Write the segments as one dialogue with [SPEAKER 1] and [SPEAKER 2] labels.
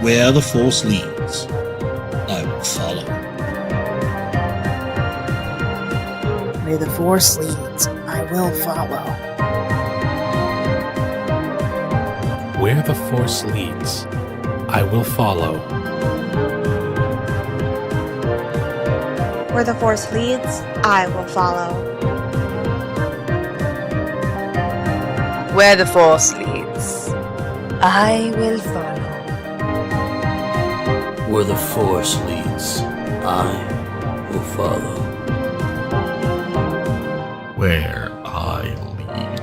[SPEAKER 1] Where the Force leads, I will follow.
[SPEAKER 2] Where the Force leads, I will follow.
[SPEAKER 3] Where the Force leads, I will follow.
[SPEAKER 4] Where the Force leads, I will follow.
[SPEAKER 5] Where the Force leads, I will follow.
[SPEAKER 6] Where the Force leads, I will follow.
[SPEAKER 7] Where I lead,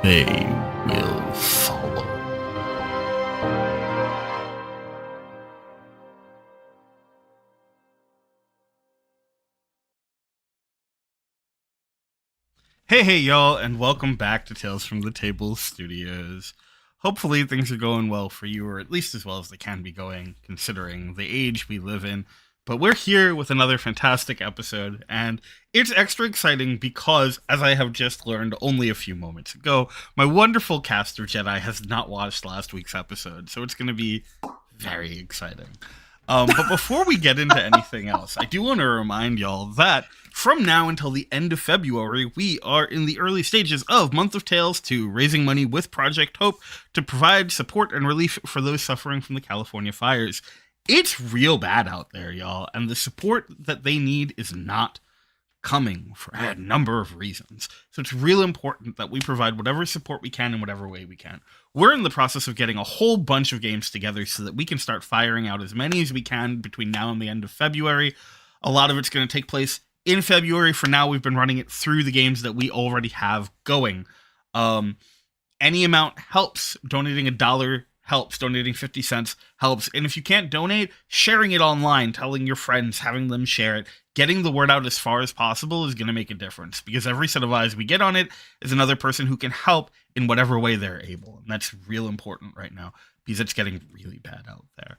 [SPEAKER 7] they will follow. Hey, y'all, and welcome back to Tales from the Table Studios. Hopefully things are going well for you, or at least as well as they can be going, considering the age we live in. But we're here with another fantastic episode, and it's extra exciting because, as I have just learned only a few moments ago, my wonderful cast of Jedi has not watched last week's episode, so it's going to be very exciting. But before we get into anything else, I do want to remind y'all that from now until the end of February, we are in the early stages of Month of Tales 2, raising money with Project Hope to provide support and relief for those suffering from the California fires. It's real bad out there, y'all, and the support that they need is not coming for a number of reasons. So it's real important that we provide whatever support we can in whatever way we can. We're in the process of getting a whole bunch of games together so that we can start firing out as many as we can between now and the end of February. A lot of it's going to take place in February. For now, we've been running it through the games that we already have going. Any amount helps. Donating $1 helps. Donating 50 cents helps. And if you can't donate, sharing it online, telling your friends, having them share it, getting the word out as far as possible is going to make a difference, because every set of eyes we get on it is another person who can help in whatever way they're able. And that's real important right now because it's getting really bad out there.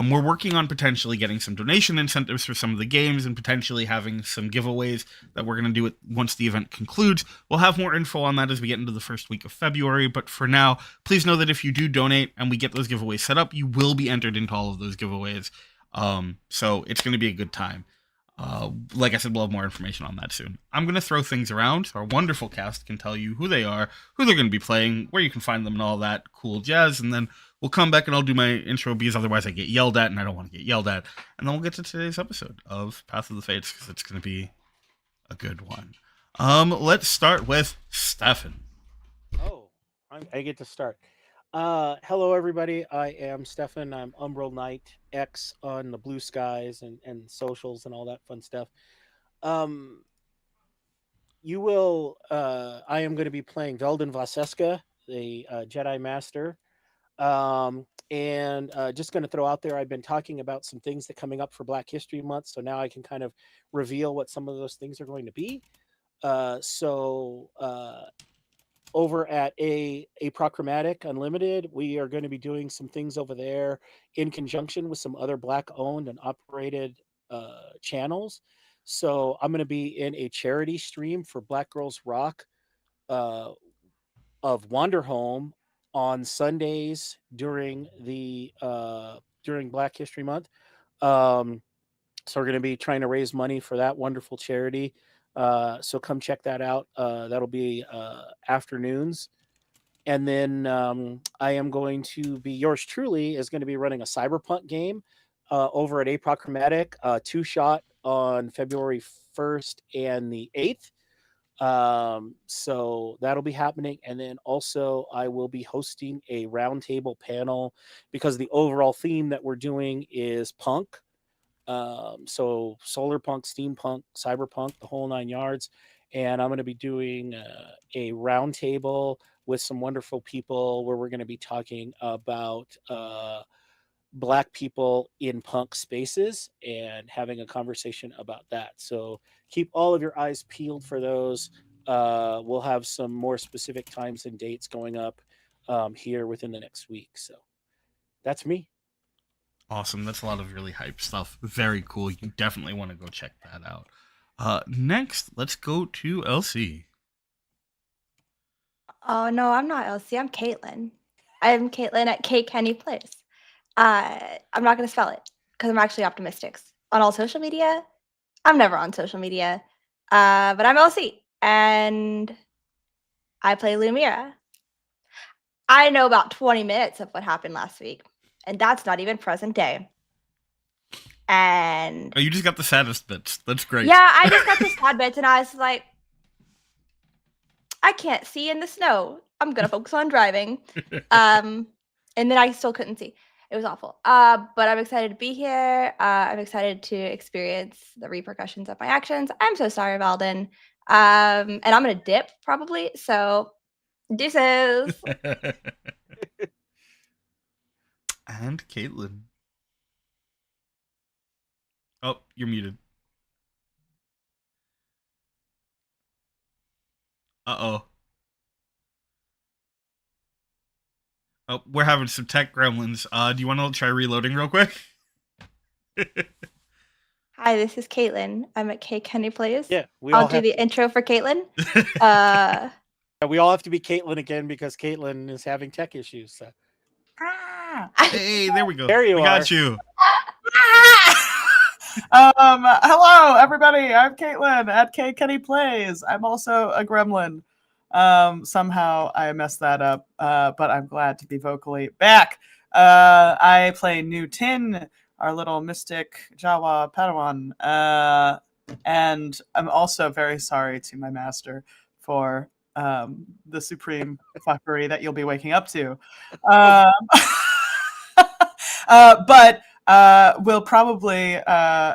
[SPEAKER 7] We're working on potentially getting some donation incentives for some of the games and potentially having some giveaways that we're going to do it once the event concludes. We'll have more info on that as we get into the first week of February. But for now, please know that if you do donate and we get those giveaways set up, you will be entered into all of those giveaways. So it's going to be a good time. Like I said, we'll have more information on that soon. I'm going to throw things around so our wonderful cast can tell you who they are, who they're going to be playing, where you can find them, and all that cool jazz. And then we'll come back and I'll do my intro because otherwise I get yelled at and I don't want to get yelled at. And then we'll get to today's episode of Path of the Fates because it's going to be a good one. Let's start with Stefan.
[SPEAKER 8] Oh, I get to start. Hello, everybody. I am Stefan. I'm Umbral Knight X on the Blue Skies and socials and all that fun stuff. I am going to be playing Veldin Vaseska, the Jedi Master. And just going to throw out there, I've been talking about some things that are coming up for Black History Month, so now I can kind of reveal what some of those things are going to be. Over at a Prochromatic Unlimited, we are going to be doing some things over there in conjunction with some other Black owned and operated channels. So I'm going to be in a charity stream for Black Girls Rock of Wanderhome on Sundays during Black History Month. So we're going to be trying to raise money for that wonderful charity. So come check that out. That'll be afternoons. And then I am going to be, yours truly is going to be running a Cyberpunk game over at Aprochromatic, 2-shot on February 1st and the 8th. So that'll be happening. And then also I will be hosting a roundtable panel because the overall theme that we're doing is punk. So solar punk, steampunk, cyberpunk, the whole 9 yards. And I'm going to be doing a roundtable with some wonderful people where we're going to be talking about Black people in punk spaces and having a conversation about that. So keep all of your eyes peeled for those. We'll have some more specific times and dates going up here within the next week. So that's me.
[SPEAKER 7] Awesome. That's a lot of really hype stuff. Very cool. You definitely want to go check that out. Next, let's go to Elsie.
[SPEAKER 4] Oh, no, I'm not Elsie. I'm Katelynn. I'm Katelynn at K Kenny Place. I'm not going to spell it because I'm actually optimistic. On all social media, I'm never on social media, but I'm LC and I play Lumira. I know about 20 minutes of what happened last week, and that's not even present day. And
[SPEAKER 7] Oh, you just got the saddest bits. That's great.
[SPEAKER 4] yeah, I just got the sad bits, and I was like, I can't see in the snow. I'm gonna focus on driving. And then I still couldn't see. It was awful. But I'm excited to be here. I'm excited to experience the repercussions of my actions. I'm so sorry, Valden. And I'm gonna dip probably. So deuces.
[SPEAKER 7] And Katelynn. Oh, you're muted. Uh-oh. Oh, we're having some tech gremlins. Do you want to try reloading real quick?
[SPEAKER 4] Hi, this is Katelynn. I'm at K Kenny Plays.
[SPEAKER 8] Yeah,
[SPEAKER 4] I'll do the intro for Katelynn.
[SPEAKER 8] We all have to be Katelynn again because Katelynn is having tech issues. So.
[SPEAKER 7] Hey, there we go.
[SPEAKER 8] There you
[SPEAKER 7] we
[SPEAKER 8] are.
[SPEAKER 7] got you.
[SPEAKER 2] Hello, everybody. I'm Katelynn at K Kenny Plays. I'm also a gremlin. Somehow I messed that up, but I'm glad to be vocally back. I play Nu Tu, our little mystic Jawa Padwan, and I'm also very sorry to my master for the supreme fuckery that you'll be waking up to. But we'll probably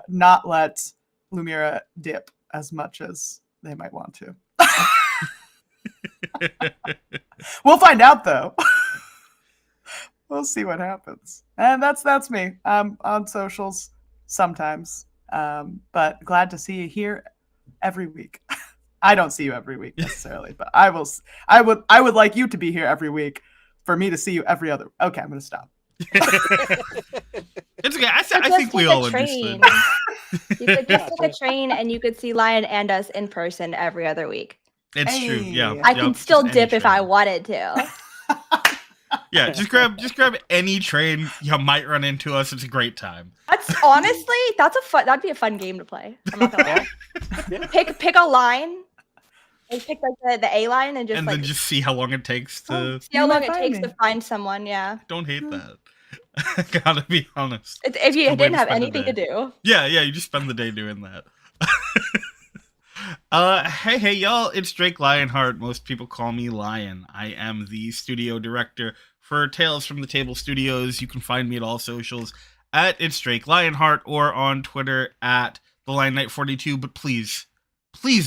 [SPEAKER 2] not let Lumira dip as much as they might want to. We'll find out, though. We'll see what happens. And that's me. I'm on socials sometimes, but glad to see you here every week. I don't see you every week necessarily, but I would like you to be here every week for me to see you every other. Okay, I'm going to stop.
[SPEAKER 7] It's okay. I think we all understood.
[SPEAKER 4] You could just take a train and you could see Lion and us in person every other week.
[SPEAKER 7] It's true. Yeah.
[SPEAKER 4] I can still dip if I wanted to.
[SPEAKER 7] Yeah, just grab any train you might run into us. It's a great time.
[SPEAKER 4] That's honestly, that'd be a fun game to play. I'm not gonna lie.
[SPEAKER 8] Yeah.
[SPEAKER 4] Pick a line. And pick like the A line and
[SPEAKER 7] then just see how long it takes to
[SPEAKER 4] see how long it takes to find someone. Yeah.
[SPEAKER 7] Don't hate that. I gotta be honest.
[SPEAKER 4] If you didn't have anything to do.
[SPEAKER 7] Yeah, you just spend the day doing that. Hey, y'all, it's Drake Lionheart. Most people call me Lion. I am the studio director for Tales from the Table Studios. You can find me at all socials at It's Drake Lionheart or on Twitter at TheLionKnight42. But please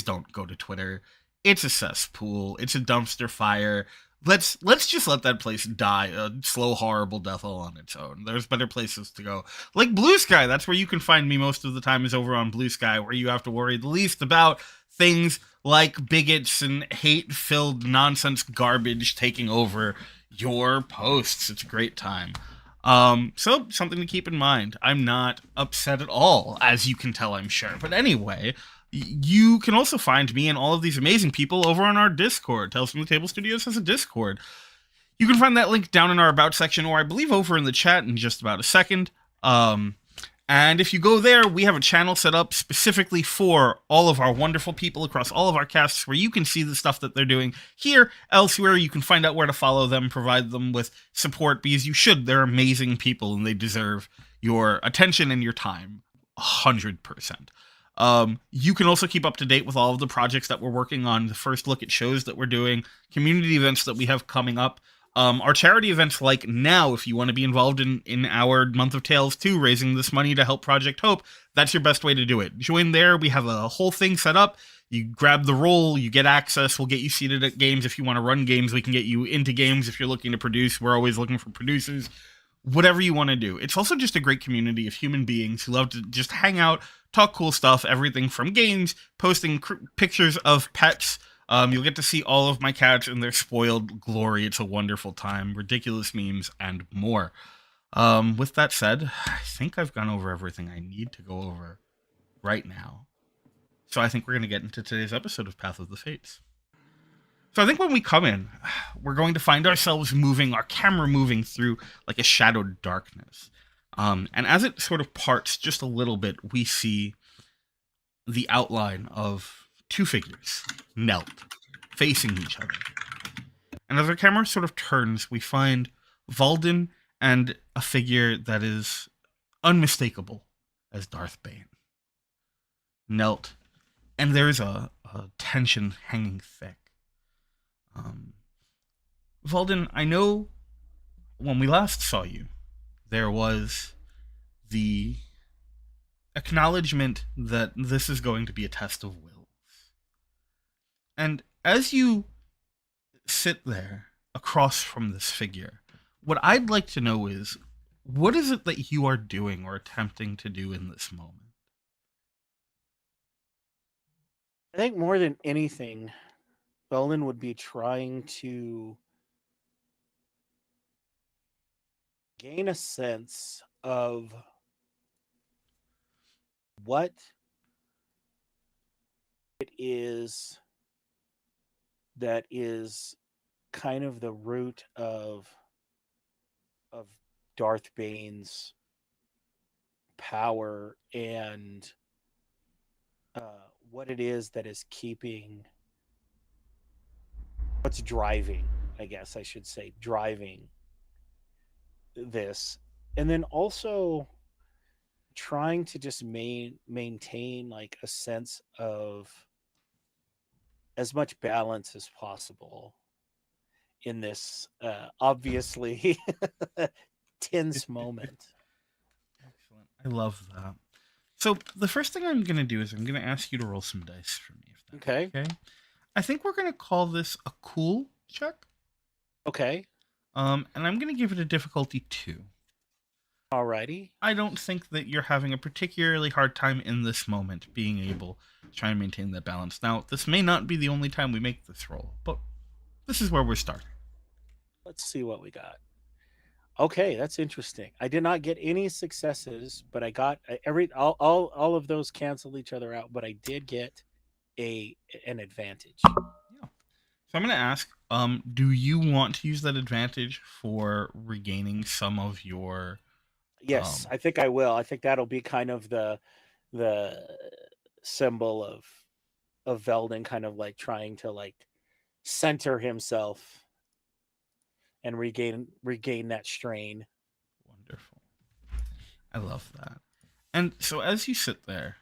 [SPEAKER 7] don't go to Twitter. It's a cesspool. It's a dumpster fire. Let's just let that place die a slow, horrible death all on its own. There's better places to go. Like Blue Sky, that's where you can find me most of the time, is over on Blue Sky, where you have to worry the least about things like bigots and hate-filled nonsense garbage taking over your posts. It's a great time. So something to keep in mind. I'm not upset at all, as you can tell, I'm sure. But anyway, you can also find me and all of these amazing people over on our Discord. Tales from the Table Studios has a Discord. You can find that link down in our About section, or I believe over in the chat in just about a second. And if you go there, we have a channel set up specifically for all of our wonderful people across all of our casts, where you can see the stuff that they're doing here. Elsewhere, you can find out where to follow them, provide them with support, because you should. They're amazing people, and they deserve your attention and your time. 100%. You can also keep up to date with all of the projects that we're working on, the first look at shows that we're doing, community events that we have coming up, our charity events like now. If you want to be involved in our Month of Tales 2, raising this money to help Project Hope, that's your best way to do it. Join there. We have a whole thing set up. You grab the role, you get access. We'll get you seated at games. If you want to run games, we can get you into games. If you're looking to produce, we're always looking for producers. Whatever you want to do. It's also just a great community of human beings who love to just hang out, talk cool stuff, everything from games, posting pictures of pets. You'll get to see all of my cats in their spoiled glory. It's a wonderful time, ridiculous memes, and more. With that said, I think I've gone over everything I need to go over right now. So I think we're going to get into today's episode of Path of the Fates. So I think when we come in, we're going to find ourselves moving, our camera moving through like a shadowed darkness. And as it sort of parts just a little bit, we see the outline of two figures knelt, facing each other. And as our camera sort of turns, we find Valden and a figure that is unmistakable as Darth Bane. Knelt, and there's a tension hanging thick. Valden, I know when we last saw you, there was the acknowledgement that this is going to be a test of wills. And as you sit there across from this figure, what I'd like to know is, what is it that you are doing or attempting to do in this moment?
[SPEAKER 8] I think more than anything, Belden would be trying to gain a sense of what it is that is kind of the root of Darth Bane's power, and what it is that is keeping, what's driving, I guess I should say, driving this. And then also trying to just maintain like a sense of as much balance as possible in this obviously tense moment.
[SPEAKER 7] Excellent. I love that. So the first thing I'm going to do is I'm going to ask you to roll some dice for me. If that's
[SPEAKER 8] Okay.
[SPEAKER 7] okay. I think we're going to call this a cool check.
[SPEAKER 8] Okay.
[SPEAKER 7] And I'm going to give it a difficulty 2.
[SPEAKER 8] Alrighty.
[SPEAKER 7] I don't think that you're having a particularly hard time in this moment being able to try and maintain that balance. Now, this may not be the only time we make this roll, but this is where we're starting.
[SPEAKER 8] Let's see what we got. Okay, that's interesting. I did not get any successes, but I got all of those canceled each other out, but I did get an advantage.
[SPEAKER 7] Yeah. So I'm going to ask, do you want to use that advantage for regaining some of your...
[SPEAKER 8] Yes, I think I will. I think that'll be kind of the symbol of Velden kind of like trying to like center himself and regain that strain.
[SPEAKER 7] Wonderful. I love that. And so as you sit there,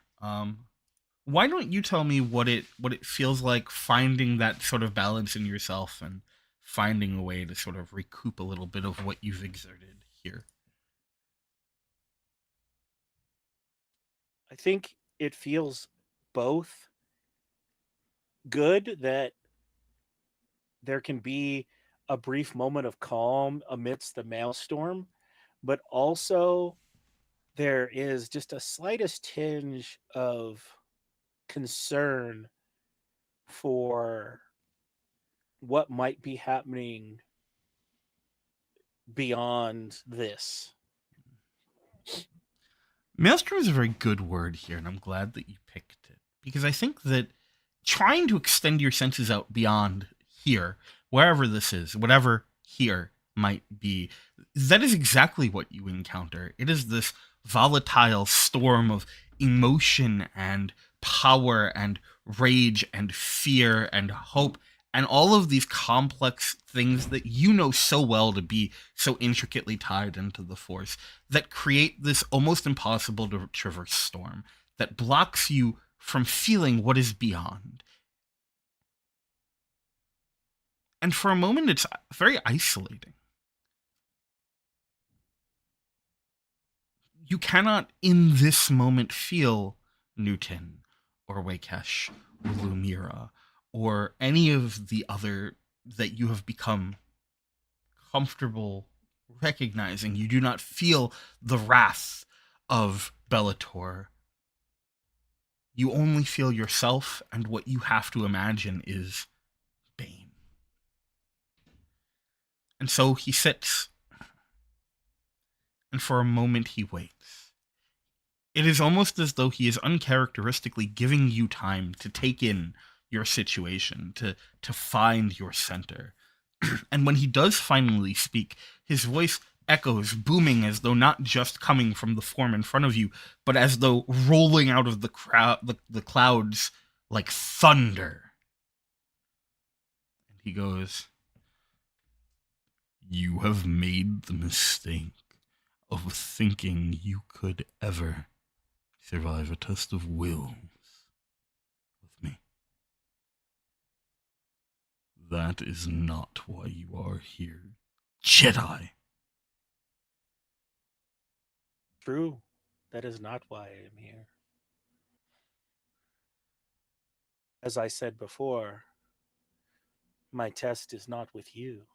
[SPEAKER 7] why don't you tell me what it feels like finding that sort of balance in yourself and finding a way to sort of recoup a little bit of what you've exerted here?
[SPEAKER 8] I think it feels both good that there can be a brief moment of calm amidst the maelstrom, but also there is just a slightest tinge of concern for what might be happening beyond this.
[SPEAKER 7] Maelstrom is a very good word here, and I'm glad that you picked it. Because I think that trying to extend your senses out beyond here, wherever this is, whatever here might be, that is exactly what you encounter. It is this volatile storm of emotion and power and rage and fear and hope and all of these complex things that you know so well to be so intricately tied into the Force that create this almost impossible to traverse storm that blocks you from feeling what is beyond. And for a moment, it's very isolating. You cannot, in this moment, feel Newton or Wakesh or Lumira or any of the other that you have become comfortable recognizing. You do not feel the wrath of Bellator. You only feel yourself, and what you have to imagine is Bane. And so he sits, and for a moment he waits. It is almost as though he is uncharacteristically giving you time to take in your situation, to find your center. And when he does finally speak, his voice echoes, booming as though not just coming from the form in front of you, but as though rolling out of the clouds like thunder. And he goes, "You have made the mistake of thinking you could ever survive a test of wills with me. That is not why you are here, Jedi."
[SPEAKER 8] True. That is not why I am here. As I said before, my test is not with you.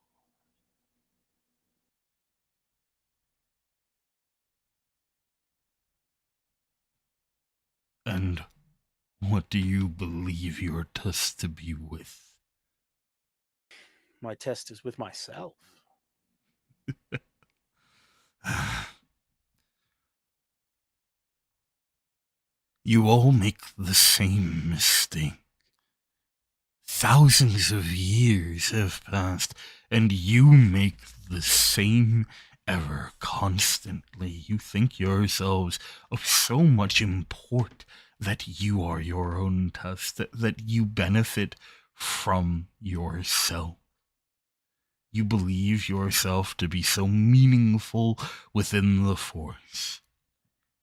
[SPEAKER 7] And what do you believe your test to be with?
[SPEAKER 8] My test is with myself.
[SPEAKER 7] You all make the same mistake. Thousands of years have passed, and you make the same error constantly. You think yourselves of so much import that you are your own test, that you benefit from yourself. You believe yourself to be so meaningful within the Force,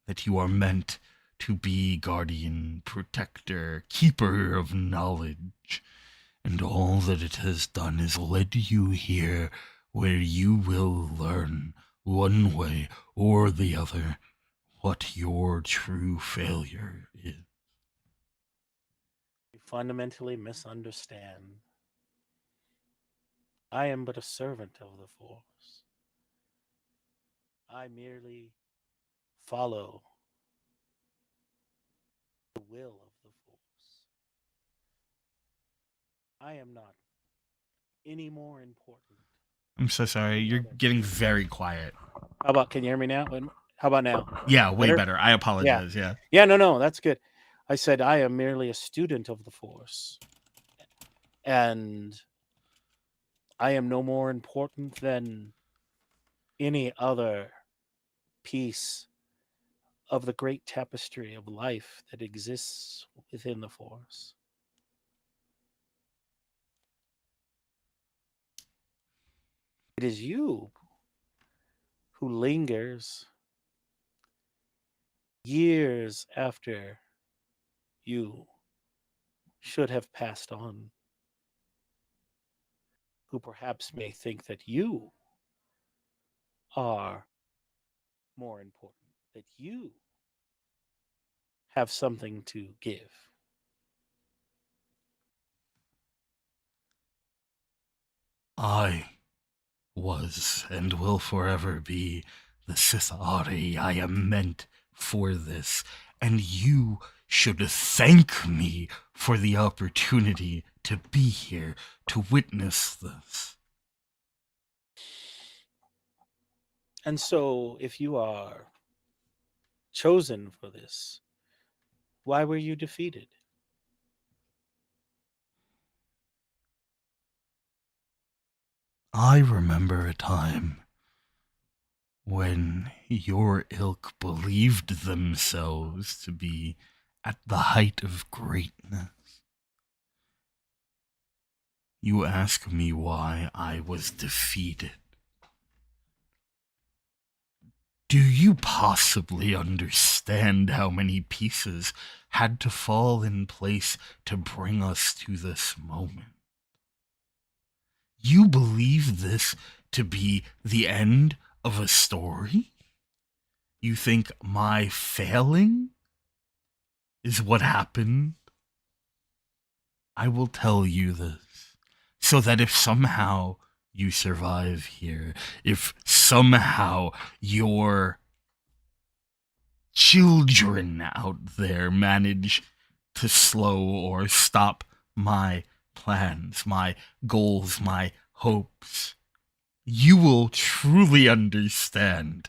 [SPEAKER 7] that you are meant to be guardian, protector, keeper of knowledge, and all that it has done is led you here where you will learn, one way or the other, what your true failure is.
[SPEAKER 8] You fundamentally misunderstand. I am but a servant of the Force. I merely follow the will of the Force. I am not any more important.
[SPEAKER 7] I'm so sorry, you're getting very quiet.
[SPEAKER 8] How about, can you hear me now? How about now?
[SPEAKER 7] Yeah, way better. I apologize, yeah.
[SPEAKER 8] Yeah, no, that's good. I said I am merely a student of the Force. And I am no more important than any other piece of the great tapestry of life that exists within the Force. It is you who lingers years after you should have passed on, who perhaps may think that you are more important, that you have something to give.
[SPEAKER 7] I was and will forever be the Sith Ari. I am meant for this, and you should thank me for the opportunity to be here to witness this.
[SPEAKER 8] And so, if you are chosen for this, why were you defeated?
[SPEAKER 7] I remember a time when your ilk believed themselves to be at the height of greatness. You ask me why I was defeated. Do you possibly understand how many pieces had to fall in place to bring us to this moment? You believe this to be the end of a story? You think my failing is what happened? I will tell you this, so that if somehow you survive here, if somehow your children out there manage to slow or stop my plans, my goals, my hopes, you will truly understand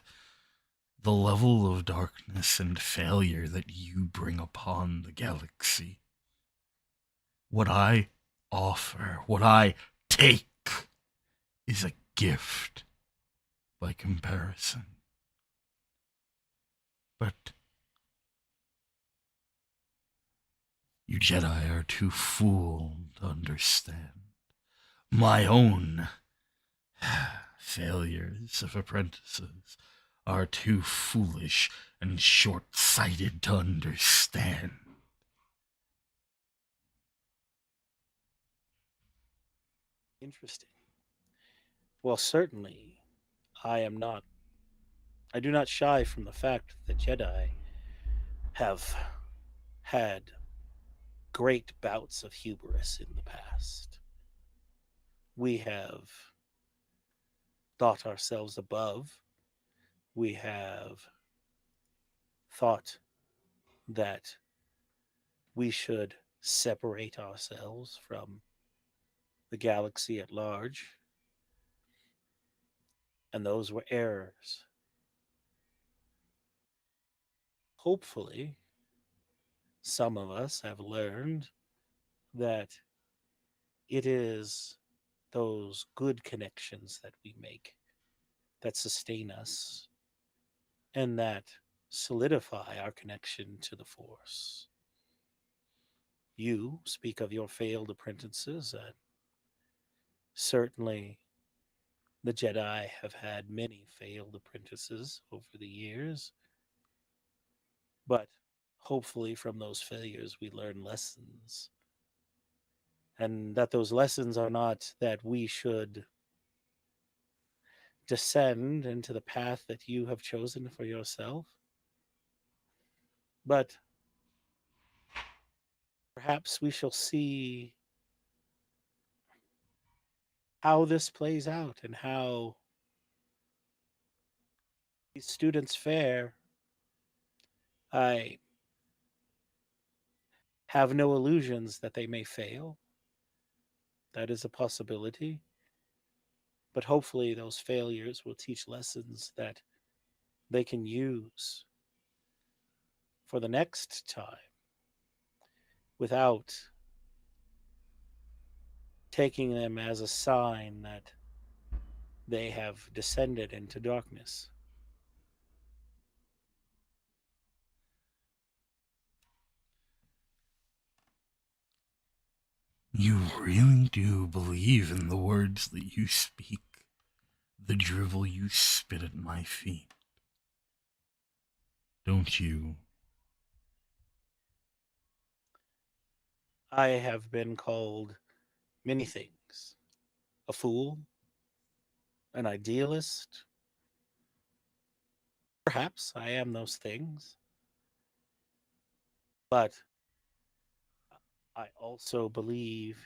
[SPEAKER 7] the level of darkness and failure that you bring upon the galaxy. What I offer, what I take, is a gift by comparison. But you Jedi are too fooled to understand my own failures of apprentices are too foolish and short-sighted to understand.
[SPEAKER 8] Interesting. Well, certainly, I do not shy from the fact that Jedi have had great bouts of hubris in the past. We have thought ourselves above. We have thought that we should separate ourselves from the galaxy at large. And those were errors. Hopefully, some of us have learned that it is those good connections that we make that sustain us and that solidify our connection to the Force. You speak of your failed apprentices, and certainly the Jedi have had many failed apprentices over the years, but hopefully from those failures we learn lessons. And that those lessons are not that we should descend into the path that you have chosen for yourself, but perhaps we shall see how this plays out and how these students fare. I have no illusions that they may fail. That is a possibility. But hopefully, those failures will teach lessons that they can use for the next time without taking them as a sign that they have descended into darkness.
[SPEAKER 7] You really do believe in the words that you speak, the drivel you spit at my feet, don't you?
[SPEAKER 8] I have been called many things: a fool, an idealist. Perhaps I am those things. But I also believe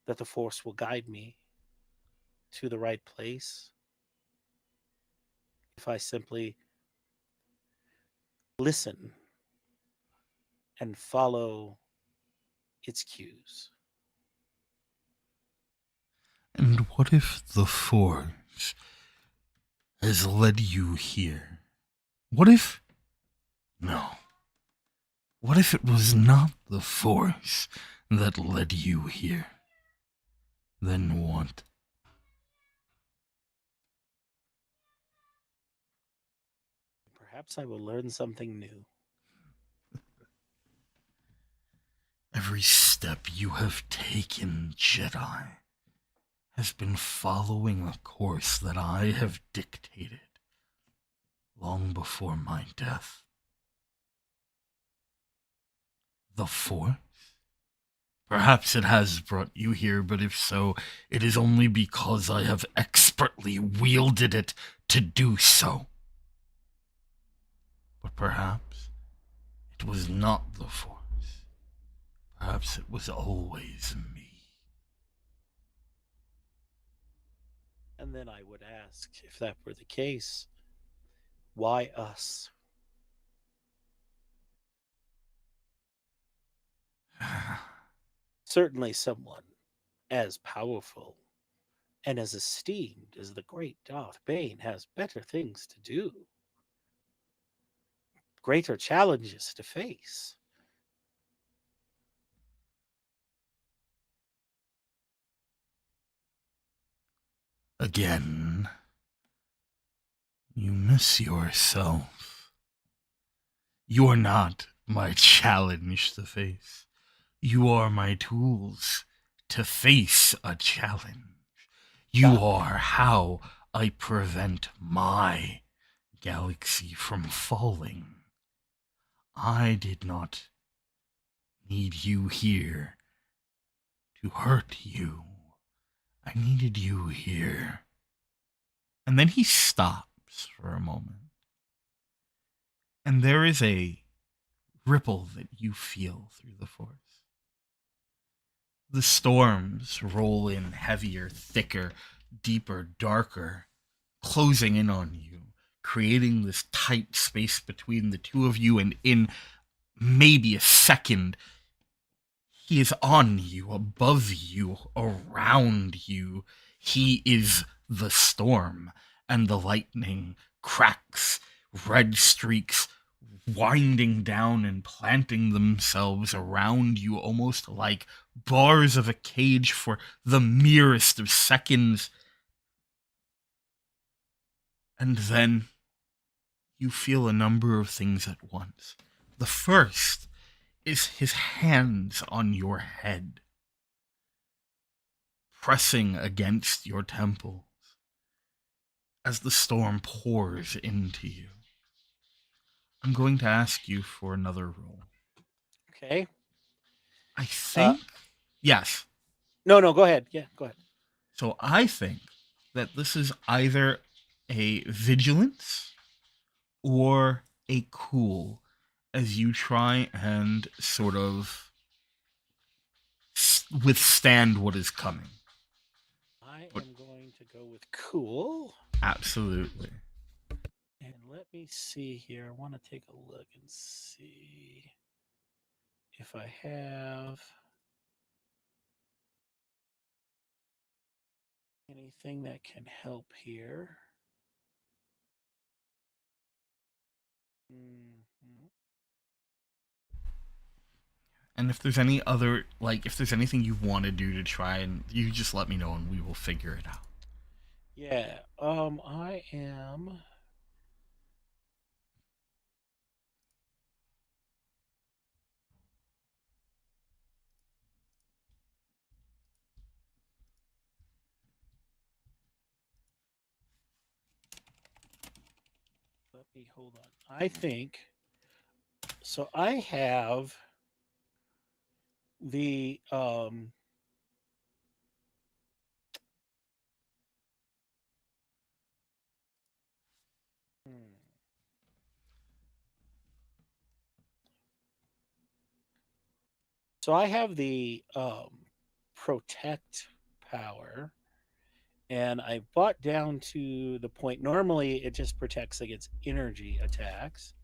[SPEAKER 8] that the Force will guide me to the right place if I simply listen and follow its cues.
[SPEAKER 7] And what if the Force has led you here? What if... No. What if it was not the Force that led you here? Then what?
[SPEAKER 8] Perhaps I will learn something new.
[SPEAKER 7] Every step you have taken, Jedi, has been following a course that I have dictated long before my death. The Force? Perhaps it has brought you here, but if so, it is only because I have expertly wielded it to do so. But perhaps it was not the Force. Perhaps it was always me.
[SPEAKER 8] And then I would ask, if that were the case, why us? Certainly someone as powerful and as esteemed as the great Darth Bane has better things to do, greater challenges to face.
[SPEAKER 7] Again, you miss yourself. You're not my challenge to face. You are my tools to face a challenge. You are how I prevent my galaxy from falling. I did not need you here to hurt you. I needed you here. And then he stops for a moment. And there is a ripple that you feel through the force. The storms roll in heavier, thicker, deeper, darker, closing in on you, creating this tight space between the two of you, and in maybe a second, he is on you, above you, around you. He is the storm, and the lightning cracks, red streaks winding down and planting themselves around you, almost like bars of a cage for the merest of seconds. And then you feel a number of things at once. The first is his hands on your head, pressing against your temples as the storm pours into you. I'm going to ask you for another roll.
[SPEAKER 8] Okay.
[SPEAKER 7] I think... yes.
[SPEAKER 8] No, go ahead. Yeah, go ahead.
[SPEAKER 7] So I think that this is either a vigilance or a cool, as you try and sort of withstand what is coming.
[SPEAKER 8] I am going to go with cool.
[SPEAKER 7] Absolutely.
[SPEAKER 8] And let me see here. I want to take a look and see if I have anything that can help here. Mm-hmm.
[SPEAKER 7] And if there's any other, like, if there's anything you want to do to try, and you just let me know and we will figure it out.
[SPEAKER 8] Yeah, I am... Let me hold on. I think... So I have the... So I have the protect power, and I bought down to the point. Normally, it just protects against energy attacks,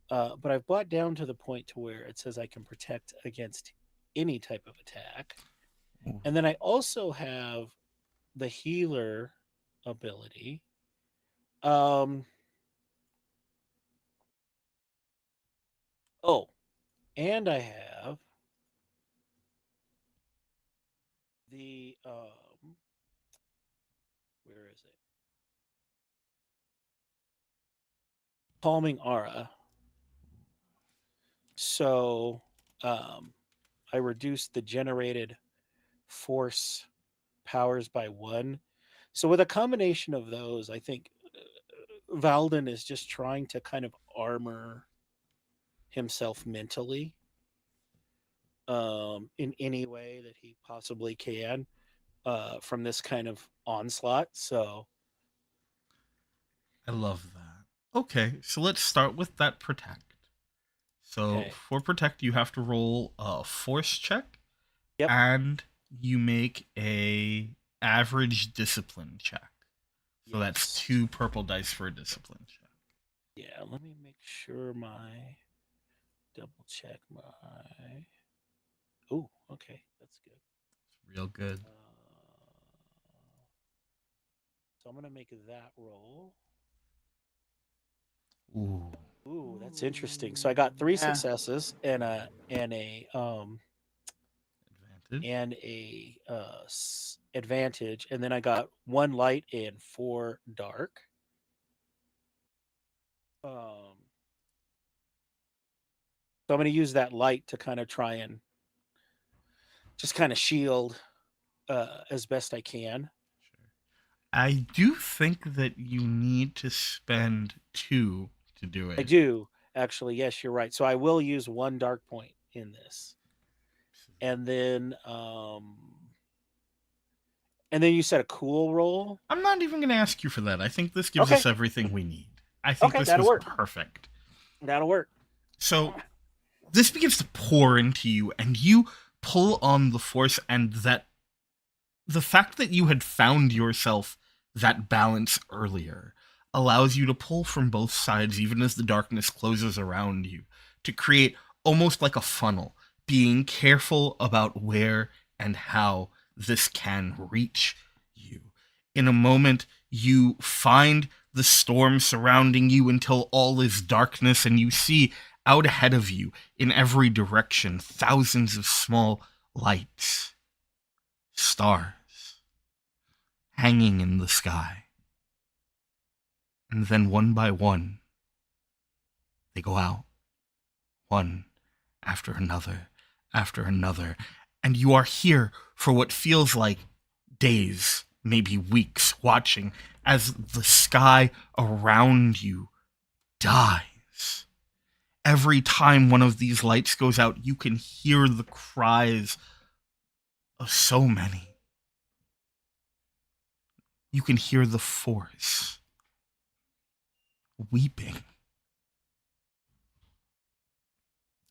[SPEAKER 8] but I've bought down to the point to where it says I can protect against any type of attack. And then I also have the healer ability. And I have the where is it? Calming aura. So I reduced the generated force powers by 1. So with a combination of those, I think Valden is just trying to kind of armor himself mentally in any way that he possibly can from this kind of onslaught. So
[SPEAKER 7] I love that. Okay, so let's start with that protect. So for protect, you have to roll a force check.
[SPEAKER 8] Yep.
[SPEAKER 7] And you make a average discipline check. So that's 2 purple dice for a discipline check.
[SPEAKER 8] Yeah, let me make sure double check my... Oh, okay, that's good.
[SPEAKER 7] It's real good.
[SPEAKER 8] So I'm going to make that roll.
[SPEAKER 7] Ooh,
[SPEAKER 8] that's interesting. So I got 3 successes and a advantage, and then I got 1 light and 4 dark. So I'm going to use that light to kind of try and just kind of shield as best I can.
[SPEAKER 7] I do think that you need to spend 2 to do it.
[SPEAKER 8] I do, actually. Yes, you're right. So I will use 1 dark point in this. And then you said a cool roll?
[SPEAKER 7] I'm not even going to ask you for that. I think this gives
[SPEAKER 8] Okay.
[SPEAKER 7] us everything we need. I think this
[SPEAKER 8] that'll
[SPEAKER 7] was
[SPEAKER 8] work.
[SPEAKER 7] perfect.
[SPEAKER 8] That'll work.
[SPEAKER 7] So this begins to pour into you, and you pull on the force, and that the fact that you had found yourself that balance earlier allows you to pull from both sides, even as the darkness closes around you, to create almost like a funnel, being careful about where and how this can reach you. In a moment, you find the storm surrounding you until all is darkness, and you see out ahead of you, in every direction, thousands of small lights, stars, hanging in the sky. And then one by one, they go out, one after another, and you are here for what feels like days, maybe weeks, watching as the sky around you dies. Every time one of these lights goes out, you can hear the cries of so many. You can hear the Force weeping.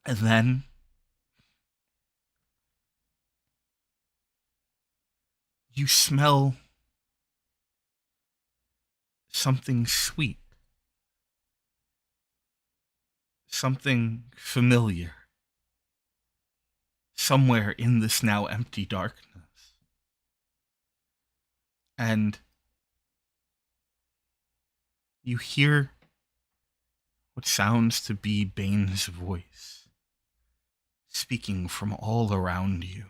[SPEAKER 7] And then you smell something sweet, something familiar, somewhere in this now empty darkness. And you hear what sounds to be Bane's voice, speaking from all around you.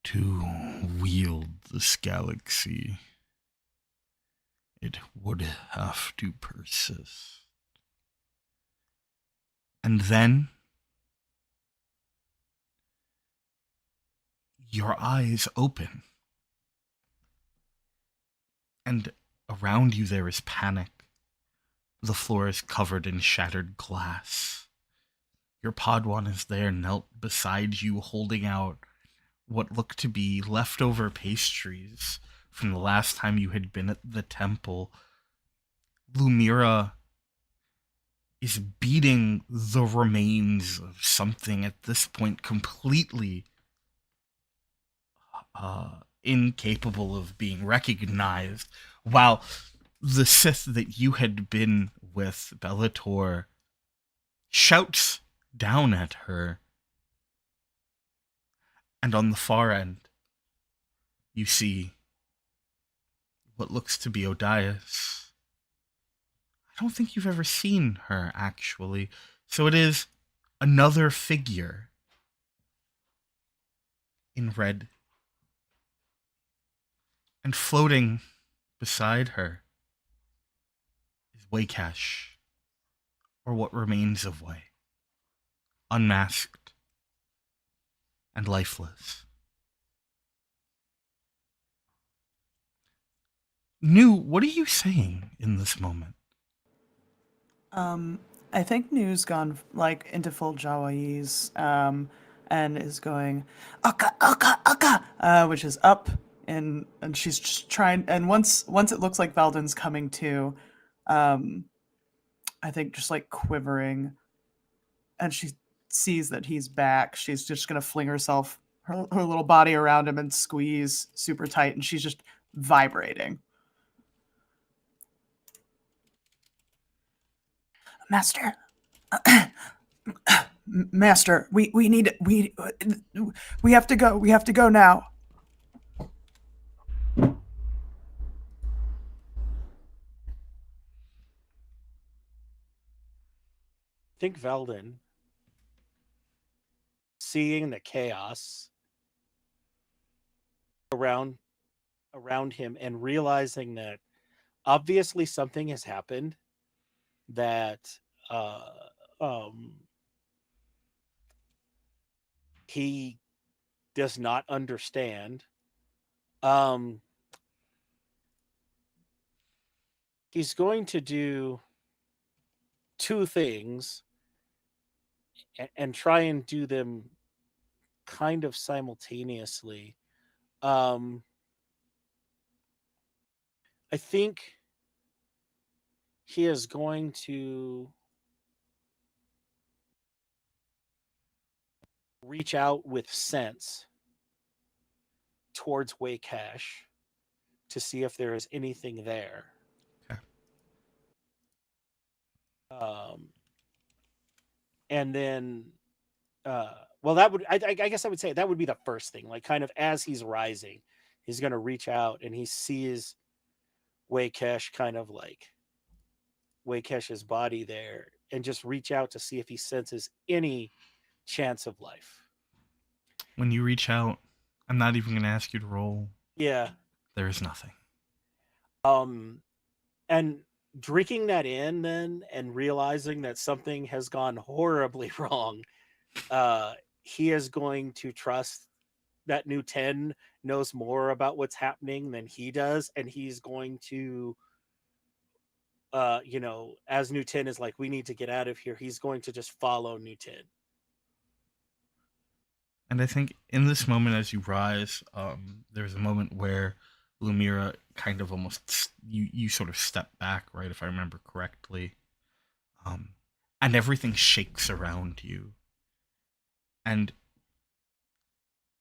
[SPEAKER 7] To wield this galaxy, it would have to persist. And then your eyes open, and around you there is panic. The floor is covered in shattered glass. Your Padwan is there, knelt beside you, holding out what looked to be leftover pastries from the last time you had been at the temple. Lumira is beating the remains of something at this point completely incapable of being recognized, while the Sith that you had been with, Bellator, shouts down at her. And on the far end, you see what looks to be Odias. I don't think you've ever seen her, actually. So it is another figure in red. And floating beside her is Waycash, or what remains of Way, unmasked and lifeless. Nu, what are you saying in this moment?
[SPEAKER 2] I think Nu's gone like into full Jawaiese, and is going Aka Aka Aka, which is up, and she's just trying. And once it looks like Valden's coming to, I think just like quivering, and she sees that he's back. She's just gonna fling herself, her little body around him and squeeze super tight, and she's just vibrating. Master, Master, we need we have to go. We have to go now.
[SPEAKER 8] think Veldon, seeing the chaos around him and realizing that obviously something has happened that he does not understand. He's going to do two things and try and do them kind of simultaneously. I think he is going to reach out with sense towards Waycash to see if there is anything there.
[SPEAKER 7] Okay.
[SPEAKER 8] And then, well, that would, I guess I would say that would be the first thing. Like, kind of as he's rising, he's going to reach out and he sees Waycash, kind of like Waykash's body there, and just reach out to see if he senses any chance of life.
[SPEAKER 7] When you reach out, I'm not even going to ask you to roll.
[SPEAKER 8] Yeah.
[SPEAKER 7] There is nothing.
[SPEAKER 8] And drinking that in then and realizing that something has gone horribly wrong, he is going to trust that Nu Tu knows more about what's happening than he does, and he's going to as Nu Tu is like, we need to get out of here, he's going to just follow Nu Tu.
[SPEAKER 7] And I think in this moment, as you rise, there's a moment where Lumira kind of almost you sort of step back, right? If I remember correctly, and everything shakes around you, and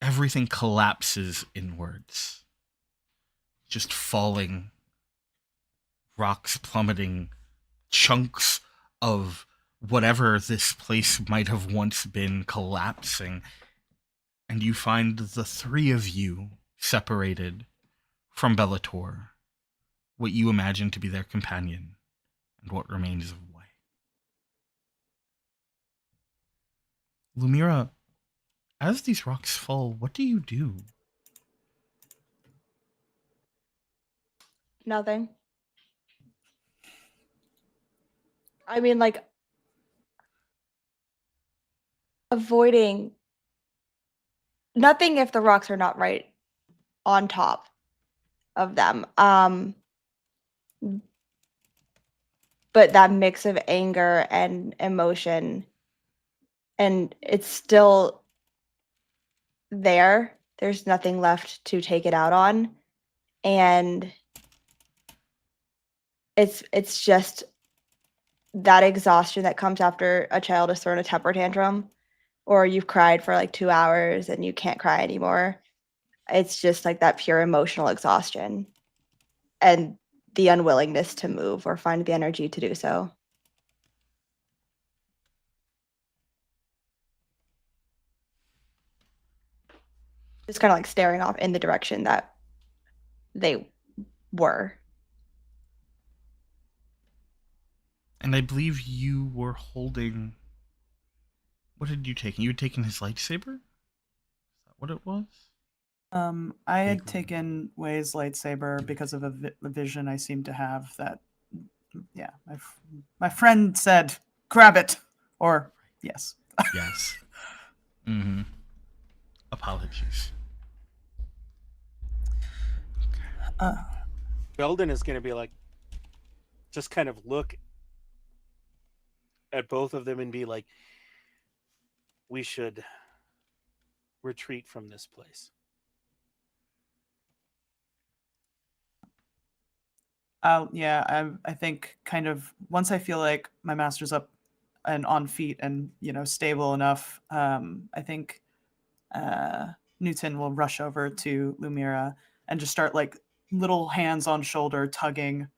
[SPEAKER 7] everything collapses inwards, just falling, rocks plummeting, chunks of whatever this place might have once been collapsing. And you find the three of you separated from Bellator, what you imagine to be their companion, and what remains of Way. Lumira, as these rocks fall, what do you do?
[SPEAKER 4] Nothing. I mean, like, avoiding nothing if the rocks are not right on top of them. But that mix of anger and emotion, and it's still there. There's nothing left to take it out on. And it's just that exhaustion that comes after a child has thrown a temper tantrum, or you've cried for like 2 hours and you can't cry anymore. It's just like that pure emotional exhaustion and the unwillingness to move or find the energy to do so. Just kind of like staring off in the direction that they were.
[SPEAKER 7] And I believe you were holding... What had you taken? You had taken his lightsaber? Is that what it was?
[SPEAKER 2] I had taken Way's lightsaber because of a vision I seem to have that, yeah, my friend said, grab it, or yes.
[SPEAKER 7] Yes. Mm-hmm. Apologies.
[SPEAKER 8] Veldon is going to be like, just kind of look at both of them and be like, we should retreat from this place.
[SPEAKER 2] Yeah, I think kind of once I feel like my master's up and on feet and, stable enough, I think Nu Tu will rush over to Lumira and just start like little hands on shoulder tugging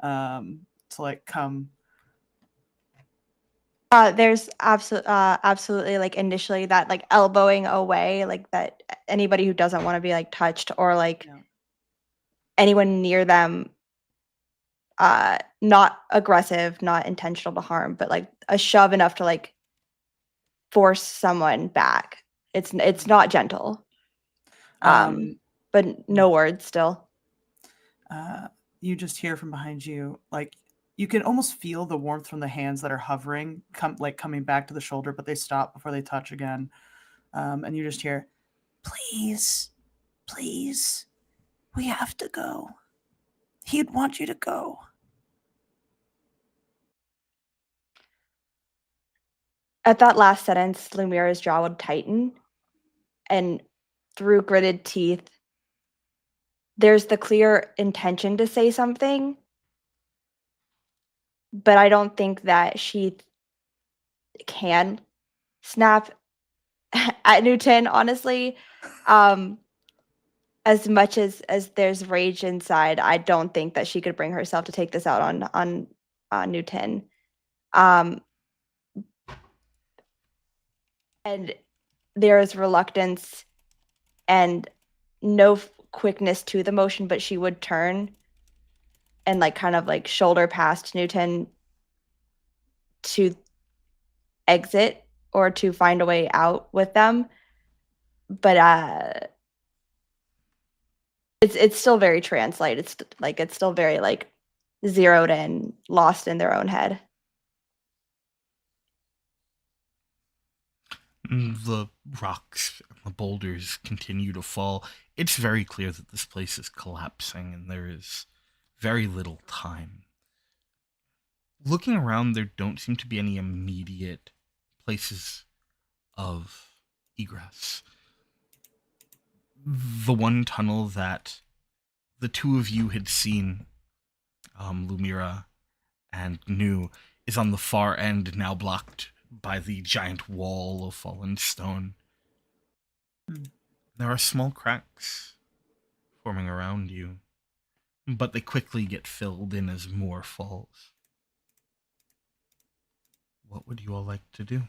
[SPEAKER 2] to like come.
[SPEAKER 4] There's absolutely like initially that like elbowing away, like that anybody who doesn't want to be like touched or like anyone near them not aggressive, not intentional to harm, but like a shove enough to like force someone back. It's not gentle. But no words still.
[SPEAKER 2] You just hear from behind you, like you can almost feel the warmth from the hands that are hovering, coming back to the shoulder, but they stop before they touch again. And you just hear, "Please, please, we have to go. He'd want you to go."
[SPEAKER 4] At that last sentence, Lumira's jaw would tighten, and through gritted teeth, there's the clear intention to say something, but I don't think that she can snap at Newton, honestly. As much as there's rage inside, I don't think that she could bring herself to take this out on Newton. And there is reluctance and no quickness to the motion, but she would turn and like kind of like shoulder past Newton to exit or to find a way out with them. But it's still very translate. It's still very like zeroed in, lost in their own head.
[SPEAKER 7] The rocks and the boulders continue to fall. It's very clear that this place is collapsing and there is very little time. Looking around, there don't seem to be any immediate places of egress. The one tunnel that the two of you had seen, Lumira and Nu, is on the far end, now blocked by the giant wall of fallen stone. There are small cracks forming around you, but they quickly get filled in as more falls. What would you all like to do?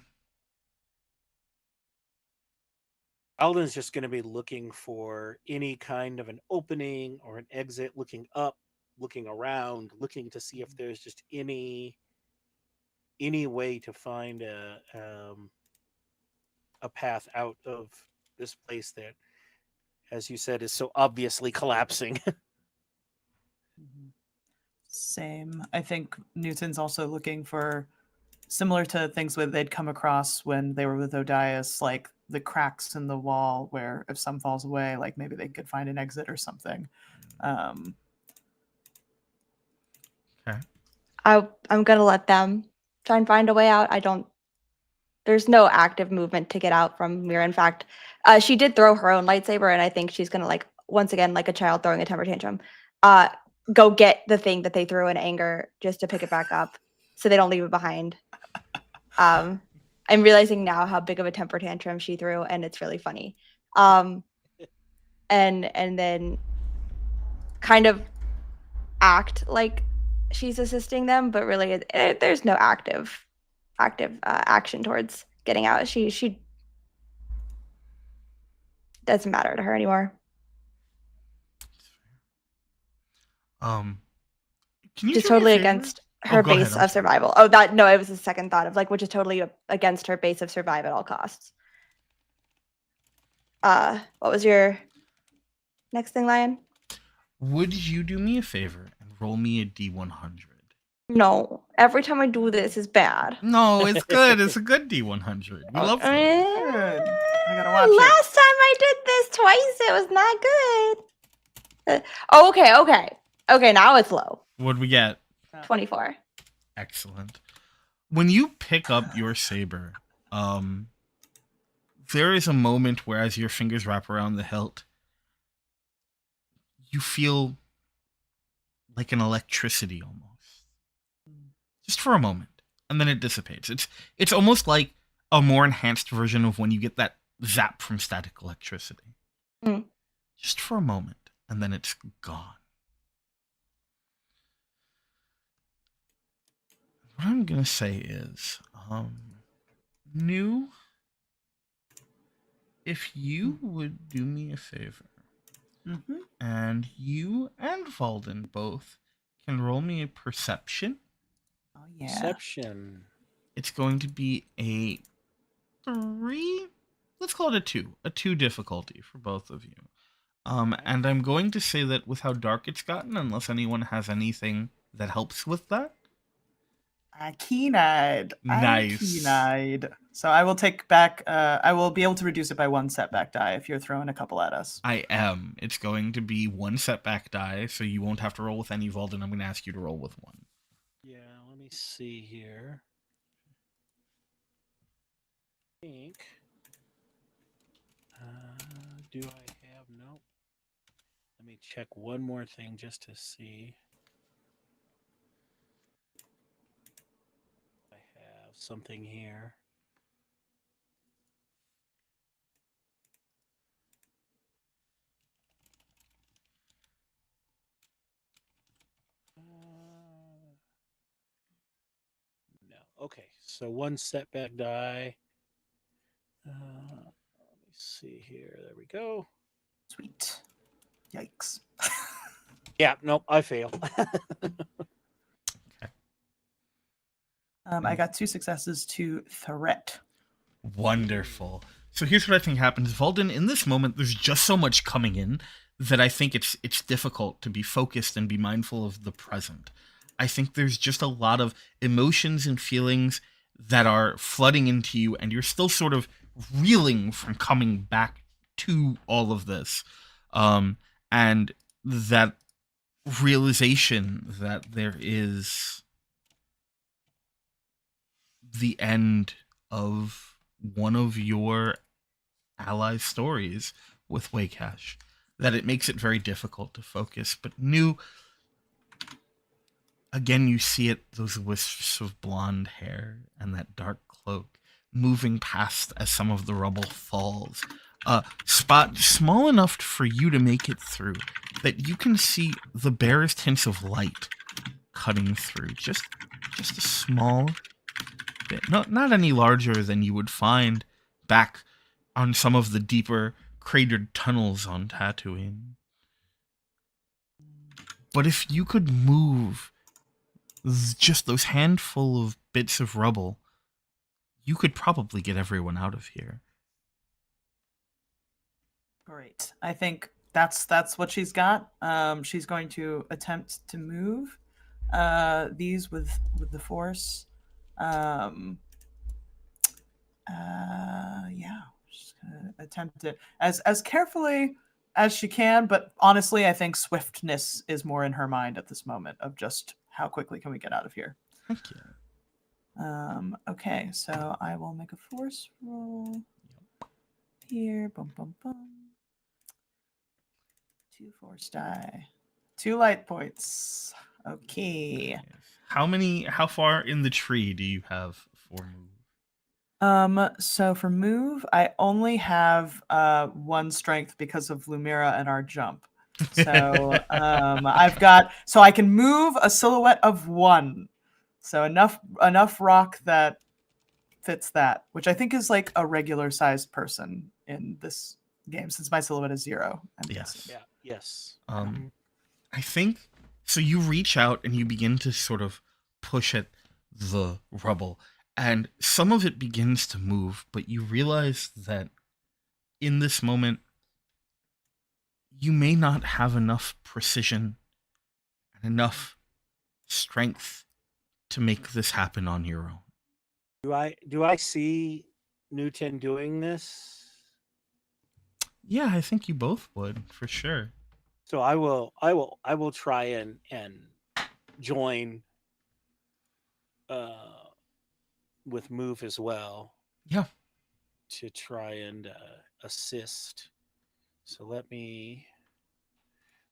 [SPEAKER 8] Alden's just going to be looking for any kind of an opening or an exit, looking up, looking around, looking to see if there's just any way to find a path out of this place that, as you said, is so obviously collapsing.
[SPEAKER 2] Same. I think Newton's also looking for, similar to things that they'd come across when they were with Odias, like the cracks in the wall where if some falls away, like maybe they could find an exit or something.
[SPEAKER 7] Okay.
[SPEAKER 4] I'm gonna let them try and find a way out. There's no active movement to get out from Mira. In fact, she did throw her own lightsaber, and I think she's gonna, like, once again, like a child throwing a temper tantrum, go get the thing that they threw in anger just to pick it back up so they don't leave it behind. I'm realizing now how big of a temper tantrum she threw, and it's really funny. And then kind of act like she's assisting them, but really there's no active action towards getting out. She doesn't matter to her anymore.
[SPEAKER 7] Can you
[SPEAKER 4] Just
[SPEAKER 7] do me a
[SPEAKER 4] totally
[SPEAKER 7] favor?
[SPEAKER 4] against her
[SPEAKER 7] go ahead,
[SPEAKER 4] base
[SPEAKER 7] I'm
[SPEAKER 4] of
[SPEAKER 7] sorry.
[SPEAKER 4] survival. Oh, no, it was a second thought of like, which is totally against her base of survive at all costs. What was your next thing, Lion?
[SPEAKER 7] Would you do me a favor and roll me a D100?
[SPEAKER 4] No, every time I do this is bad.
[SPEAKER 7] No, it's good. It's a good D100. We love them.
[SPEAKER 2] Good. I gotta watch it.
[SPEAKER 4] Last time I did this twice, it was not good. Okay, now it's low.
[SPEAKER 7] What'd we get?
[SPEAKER 4] 24.
[SPEAKER 7] Excellent. When you pick up your saber, there is a moment where as your fingers wrap around the hilt, you feel like an electricity almost. Just for a moment. And then it dissipates. It's almost like a more enhanced version of when you get that zap from static electricity. Just for a moment, and then it's gone. What I'm gonna say is, Nu, if you would do me a favor, and you and Valden both can roll me a perception.
[SPEAKER 2] Oh yeah.
[SPEAKER 8] Perception.
[SPEAKER 7] It's going to be a 3. Let's call it a 2. A 2 difficulty for both of you. And I'm going to say that with how dark it's gotten, unless anyone has anything that helps with that.
[SPEAKER 2] Keen-eyed.
[SPEAKER 7] Nice.
[SPEAKER 2] I'm keen-eyed. So I will take back. I will be able to reduce it by 1 setback die if you're throwing a couple at us.
[SPEAKER 7] I am. It's going to be 1 setback die, so you won't have to roll with any Vault, and I'm going to ask you to roll with 1.
[SPEAKER 8] Yeah, let me see here. I think. Do I have no? Let me check one more thing just to see. I have something here. No. Okay, so 1 setback die. Let me see here. There we go.
[SPEAKER 2] Sweet. Yikes.
[SPEAKER 8] Yeah, nope, I fail.
[SPEAKER 2] I got 2 successes to threat.
[SPEAKER 7] Wonderful. So here's what I think happens. Valden, in this moment, there's just so much coming in that I think it's difficult to be focused and be mindful of the present. I think there's just a lot of emotions and feelings that are flooding into you, and you're still sort of reeling from coming back to all of this. And that realization that there is the end of one of your allies' stories with Waycash, that it makes it very difficult to focus. But Nu, again, you see it, those wisps of blonde hair and that dark cloak moving past as some of the rubble falls. A spot small enough for you to make it through, that you can see the barest hints of light cutting through. Just a small bit. Not any larger than you would find back on some of the deeper cratered tunnels on Tatooine. But if you could move just those handful of bits of rubble, you could probably get everyone out of here.
[SPEAKER 2] Great. I think that's what she's got. She's going to attempt to move these with the Force. Yeah, she's gonna attempt it as carefully as she can, but honestly, I think swiftness is more in her mind at this moment of just how quickly can we get out of here.
[SPEAKER 7] Thank you.
[SPEAKER 2] Okay, so I will make a Force roll here. Bum bum bum. 2 Force die. 2 light points. Okay.
[SPEAKER 7] How far in the tree do you have for move?
[SPEAKER 2] So for move, I only have 1 strength because of Lumira and our jump. So I've got, so I can move a silhouette of 1. So enough rock that fits that, which I think is like a regular sized person in this game, since my silhouette is 0. I'm guessing.
[SPEAKER 8] Yeah. Yes.
[SPEAKER 7] I think so. You reach out and you begin to sort of push at the rubble, and some of it begins to move, but you realize that in this moment, you may not have enough precision and enough strength to make this happen on your own.
[SPEAKER 8] Do I see Newton doing this?
[SPEAKER 7] Yeah, I think you both would, for sure.
[SPEAKER 8] So I will try and join with move as well.
[SPEAKER 7] Yeah.
[SPEAKER 8] To try and assist. So let me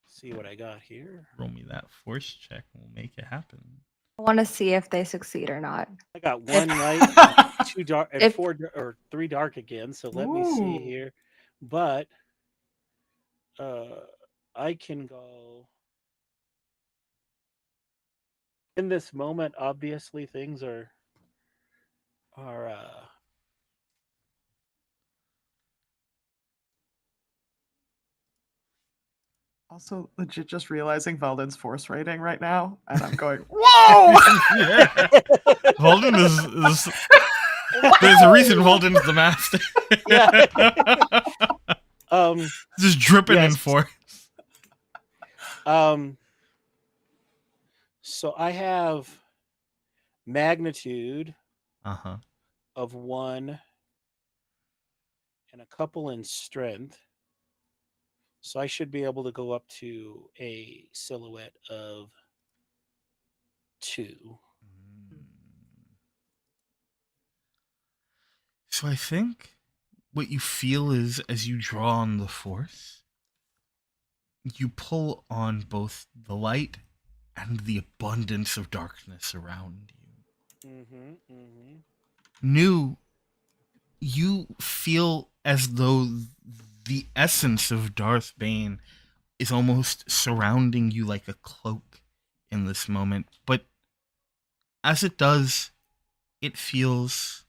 [SPEAKER 8] see what I got here.
[SPEAKER 7] Roll me that force check and we'll make it happen.
[SPEAKER 4] I want to see if they succeed or not.
[SPEAKER 8] I got 1 light, 2 dark, and 4 or 3 dark again. So let me see here. But I can go in this moment. Obviously, things are
[SPEAKER 2] Also, legit just realizing Veldon's force rating right now, and I'm going, whoa!
[SPEAKER 7] Volden is there's a reason Volden's the master.
[SPEAKER 8] Yeah.
[SPEAKER 7] Just dripping in
[SPEAKER 8] Yes.
[SPEAKER 7] force.
[SPEAKER 8] So I have magnitude
[SPEAKER 7] Uh-huh.
[SPEAKER 8] of 1 and a couple in strength. So I should be able to go up to a silhouette of 2.
[SPEAKER 7] So I think what you feel is as you draw on the force, you pull on both the light and the abundance of darkness around you. Nu, you feel as though the essence of Darth Bane is almost surrounding you like a cloak in this moment. But as it does, it feels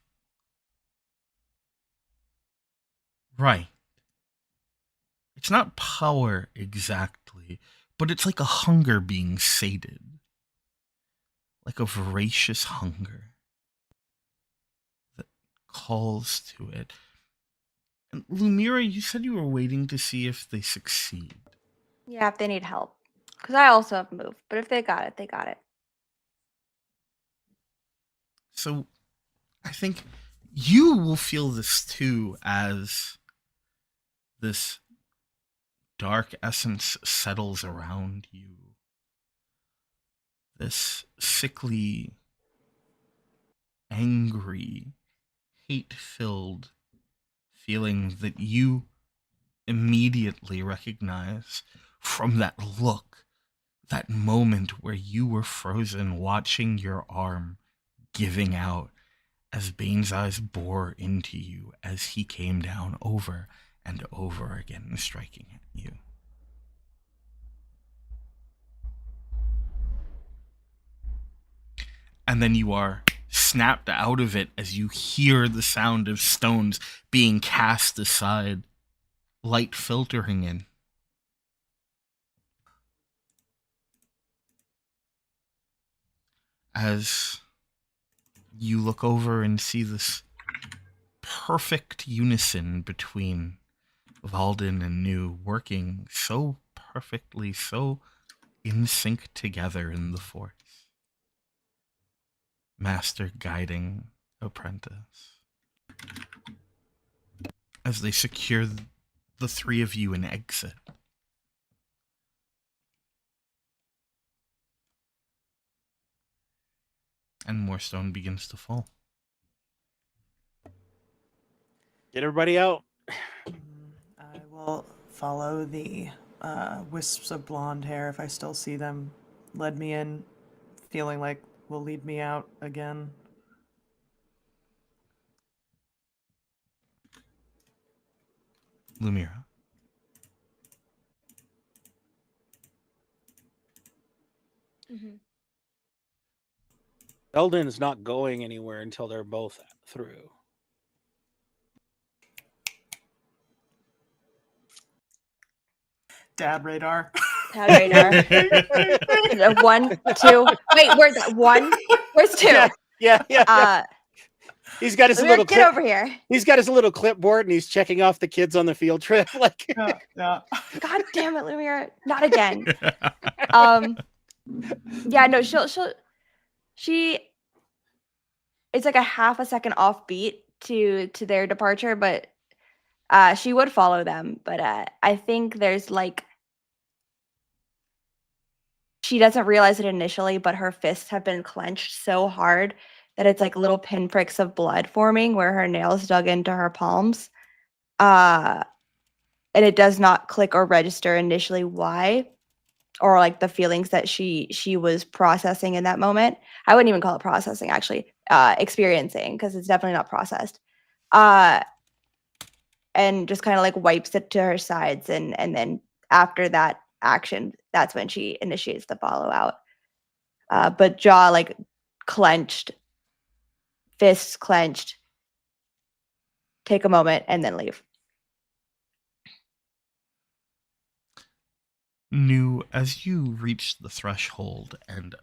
[SPEAKER 7] right. It's not power exactly, but it's like a hunger being sated. Like a voracious hunger that calls to it. And Lumira, you said you were waiting to see if they succeed.
[SPEAKER 4] Yeah, if they need help. Because I also have moved, but if they got it, they got it.
[SPEAKER 7] So I think you will feel this too as this dark essence settles around you. This sickly, angry, hate-filled feeling that you immediately recognize from that look, that moment where you were frozen watching your arm giving out as Bane's eyes bore into you as he came down over and over again, striking at you. And then you are snapped out of it as you hear the sound of stones being cast aside, light filtering in. As you look over and see this perfect unison between Valden and Nu working so perfectly, so in sync together in the Force. Master guiding apprentice. As they secure the three of you an exit. And more stone begins to fall.
[SPEAKER 8] Get everybody out.
[SPEAKER 2] I will follow the wisps of blonde hair if I still see them. Led me in, feeling like will lead me out again.
[SPEAKER 7] Lumira.
[SPEAKER 4] Mm-hmm.
[SPEAKER 8] Eldon's not going anywhere until they're both through.
[SPEAKER 2] Dad radar.
[SPEAKER 4] Dad radar. 1, 2. Wait, where's that? 1? Where's 2?
[SPEAKER 8] Yeah. He's got his little
[SPEAKER 4] get over here.
[SPEAKER 8] He's got his little clipboard and he's checking off the kids on the field trip. Like,
[SPEAKER 2] yeah.
[SPEAKER 4] God damn it, Lumira! Not again. Yeah, no, she. It's like a half a second offbeat to their departure, but she would follow them. But I think there's like. She doesn't realize it initially, but her fists have been clenched so hard that it's like little pinpricks of blood forming where her nails dug into her palms. And it does not click or register initially why, or like the feelings that she was processing in that moment. I wouldn't even call it processing, actually, experiencing, because it's definitely not processed. And just kind of like wipes it to her sides, and then after that action, that's when she initiates the follow out. But jaw like clenched, fists clenched, take a moment and then leave.
[SPEAKER 7] Nu, as you reach the threshold and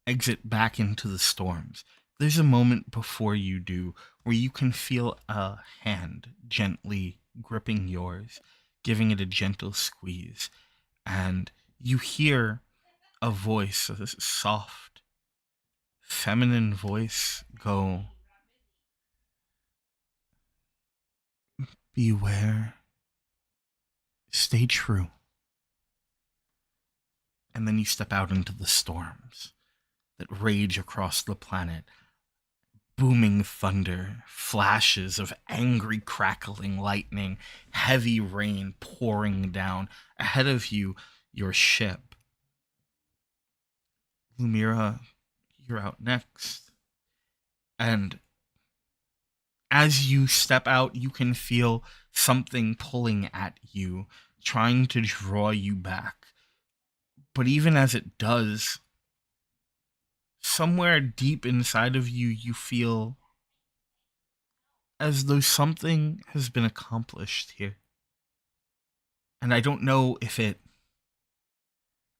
[SPEAKER 7] exit back into the storms, there's a moment before you do where you can feel a hand gently gripping yours, giving it a gentle squeeze, and you hear a voice, a soft, feminine voice go, "Beware, stay true." And then you step out into the storms that rage across the planet. Booming thunder, flashes of angry crackling lightning, heavy rain pouring down. Ahead of you, your ship. Lumira, you're out next. And as you step out, you can feel something pulling at you, trying to draw you back. But even as it does, somewhere deep inside of you, you feel as though something has been accomplished here. And I don't know if it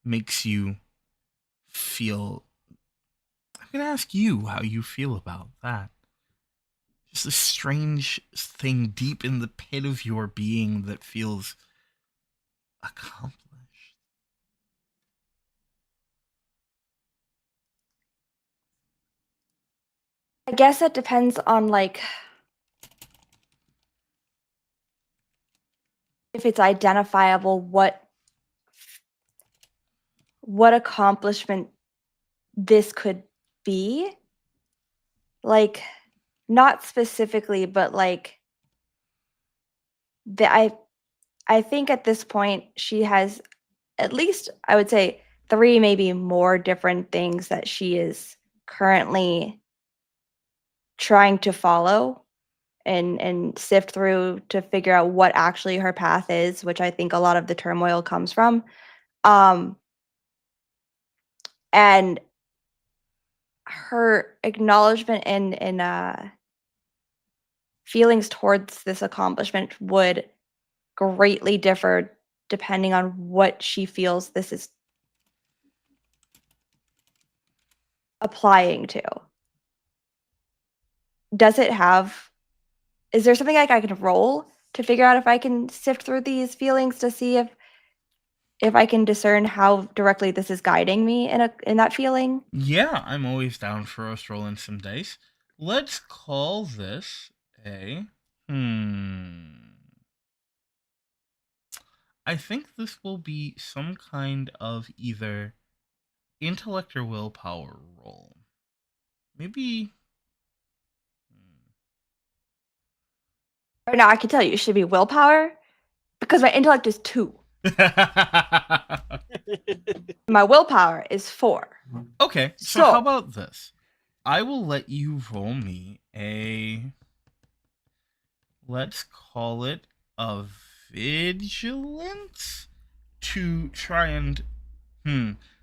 [SPEAKER 7] makes you feel... I'm going to ask you how you feel about that. Just a strange thing deep in the pit of your being that feels accomplished.
[SPEAKER 4] I guess it depends on like if it's identifiable what accomplishment this could be. Like not specifically, but like I think at this point she has at least, I would say, 3 maybe more different things that she is currently trying to follow and sift through to figure out what actually her path is, which I think a lot of the turmoil comes from. And her acknowledgement and feelings towards this accomplishment would greatly differ depending on what she feels this is applying to. Is there something like I can roll to figure out if I can sift through these feelings to see if I can discern how directly this is guiding me in that feeling?
[SPEAKER 7] Yeah, I'm always down for us rolling some dice. Let's call this a... I think this will be some kind of either intellect or willpower roll. Maybe...
[SPEAKER 4] Right now, I can tell you it should be willpower because my intellect is 2. My willpower is 4.
[SPEAKER 7] Okay, so how about this? I will let you roll me a... Let's call it a vigilance to try and...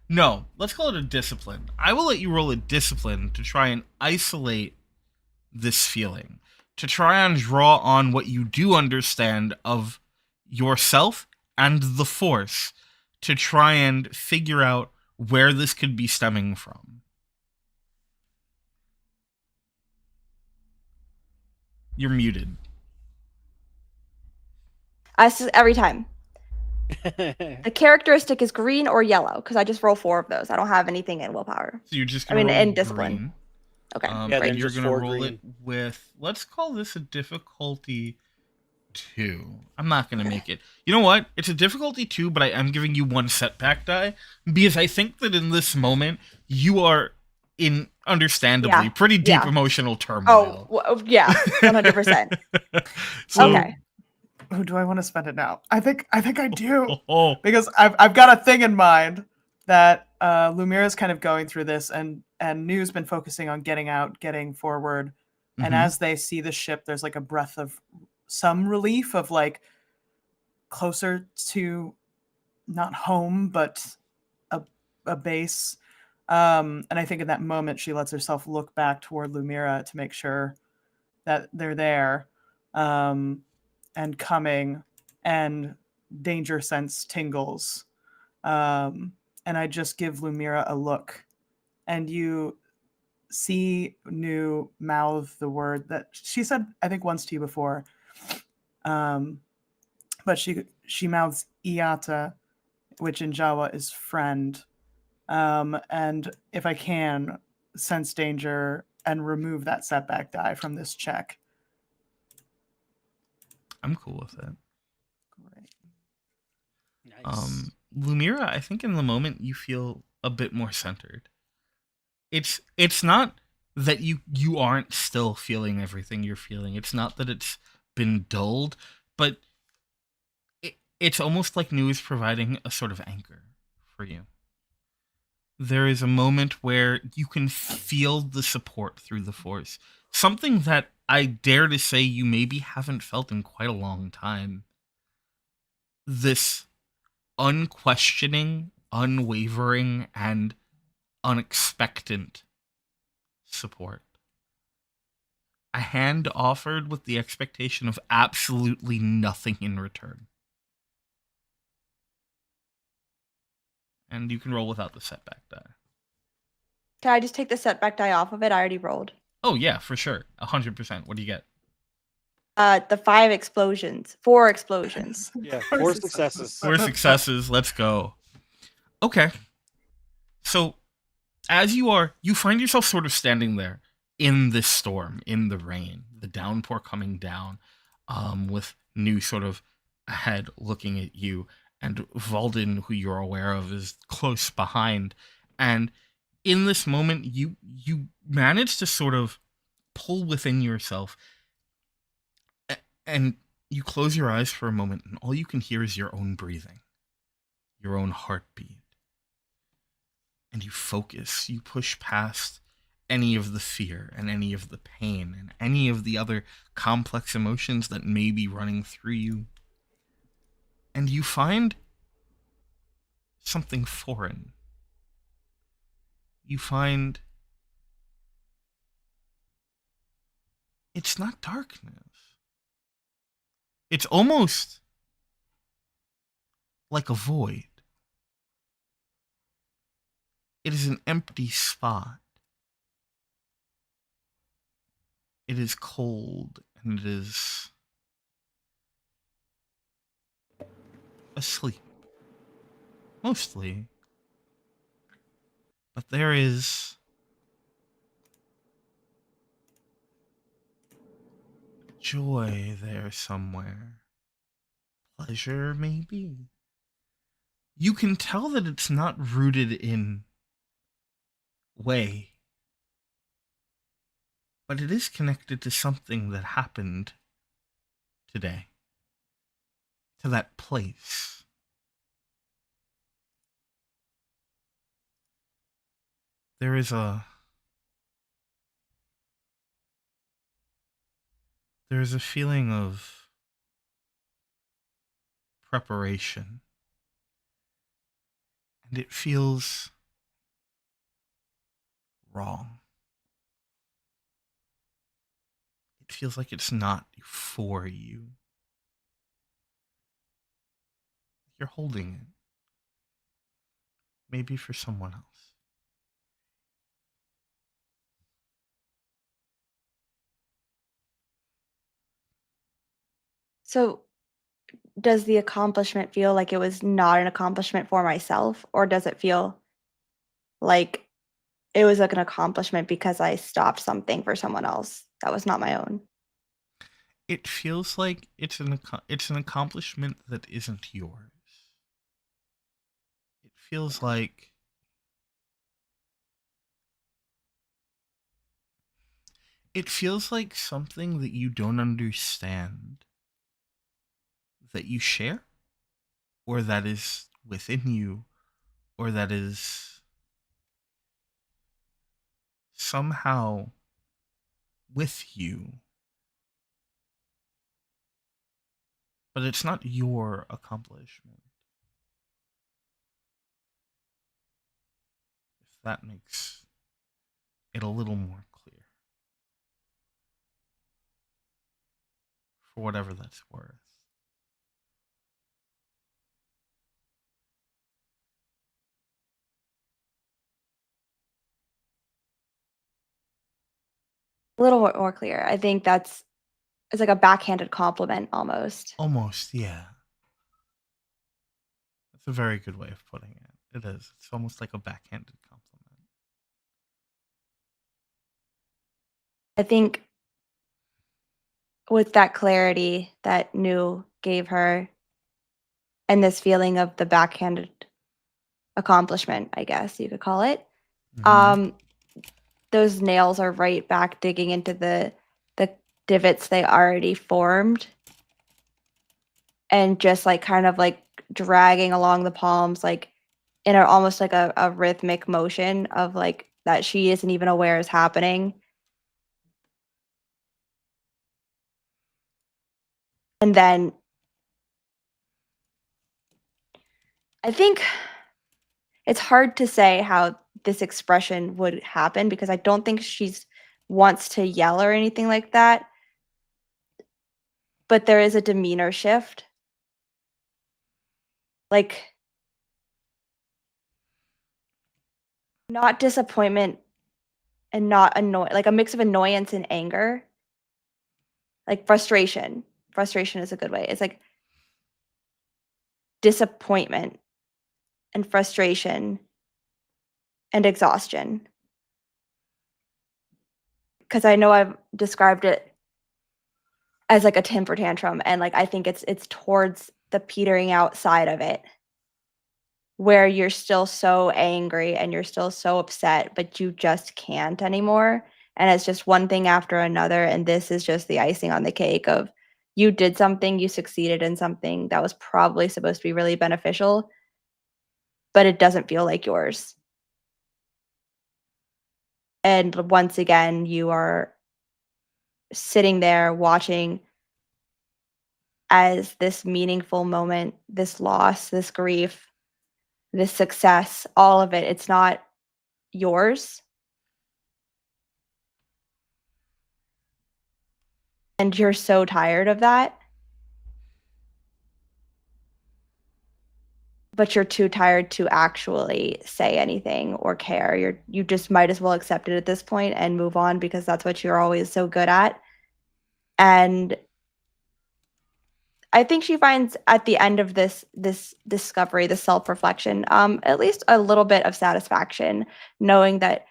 [SPEAKER 7] No, let's call it a discipline. I will let you roll a discipline to try and isolate this feeling, to try and draw on what you do understand of yourself and the Force, to try and figure out where this could be stemming from. You're muted.
[SPEAKER 4] Every time. The characteristic is green or yellow because I just roll 4 of those. I don't have anything in willpower.
[SPEAKER 7] So you're just gonna roll
[SPEAKER 4] in discipline.
[SPEAKER 7] green.
[SPEAKER 4] Okay.
[SPEAKER 8] Yeah,
[SPEAKER 7] and
[SPEAKER 8] then
[SPEAKER 7] you're
[SPEAKER 8] just
[SPEAKER 7] gonna
[SPEAKER 8] 4
[SPEAKER 7] roll
[SPEAKER 8] green.
[SPEAKER 7] it with, let's call this a difficulty 2. I'm not gonna make it. You know what? It's a difficulty 2, but I am giving you 1 setback die because I think that in this moment you are in understandably pretty deep emotional turmoil.
[SPEAKER 4] Yeah, 100%.
[SPEAKER 7] So,
[SPEAKER 4] okay.
[SPEAKER 2] Who do I want to spend it now? I think I do because I've got a thing in mind that Lumira's kind of going through this, and Nu's been focusing on getting out, getting forward, and as they see the ship, there's like a breath of some relief of like closer to not home but a base. And I think in that moment she lets herself look back toward Lumira to make sure that they're there. And coming, and danger sense tingles. And I just give Lumira a look, and you see Nu mouth the word that she said, I think, once to you before. But she mouths Iata, which in Jawa is friend. And if I can, sense danger and remove that setback die from this check.
[SPEAKER 7] I'm cool with it.
[SPEAKER 2] Great.
[SPEAKER 8] Nice.
[SPEAKER 7] Lumira, I think in the moment you feel a bit more centered. It's not that you aren't still feeling everything you're feeling. It's not that it's been dulled, but it's almost like Nu is providing a sort of anchor for you. There is a moment where you can feel the support through the Force. Something that I dare to say you maybe haven't felt in quite a long time. This unquestioning, unwavering, and unexpectant support. A hand offered with the expectation of absolutely nothing in return. And you can roll without the setback die.
[SPEAKER 4] Can I just take the setback die off of it? I already rolled.
[SPEAKER 7] Oh yeah, for sure. 100%. What do you get?
[SPEAKER 4] The 4 explosions.
[SPEAKER 8] Yeah, 4 successes.
[SPEAKER 7] 4 successes. Let's go. Okay. So, as you find yourself sort of standing there in this storm, in the rain, the downpour coming down, with Nu sort of ahead looking at you, and Valden, who you're aware of, is close behind. And in this moment, you manage to sort of pull within yourself, and you close your eyes for a moment, and all you can hear is your own breathing, your own heartbeat. And you focus, you push past any of the fear and any of the pain and any of the other complex emotions that may be running through you. And you find something foreign. You find it's not darkness. It's almost like a void. It is an empty spot. It is cold and it is asleep. Mostly. But there is joy there somewhere. Pleasure, maybe. You can tell that it's not rooted in way, but it is connected to something that happened today. To that place. There is a feeling of preparation. And it feels wrong. It feels like it's not for you. You're holding it. Maybe for someone else.
[SPEAKER 4] So, does the accomplishment feel like it was not an accomplishment for myself, or does it feel like it was like an accomplishment because I stopped something for someone else that was not my own?
[SPEAKER 7] It feels like it's an accomplishment that isn't yours. It feels like something that you don't understand, that you share, or that is within you, or that is somehow with you. But it's not your accomplishment. If that makes it a little more clear. For whatever that's worth.
[SPEAKER 4] A little more clear. I think it's like a backhanded compliment almost.
[SPEAKER 7] Almost, yeah. That's a very good way of putting it. It is. It's almost like a backhanded compliment.
[SPEAKER 4] I think with that clarity that Nu gave her and this feeling of the backhanded accomplishment, I guess you could call it,
[SPEAKER 7] Mhm.
[SPEAKER 4] those nails are right back digging into the divots they already formed and just like kind of like dragging along the palms like in a almost like a rhythmic motion of like that she isn't even aware is happening. And then I think it's hard to say how this expression would happen because I don't think she's wants to yell or anything like that. But there is a demeanor shift. Like not disappointment and not like a mix of annoyance and anger. Like frustration. Frustration is a good way. It's like disappointment and frustration and exhaustion. Because I know I've described it as like a temper tantrum, and like I think it's towards the petering out side of it, where you're still so angry and you're still so upset, but you just can't anymore. And it's just one thing after another. And this is just the icing on the cake of you did something, you succeeded in something that was probably supposed to be really beneficial, but it doesn't feel like yours. And once again, you are sitting there watching as this meaningful moment, this loss, this grief, this success, all of it, it's not yours. And you're so tired of that. But you're too tired to actually say anything or care. You just might as well accept it at this point and move on because that's what you're always so good at. And I think she finds at the end of this discovery, the self-reflection, at least a little bit of satisfaction, knowing that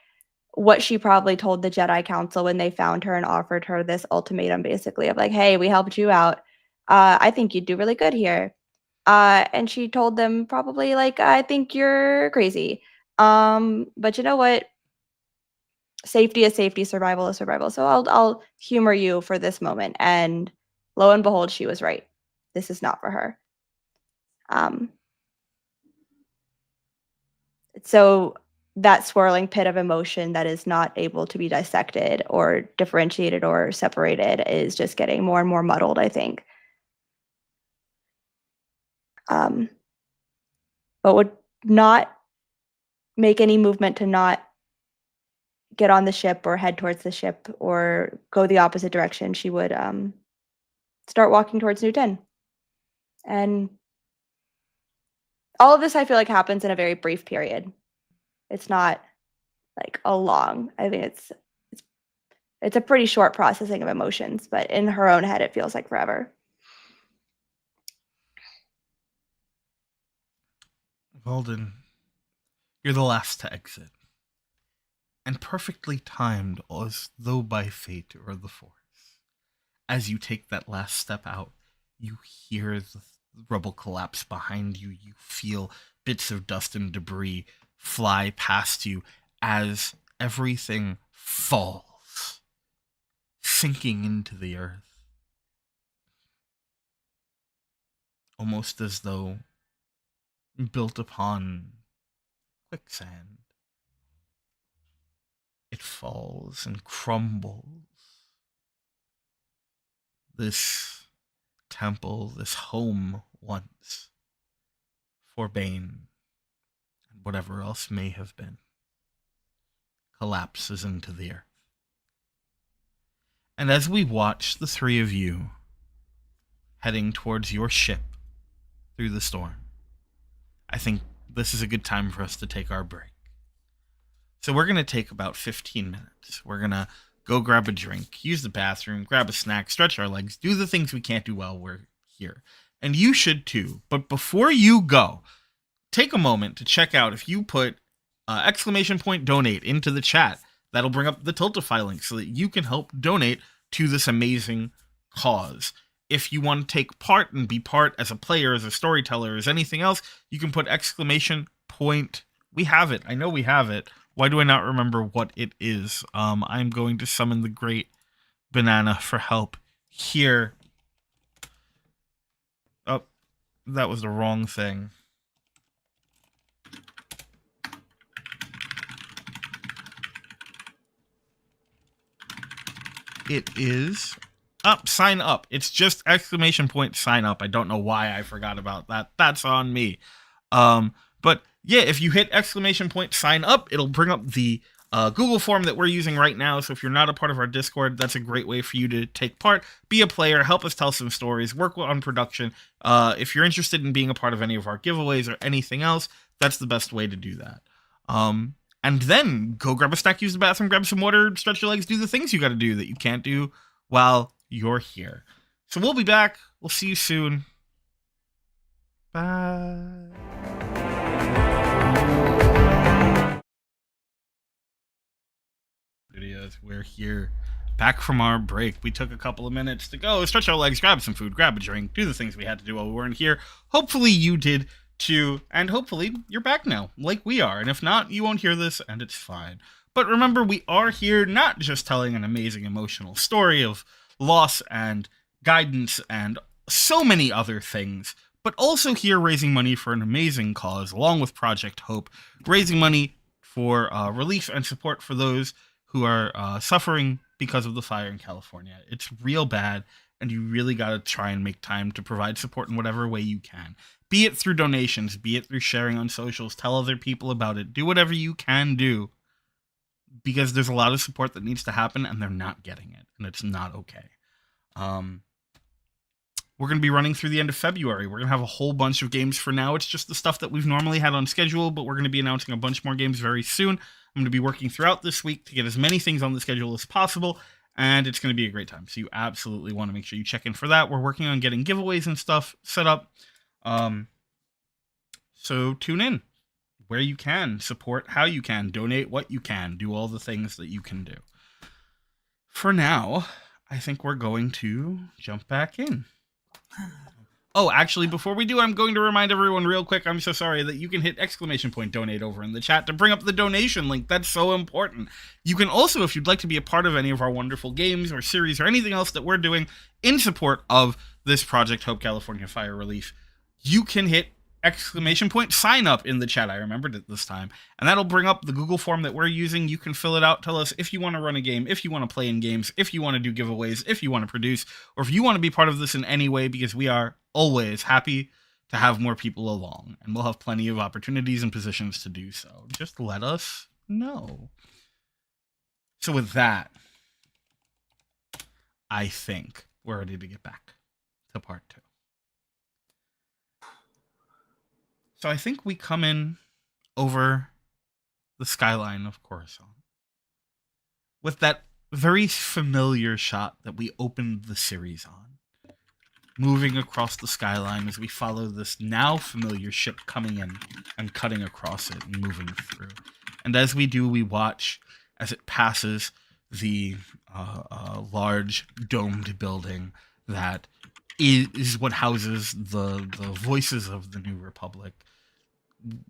[SPEAKER 4] what she probably told the Jedi Council when they found her and offered her this ultimatum, basically of like, "Hey, we helped you out. I think you'd do really good here." And she told them probably like, "I think you're crazy. But you know what? Safety is safety, survival is survival. So I'll humor you for this moment." And lo and behold, she was right. This is not for her. Um, so that swirling pit of emotion that is not able to be dissected or differentiated or separated is just getting more and more muddled, I think. But would not make any movement to not get on the ship or head towards the ship or go the opposite direction. She would start walking towards Nu 10. And all of this, I feel like, happens in a very brief period. It's not like a long. I think it's a pretty short processing of emotions, but in her own head, it feels like forever.
[SPEAKER 7] Valden, you're the last to exit. And perfectly timed as though by fate or the Force. As you take that last step out, you hear the rubble collapse behind you. You feel bits of dust and debris fly past you as everything falls, sinking into the earth. Almost as though built upon quicksand. It falls and crumbles. This temple, this home once, for Bane, and whatever else may have been, collapses into the earth. And as we watch the three of you heading towards your ship through the storm, I think this is a good time for us to take our break. So we're going to take about 15 minutes. We're going to go grab a drink, use the bathroom, grab a snack, stretch our legs, do the things we can't do while we're here. And you should too. But before you go, take a moment to check out if you put !donate into the chat. That'll bring up the Tiltify link so that you can help donate to this amazing cause. If you want to take part and be part as a player, as a storyteller, as anything else, you can put ! We have it. I know we have it. Why do I not remember what it is? I'm going to summon the great banana for help here. Oh, that was the wrong thing. It is sign up. It's just ! sign up. I don't know why I forgot about that. That's on me. But yeah, if you hit ! sign up, it'll bring up the Google form that we're using right now. So if you're not a part of our Discord, that's a great way for you to take part, be a player, help us tell some stories, work on production. If you're interested in being a part of any of our giveaways or anything else, that's the best way to do that. And then go grab a snack, use the bathroom, grab some water, stretch your legs, do the things you got to do that you can't do while you're here. So we'll be back. We'll see you soon. Bye. Studios, we're here back from our break. We took a couple of minutes to go stretch our legs, grab some food, grab a drink, do the things we had to do while we weren't here. Hopefully you did too, and hopefully you're back now, like we are. And if not, you won't hear this, and it's fine. But remember, we are here not just telling an amazing emotional story of loss and guidance and so many other things, but also here raising money for an amazing cause, along with Project Hope, raising money for relief and support for those who are suffering because of the fire in California. It's real bad, and you really got to try and make time to provide support in whatever way you can. Be it through donations, be it through sharing on socials, tell other people about it, do whatever you can do, because there's a lot of support that needs to happen, and they're not getting it, and it's not okay. We're going to be running through the end of February. We're going to have a whole bunch of games for now. It's just the stuff that we've normally had on schedule, but we're going to be announcing a bunch more games very soon. I'm going to be working throughout this week to get as many things on the schedule as possible, and it's going to be a great time. So you absolutely want to make sure you check in for that. We're working on getting giveaways and stuff set up. So tune in where you can, support how you can, donate what you can, do all the things that you can do. For now, I think we're going to jump back in. Oh, actually, before we do, I'm going to remind everyone real quick, I'm so sorry, that you can hit ! donate over in the chat to bring up the donation link. That's so important. You can also, if you'd like to be a part of any of our wonderful games or series or anything else that we're doing in support of this Project Hope California Fire Relief, you can hit ! sign up in the chat. I remembered it this time. And that'll bring up the Google form that we're using. You can fill it out. Tell us if you want to run a game, if you want to play in games, if you want to do giveaways, if you want to produce, or if you want to be part of this in any way, because we are always happy to have more people along. And we'll have plenty of opportunities and positions to do so. Just let us know. So with that, I think we're ready to get back to part 2. So I think we come in over the skyline of Coruscant with that very familiar shot that we opened the series on, moving across the skyline as we follow this now familiar ship coming in and cutting across it and moving through. And as we do, we watch as it passes the large domed building that is what houses the voices of the New Republic,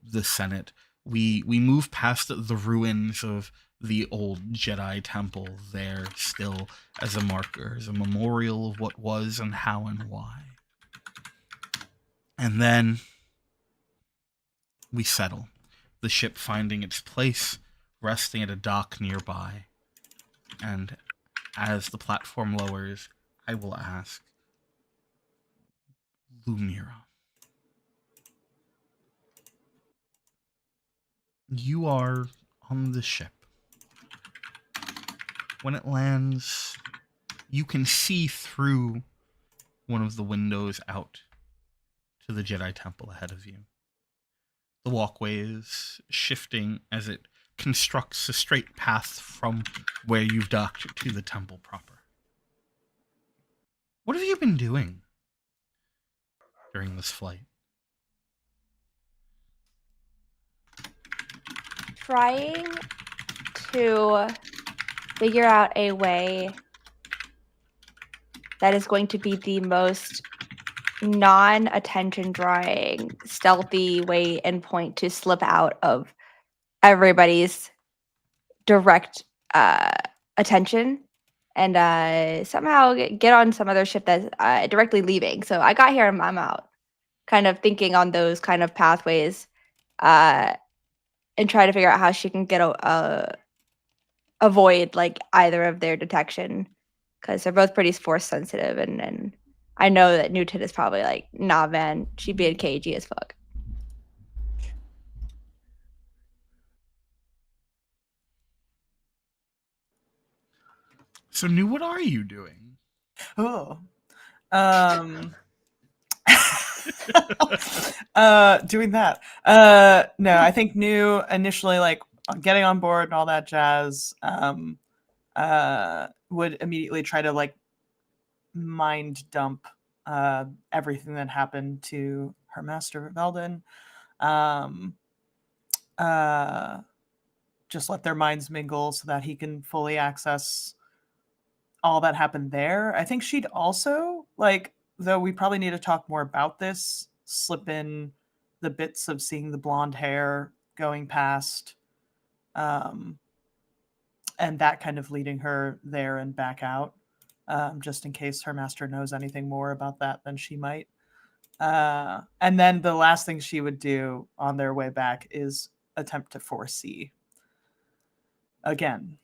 [SPEAKER 7] the Senate. We move past the ruins of the old Jedi temple there still as a marker, as a memorial of what was and how and why. And then we settle, the ship finding its place, resting at a dock nearby. And as the platform lowers, I will ask, Lumira, you are on the ship. When it lands, you can see through one of the windows out to the Jedi Temple ahead of you. The walkway is shifting as it constructs a straight path from where you've docked to the temple proper. What have you been doing during this flight?
[SPEAKER 4] Trying to figure out a way that is going to be the most non-attention drawing, stealthy way and point to slip out of everybody's direct attention and somehow get on some other ship that's directly leaving. So I got here and I'm out, kind of thinking on those kind of pathways and try to figure out how she can get avoid like either of their detection, because they're both pretty force sensitive, and I know that Newton is probably like, nah man, she'd be cagey as fuck.
[SPEAKER 7] So, New, what are you doing?
[SPEAKER 2] Oh. Doing that. No, I think New initially, like, getting on board and all that jazz, would immediately try to, like, mind dump everything that happened to her master, Veldin. Just let their minds mingle so that he can fully access all that happened there. I think she'd also, like, though we probably need to talk more about this, slip in the bits of seeing the blonde hair going past, and that kind of leading her there and back out, just in case her master knows anything more about that than she might. And then the last thing she would do on their way back is attempt to foresee again,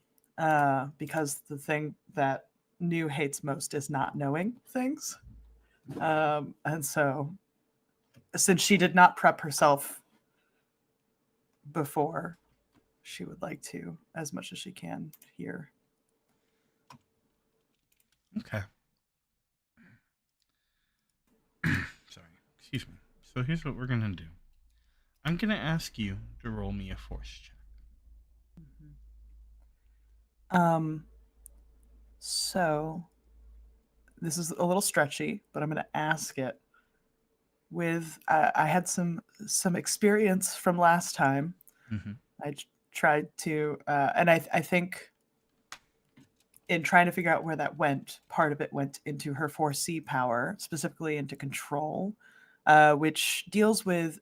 [SPEAKER 2] because the thing that New hates most is not knowing things. And so, since she did not prep herself before, she would like to, as much as she can, here.
[SPEAKER 7] Okay. Sorry. Excuse me. So here's what we're going to do. I'm going to ask you to roll me a force check.
[SPEAKER 2] So this is a little stretchy, but I'm going to ask it with, I had some experience from last time.
[SPEAKER 7] Mm-hmm.
[SPEAKER 2] I tried to, and I think in trying to figure out where that went, part of it went into her 4C power, specifically into control, which deals with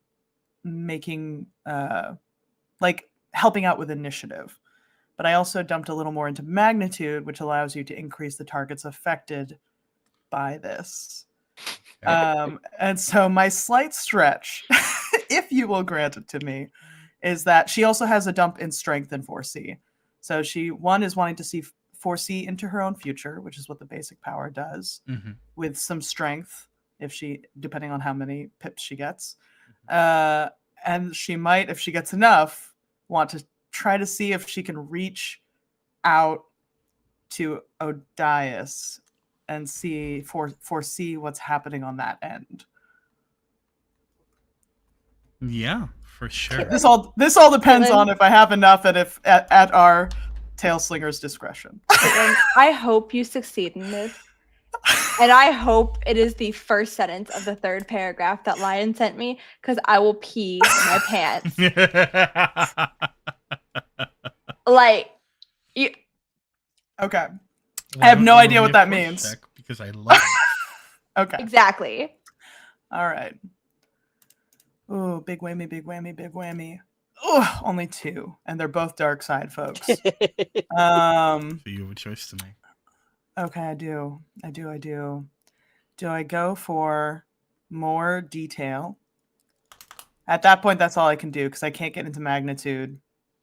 [SPEAKER 2] making, like, helping out with initiative. But I also dumped a little more into magnitude, which allows you to increase the targets affected by this. And so my slight stretch, if you will grant it to me, is that she also has a dump in strength in 4C. So she, one, is wanting to see 4C into her own future, which is what the basic power does, with some strength, if she, depending on how many pips she gets. And she might, if she gets enough, want to try to see if she can reach out to Odias and foresee what's happening on that end.
[SPEAKER 7] Yeah, for sure.
[SPEAKER 2] This all depends on if I have enough and if at our tail slinger's discretion.
[SPEAKER 4] I hope you succeed in this. And I hope it is the first sentence of the third paragraph that Lion sent me, because I will pee my pants. Like, you.
[SPEAKER 2] Okay. I have no idea what that means.
[SPEAKER 7] Because I love it.
[SPEAKER 2] Okay.
[SPEAKER 4] Exactly.
[SPEAKER 2] All right. Ooh, big whammy, big whammy, big whammy. Oh, only 2, and they're both dark side folks.
[SPEAKER 7] So you have a choice to make.
[SPEAKER 2] Okay, I do. Do I go for more detail? At that point, that's all I can do, because I can't get into magnitude.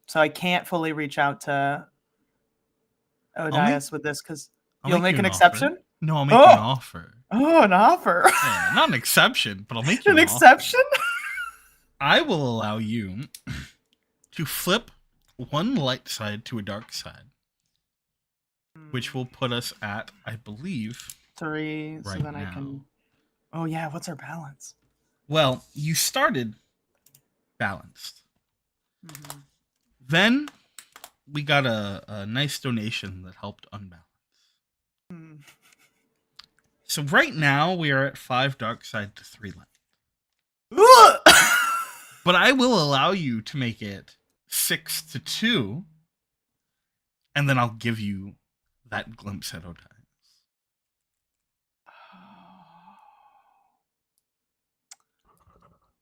[SPEAKER 2] So I can't fully reach out to Odias with this, because you'll make an exception?
[SPEAKER 7] No, I'll make you an offer.
[SPEAKER 2] Oh, an offer.
[SPEAKER 7] Yeah, not an exception, but I'll make you
[SPEAKER 2] an exception?
[SPEAKER 7] I will allow you to flip one light side to a dark side, which will put us at, I believe,
[SPEAKER 2] 3.
[SPEAKER 7] Right
[SPEAKER 2] so then
[SPEAKER 7] now.
[SPEAKER 2] I can. Oh yeah, what's our balance?
[SPEAKER 7] Well, you started balanced. Then we got a nice donation that helped unbalance.
[SPEAKER 2] Hmm.
[SPEAKER 7] So right now we are at 5 dark side to 3 light. But I will allow you to make it 6 to 2, and then I'll give you that glimpse at Odias.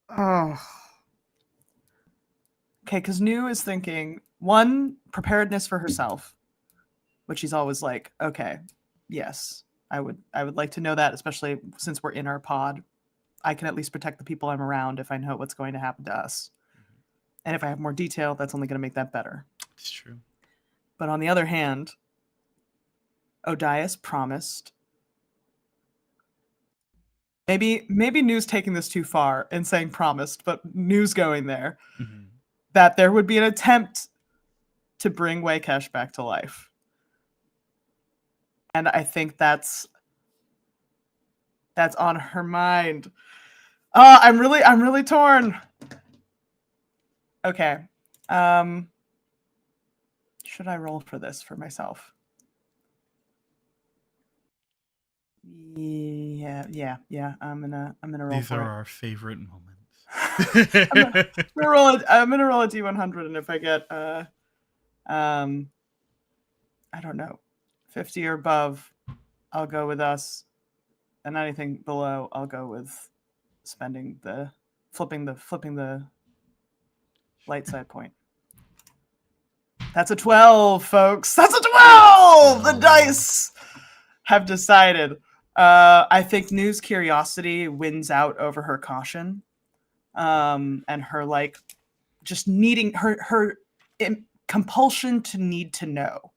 [SPEAKER 2] Oh. Okay, because Nu is thinking, one, preparedness for herself, which she's always like, okay, yes, I would like to know that, especially since we're in our pod. I can at least protect the people I'm around if I know what's going to happen to us. And if I have more detail, that's only going to make that better.
[SPEAKER 7] It's true.
[SPEAKER 2] But on the other hand, Odias promised. Maybe Nu's taking this too far and saying promised, but Nu's going there.
[SPEAKER 7] Mm-hmm.
[SPEAKER 2] That there would be an attempt to bring Waykesh back to life. And I think that's on her mind. Oh, I'm really torn. Okay. Should I roll for this for myself? Yeah. I'm gonna roll
[SPEAKER 7] These
[SPEAKER 2] for
[SPEAKER 7] are
[SPEAKER 2] it.
[SPEAKER 7] our favorite moments.
[SPEAKER 2] I'm gonna roll a D100, and if I get I don't know, 50 or above, I'll go with us, and anything below, I'll go with flipping the light side point. That's a 12, folks. That's a 12. The dice have decided. I think Nu's curiosity wins out over her caution, and her just needing her compulsion to need to know,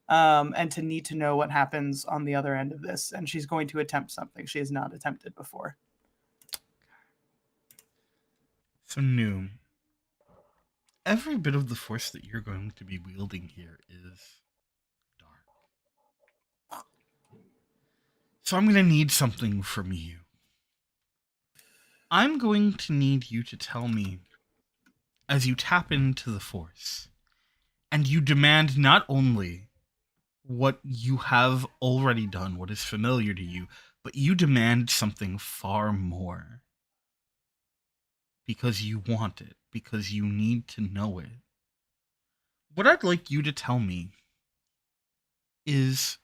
[SPEAKER 2] and to need to know what happens on the other end of this. And she's going to attempt something she has not attempted before.
[SPEAKER 7] So Nu, every bit of the force that you're going to be wielding here is dark. So I'm going to need something from you. I'm going to need you to tell me, as you tap into the force, and you demand not only what you have already done, what is familiar to you, but you demand something far more. Because you want it, because you need to know it. What I'd like you to tell me is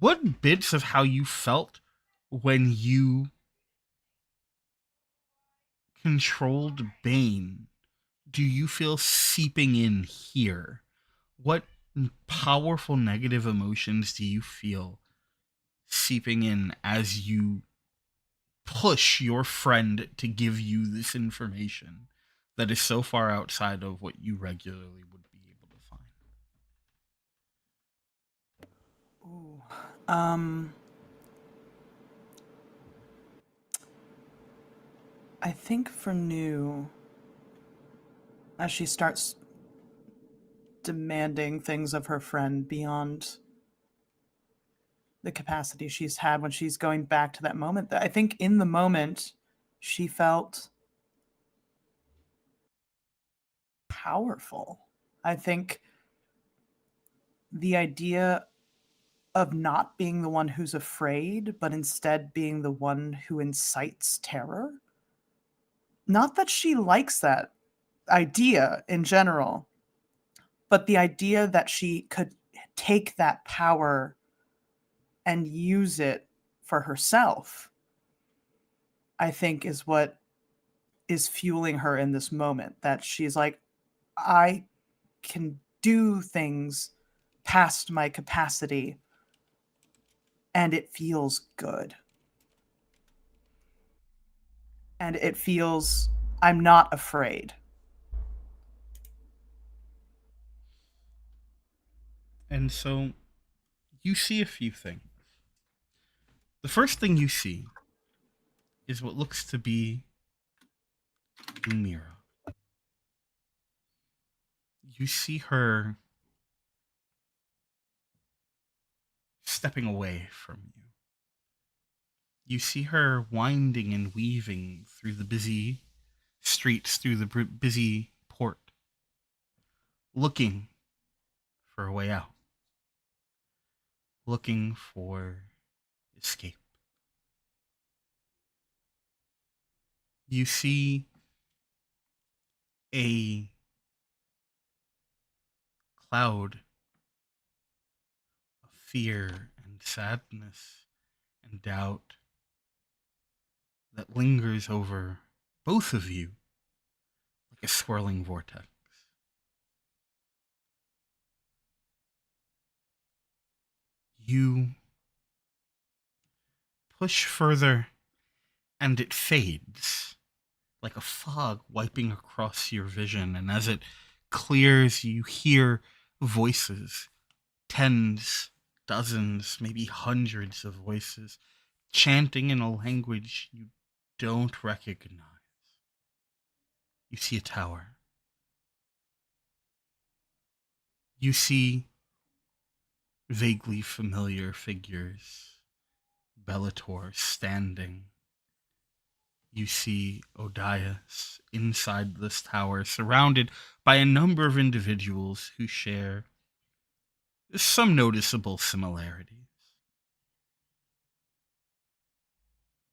[SPEAKER 7] what bits of how you felt when you controlled Bane do you feel seeping in here? What powerful negative emotions do you feel seeping in as you push your friend to give you this information that is so far outside of what you regularly would be able to find?
[SPEAKER 2] Ooh. I think for Nu, as she starts demanding things of her friend beyond the capacity she's had when she's going back to that moment, I think in the moment she felt powerful. I think the idea of not being the one who's afraid, but instead being the one who incites terror. Not that she likes that idea in general, but the idea that she could take that power and use it for herself, I think is what is fueling her in this moment. That she's like, I can do things past my capacity, and it feels good. And it feels, I'm not afraid.
[SPEAKER 7] And so you see a few things. The first thing you see is what looks to be Lumira. You see her stepping away from you. You see her winding and weaving through the busy streets, through the busy looking for a way out, looking for escape. You see a cloud of fear and sadness and doubt that lingers over both of you like a swirling vortex. You push further and it fades like a fog wiping across your vision, and as it clears, you hear voices, tens, dozens, maybe hundreds of voices, chanting in a language you don't recognize. You see a tower. You see vaguely familiar figures, Bellator standing. You see Odias inside this tower, surrounded by a number of individuals who share some noticeable similarities.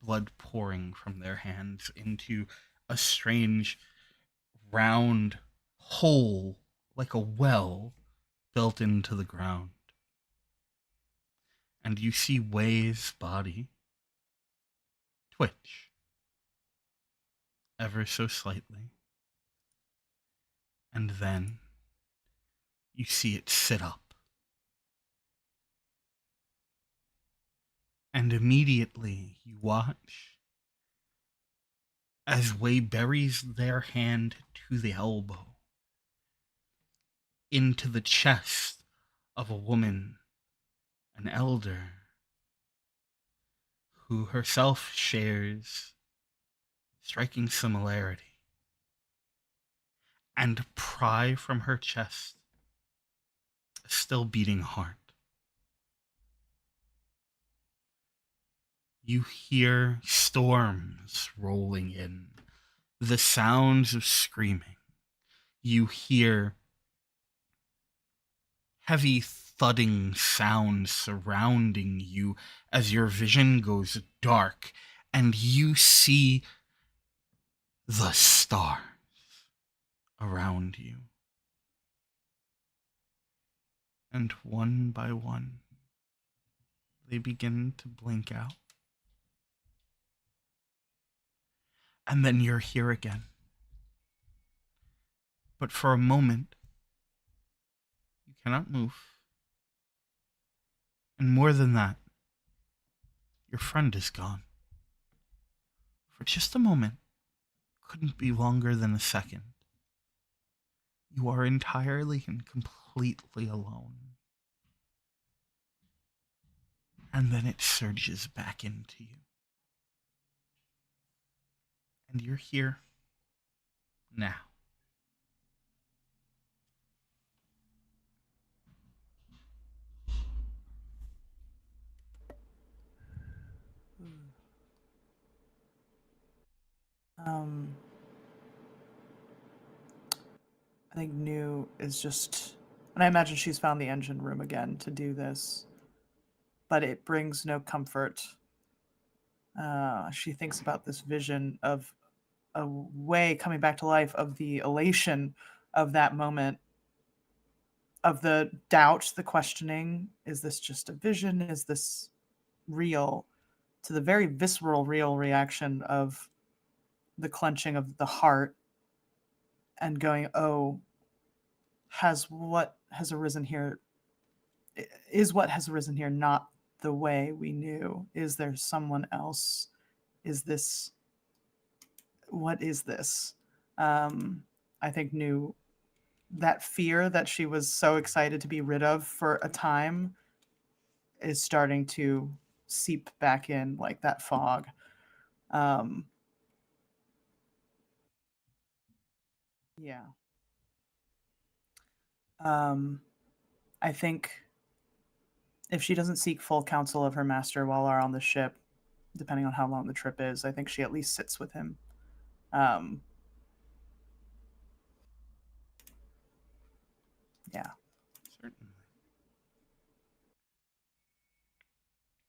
[SPEAKER 7] Blood pouring from their hands into a strange round hole like a well built into the ground. And you see Wei's body twitch ever so slightly. And then you see it sit up. And immediately you watch as Wei buries their hand to the elbow into the chest of a woman, an elder, who herself shares striking similarity, and pry from her chest a still beating heart. You hear storms rolling in, the sounds of screaming. You hear heavy thudding sounds surrounding you as your vision goes dark, and you see the stars around you. And one by one, they begin to blink out. And then you're here again. But for a moment, you cannot move. And more than that, your friend is gone. For just a moment, couldn't be longer than a second. You are entirely and completely alone. And then it surges back into you. And you're here now.
[SPEAKER 2] I think Nu is just, and I imagine she's found the engine room again to do this, but it brings no comfort. She thinks about this vision of a Wei coming back to life, of the elation of that moment, of the doubt, the questioning. Is this just a vision? Is this real? To the very visceral, real reaction of the clenching of the heart and going, oh, what has arisen here not the way we knew? Is there someone else? What is this? I think Nu, that fear that she was so excited to be rid of for a time is starting to seep back in like that fog. Yeah. I think if she doesn't seek full counsel of her master while are on the ship, depending on how long the trip is, I think she at least sits with him. Yeah.
[SPEAKER 7] Certainly.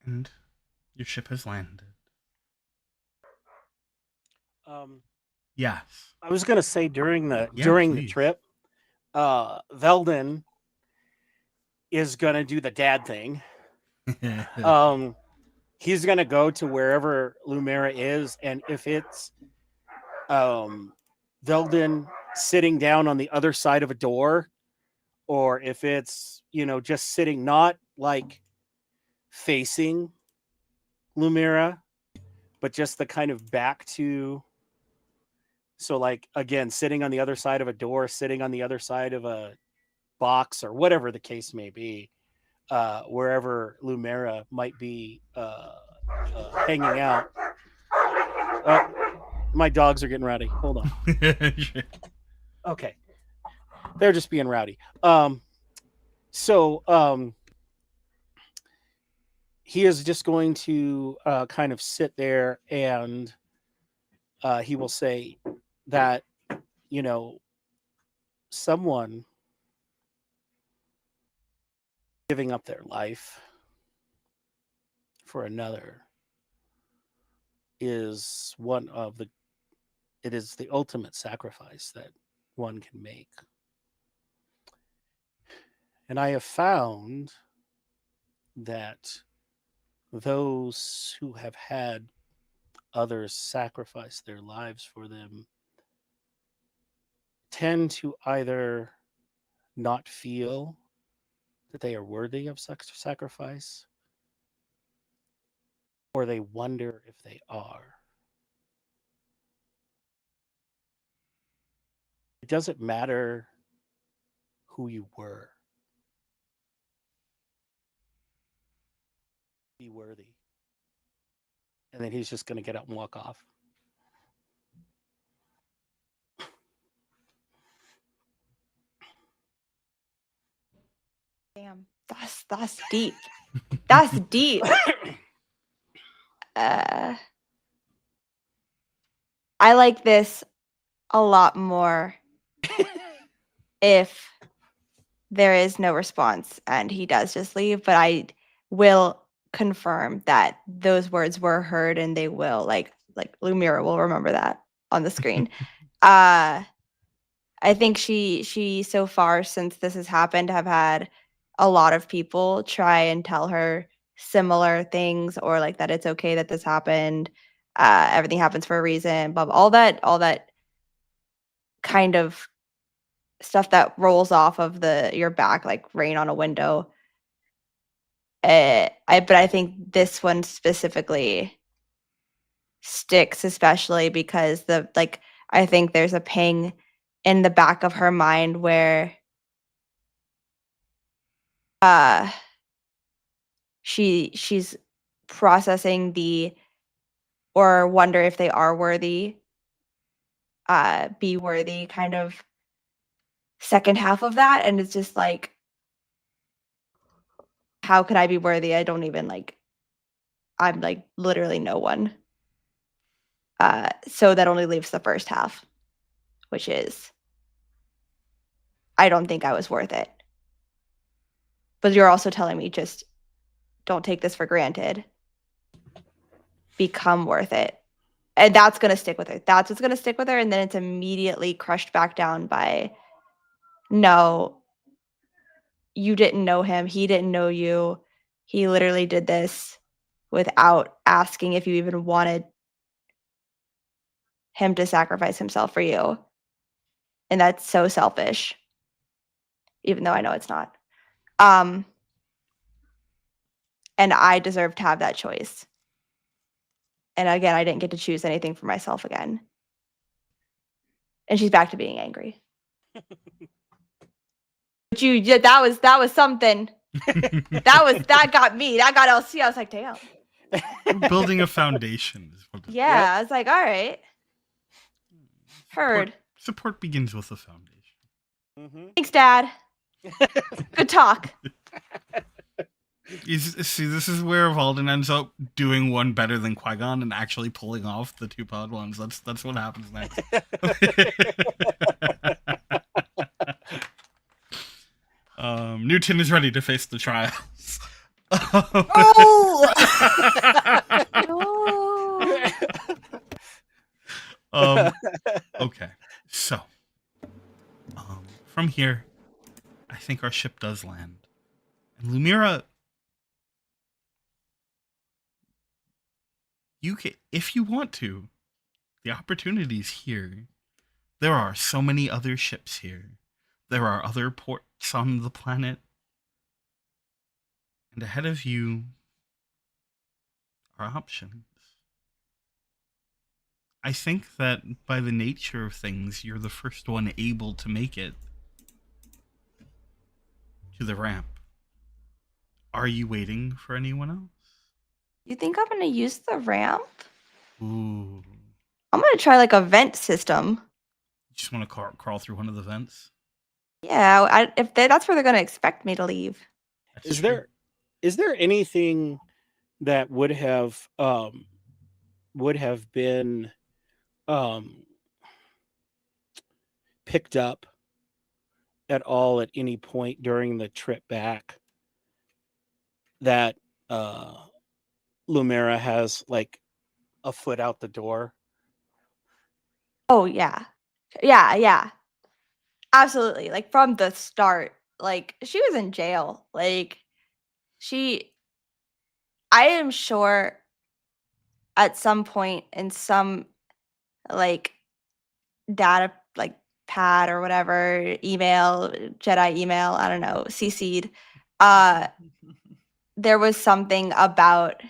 [SPEAKER 7] And your ship has landed. Yes.
[SPEAKER 8] I was gonna say during the
[SPEAKER 7] please.
[SPEAKER 8] trip, Veldon is gonna do the dad thing. He's gonna go to wherever Lumira is, and if it's Veldon sitting down on the other side of a door, or if it's, just sitting, not like facing Lumira, but just the kind of back to. So, like, again, sitting on the other side of a door, sitting on the other side of a box, or whatever the case may be, wherever Lumira might be hanging out. My dogs are getting rowdy. Hold on. Okay. They're just being rowdy. So he is just going to kind of sit there, and he will say that, someone giving up their life for another is it is the ultimate sacrifice that one can make. And I have found that those who have had others sacrifice their lives for them tend to either not feel that they are worthy of such sacrifice, or they wonder if they are. It doesn't matter who you were. Be worthy. And then he's just going to get up and walk off.
[SPEAKER 4] Damn, that's deep. That's deep. I like this a lot more if there is no response and he does just leave, but I will confirm that those words were heard, and they will, like Lumira will remember that on the screen. I think she so far, since this has happened, have had a lot of people try and tell her similar things, or like that it's okay that this happened, everything happens for a reason, blah, blah, all that kind of stuff that rolls off of your back like rain on a window. But I think this one specifically sticks, especially because I think there's a ping in the back of her mind where she's processing or wonder if they are worthy, be worthy kind of second half of that, and it's just like, how could I be worthy? I don't even I'm like literally no one. So that only leaves the first half, which is, I don't think I was worth it. But you're also telling me, just don't take this for granted. Become worth it. And that's going to stick with her. That's what's going to stick with her. And then it's immediately crushed back down by, no, you didn't know him. He didn't know you. He literally did this without asking if you even wanted him to sacrifice himself for you. And that's so selfish, even though I know it's not. And I deserve to have that choice. And again, I didn't get to choose anything for myself again. And she's back to being angry. But that was something. that got me. That got LC. I was like, damn.
[SPEAKER 7] Building a foundation.
[SPEAKER 4] Yeah, yep. I was like, all right. Heard.
[SPEAKER 7] Support begins with a foundation.
[SPEAKER 8] Mm-hmm.
[SPEAKER 4] Thanks, Dad. Good talk.
[SPEAKER 7] See, this is where Valden ends up doing one better than Qui-Gon and actually pulling off the two Padwans. That's what happens next. Newton is ready to face the trials.
[SPEAKER 2] Oh!
[SPEAKER 4] No.
[SPEAKER 7] Okay, so from here, I think our ship does land, and Lumira, you can, if you want to, the opportunity's here. There are so many other ships here. There are other ports on the planet, and ahead of you are options. I think that by the nature of things, you're the first one able to make it to the ramp. Are you waiting for anyone else?
[SPEAKER 4] You think I'm gonna use the ramp?
[SPEAKER 7] Ooh.
[SPEAKER 4] I'm gonna try like a vent system.
[SPEAKER 7] You just want to crawl through one of the vents?
[SPEAKER 4] Yeah, if that's where they're gonna expect me to leave.
[SPEAKER 7] That's
[SPEAKER 8] Is
[SPEAKER 7] true.
[SPEAKER 8] there anything that would have been picked up at all at any point during the trip back that Lumira has like a foot out the door?
[SPEAKER 4] Oh yeah. Yeah. Absolutely. Like from the start. Like she was in jail. Like I am sure at some point in some like data like pad or whatever, email, Jedi email, I don't know, CC'd, there was something about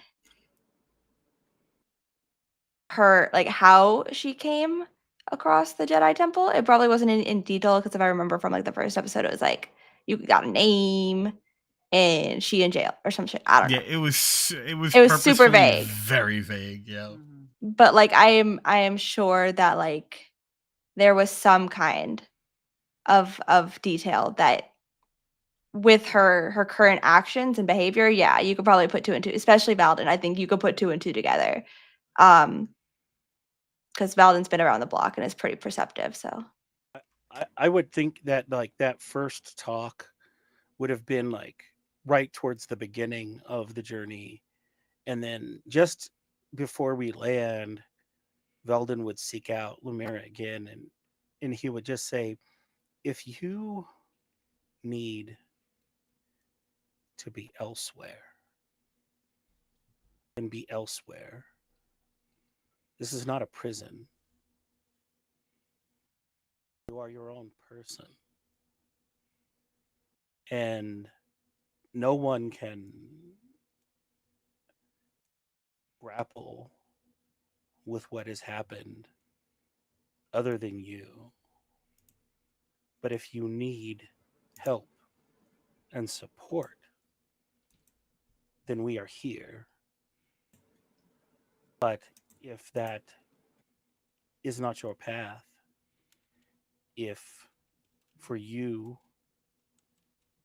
[SPEAKER 4] her, like how she came across the Jedi Temple. It probably wasn't in detail because if I remember from like the first episode, it was like you got a name and she in jail or some shit. I don't know.
[SPEAKER 7] Yeah, it was
[SPEAKER 4] super
[SPEAKER 7] purposefully
[SPEAKER 4] vague.
[SPEAKER 7] very vague. Yeah.
[SPEAKER 4] But like I am sure that like there was some kind of detail that with her current actions and behavior, yeah, you could probably put two and two, especially Valdin. I think you could put two and two together. Because Valdin's been around the block and is pretty perceptive. So
[SPEAKER 8] I would think that like that first talk would have been like right towards the beginning of the journey, and then just before we land, Veldin would seek out Lumira again, and he would just say, "If you need to be elsewhere, then be elsewhere. This is not a prison. You are your own person. And no one can grapple with what has happened other than you. But if you need help and support, then we are here. But if that is not your path, if for you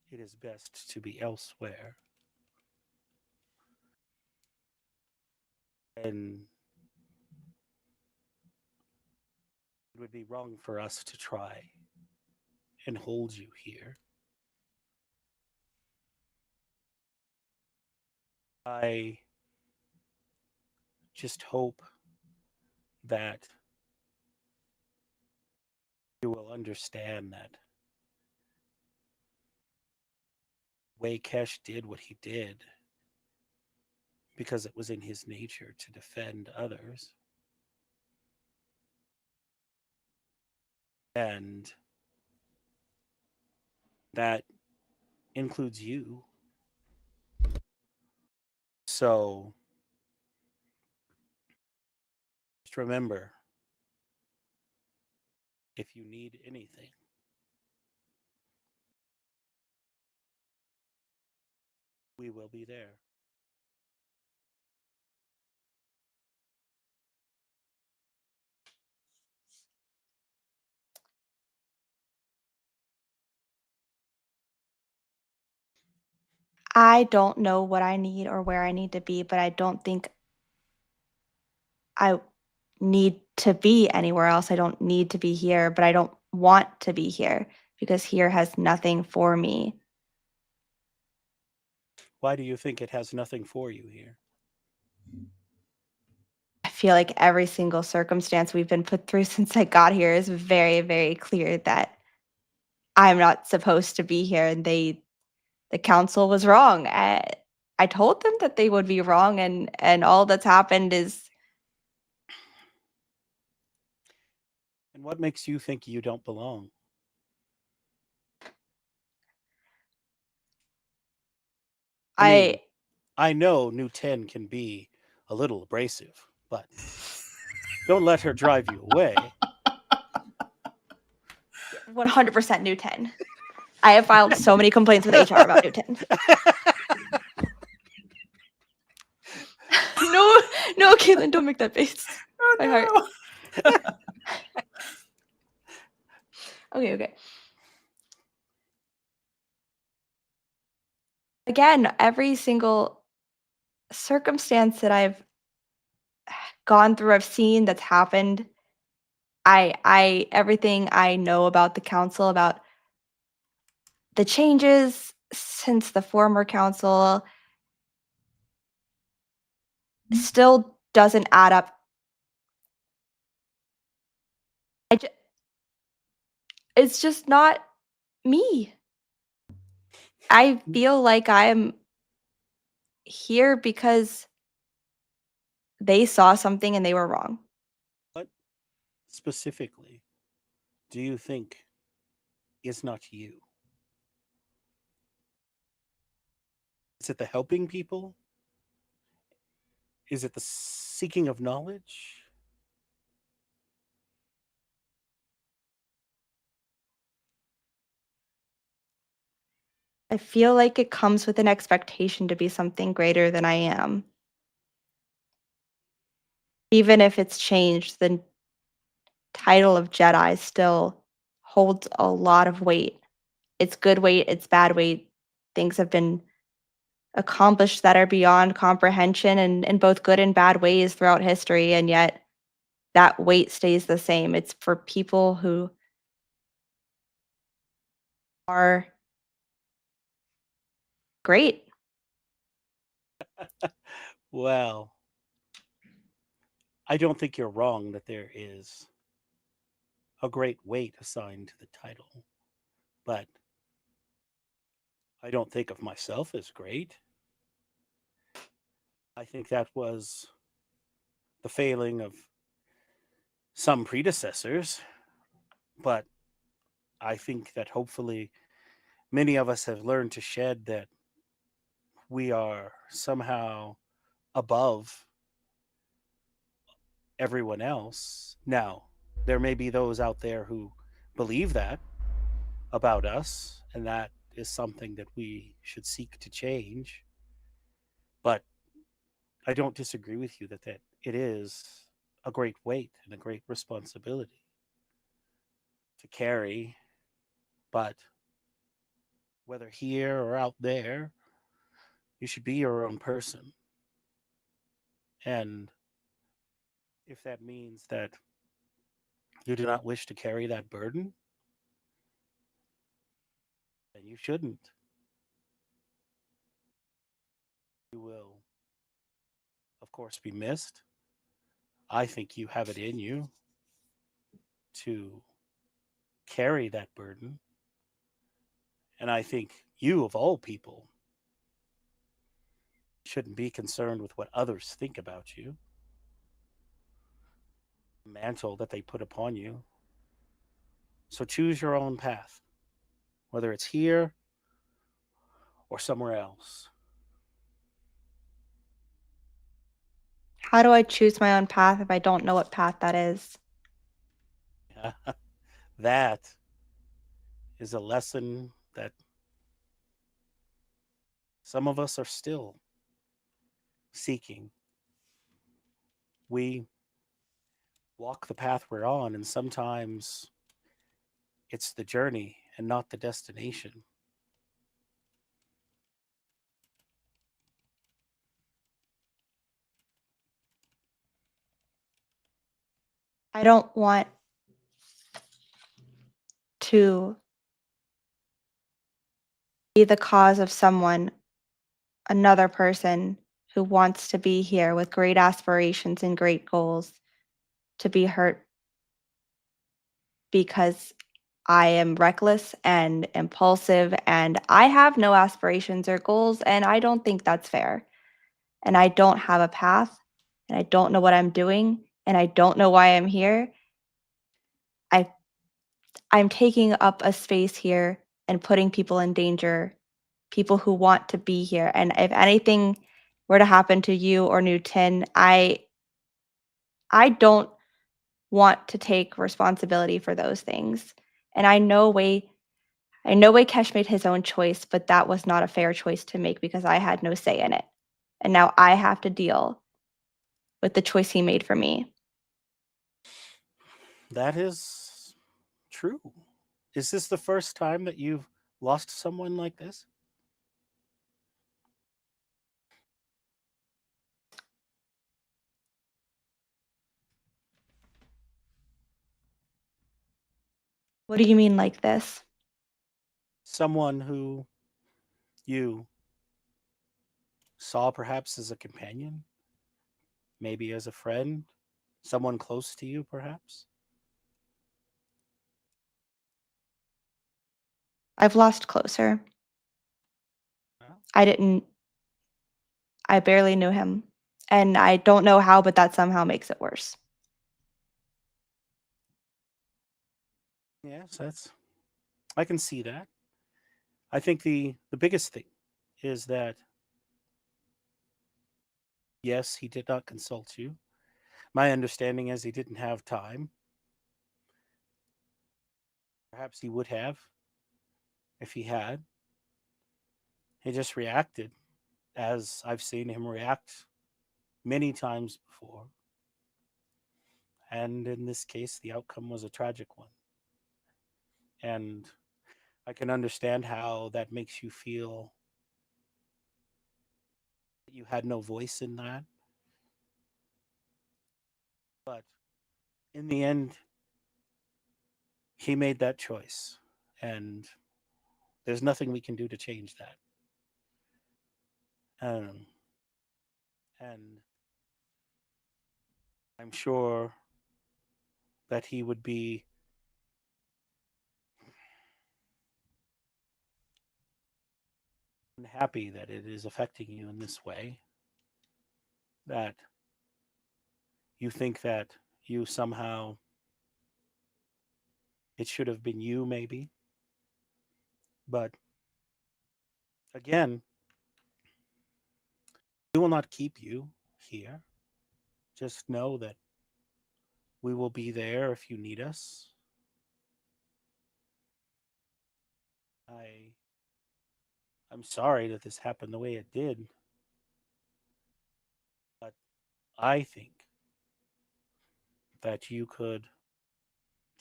[SPEAKER 8] it is best to be elsewhere, then it would be wrong for us to try and hold you here. I just hope that you will understand that Waykesh did what he did because it was in his nature to defend others. And that includes you. So just remember, if you need anything, we will be there.
[SPEAKER 4] I don't know what I need or where I need to be, but I don't think I need to be anywhere else. I don't need to be here, but I don't want to be here because here has nothing for me.
[SPEAKER 8] Why do you think it has nothing for you here?
[SPEAKER 4] I feel like every single circumstance we've been put through since I got here is very, very clear that I'm not supposed to be here, and the council was wrong. I told them that they would be wrong, and all that's happened is
[SPEAKER 8] And what makes you think you don't belong? I mean, I know Nu 10 can be a little abrasive, but don't let her drive you away.
[SPEAKER 4] 100% Nu 10. I have filed so many complaints with HR about Nu 10. No, Katelynn, don't make that face.
[SPEAKER 2] Oh,
[SPEAKER 4] My
[SPEAKER 2] no.
[SPEAKER 4] heart. Okay. Again, every single circumstance that I've gone through, I've seen that's happened. Everything I know about the council, about the changes since the former council, still doesn't add up. It's just not me. I feel like I'm here because they saw something and they were wrong.
[SPEAKER 8] What specifically do you think is not you? Is it the helping people? Is it the seeking of knowledge?
[SPEAKER 4] I feel like it comes with an expectation to be something greater than I am. Even if it's changed, the title of Jedi still holds a lot of weight. It's good weight, it's bad weight. Things have been accomplished that are beyond comprehension and in both good and bad ways throughout history, and yet that weight stays the same. It's for people who are great.
[SPEAKER 8] Well, I don't think you're wrong that there is a great weight assigned to the title, but I don't think of myself as great. I think that was the failing of some predecessors, but I think that hopefully many of us have learned to shed that we are somehow above everyone else. Now, there may be those out there who believe that about us, and that is something that we should seek to change. But I don't disagree with you that it is a great weight and a great responsibility to carry. But whether here or out there, you should be your own person. And if that means that you do not wish to carry that burden, then you shouldn't. You will, of course, be missed. I think you have it in you to carry that burden. And I think you, of all people, shouldn't be concerned with what others think about you, the mantle that they put upon you. So choose your own path, whether it's here or somewhere else.
[SPEAKER 4] How do I choose my own path if I don't know what path that is?
[SPEAKER 8] That is a lesson that some of us are still seeking. We walk the path we're on, and sometimes it's the journey and not the destination.
[SPEAKER 4] I don't want to be the cause of someone another person who wants to be here with great aspirations and great goals to be hurt because I am reckless and impulsive and I have no aspirations or goals, and I don't think that's fair. And I don't have a path, and I don't know what I'm doing, and I don't know why I'm here. I'm taking up a space here and putting people in danger, people who want to be here. And if anything were to happen to you or Newton, I don't want to take responsibility for those things. And I know Kesh made his own choice, but that was not a fair choice to make because I had no say in it. And now I have to deal with the choice he made for me.
[SPEAKER 8] That is true. Is this the first time that you've lost someone like this?
[SPEAKER 4] What do you mean like this?
[SPEAKER 8] Someone who you saw perhaps as a companion, maybe as a friend, someone close to you perhaps?
[SPEAKER 4] I've lost closer.
[SPEAKER 8] Well,
[SPEAKER 4] I barely knew him. And I don't know how, but that somehow makes it worse.
[SPEAKER 8] yes, I can see that. I think the biggest thing is that yes, he did not consult you. My understanding is he didn't have time. Perhaps he would have if he had. He just reacted as I've seen him react many times before. And in this case, the outcome was a tragic one. And I can understand how that makes you feel that you had no voice in that. But in the end, he made that choice. And there's nothing we can do to change that. And I'm sure that he would be unhappy that it is affecting you in this way. That you think that you somehow, it should have been you, maybe. But again, we will not keep you here. Just know that we will be there if you need us. I I'm sorry that this happened the way it did, but I think that you could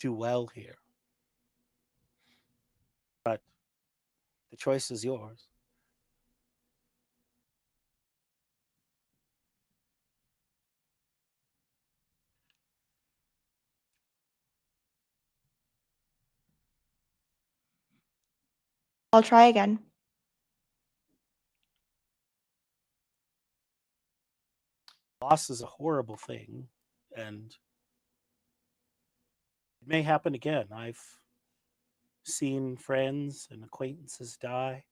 [SPEAKER 8] do well here. But the choice is yours.
[SPEAKER 4] I'll try again.
[SPEAKER 8] Loss is a horrible thing, and it may happen again. I've seen friends and acquaintances die.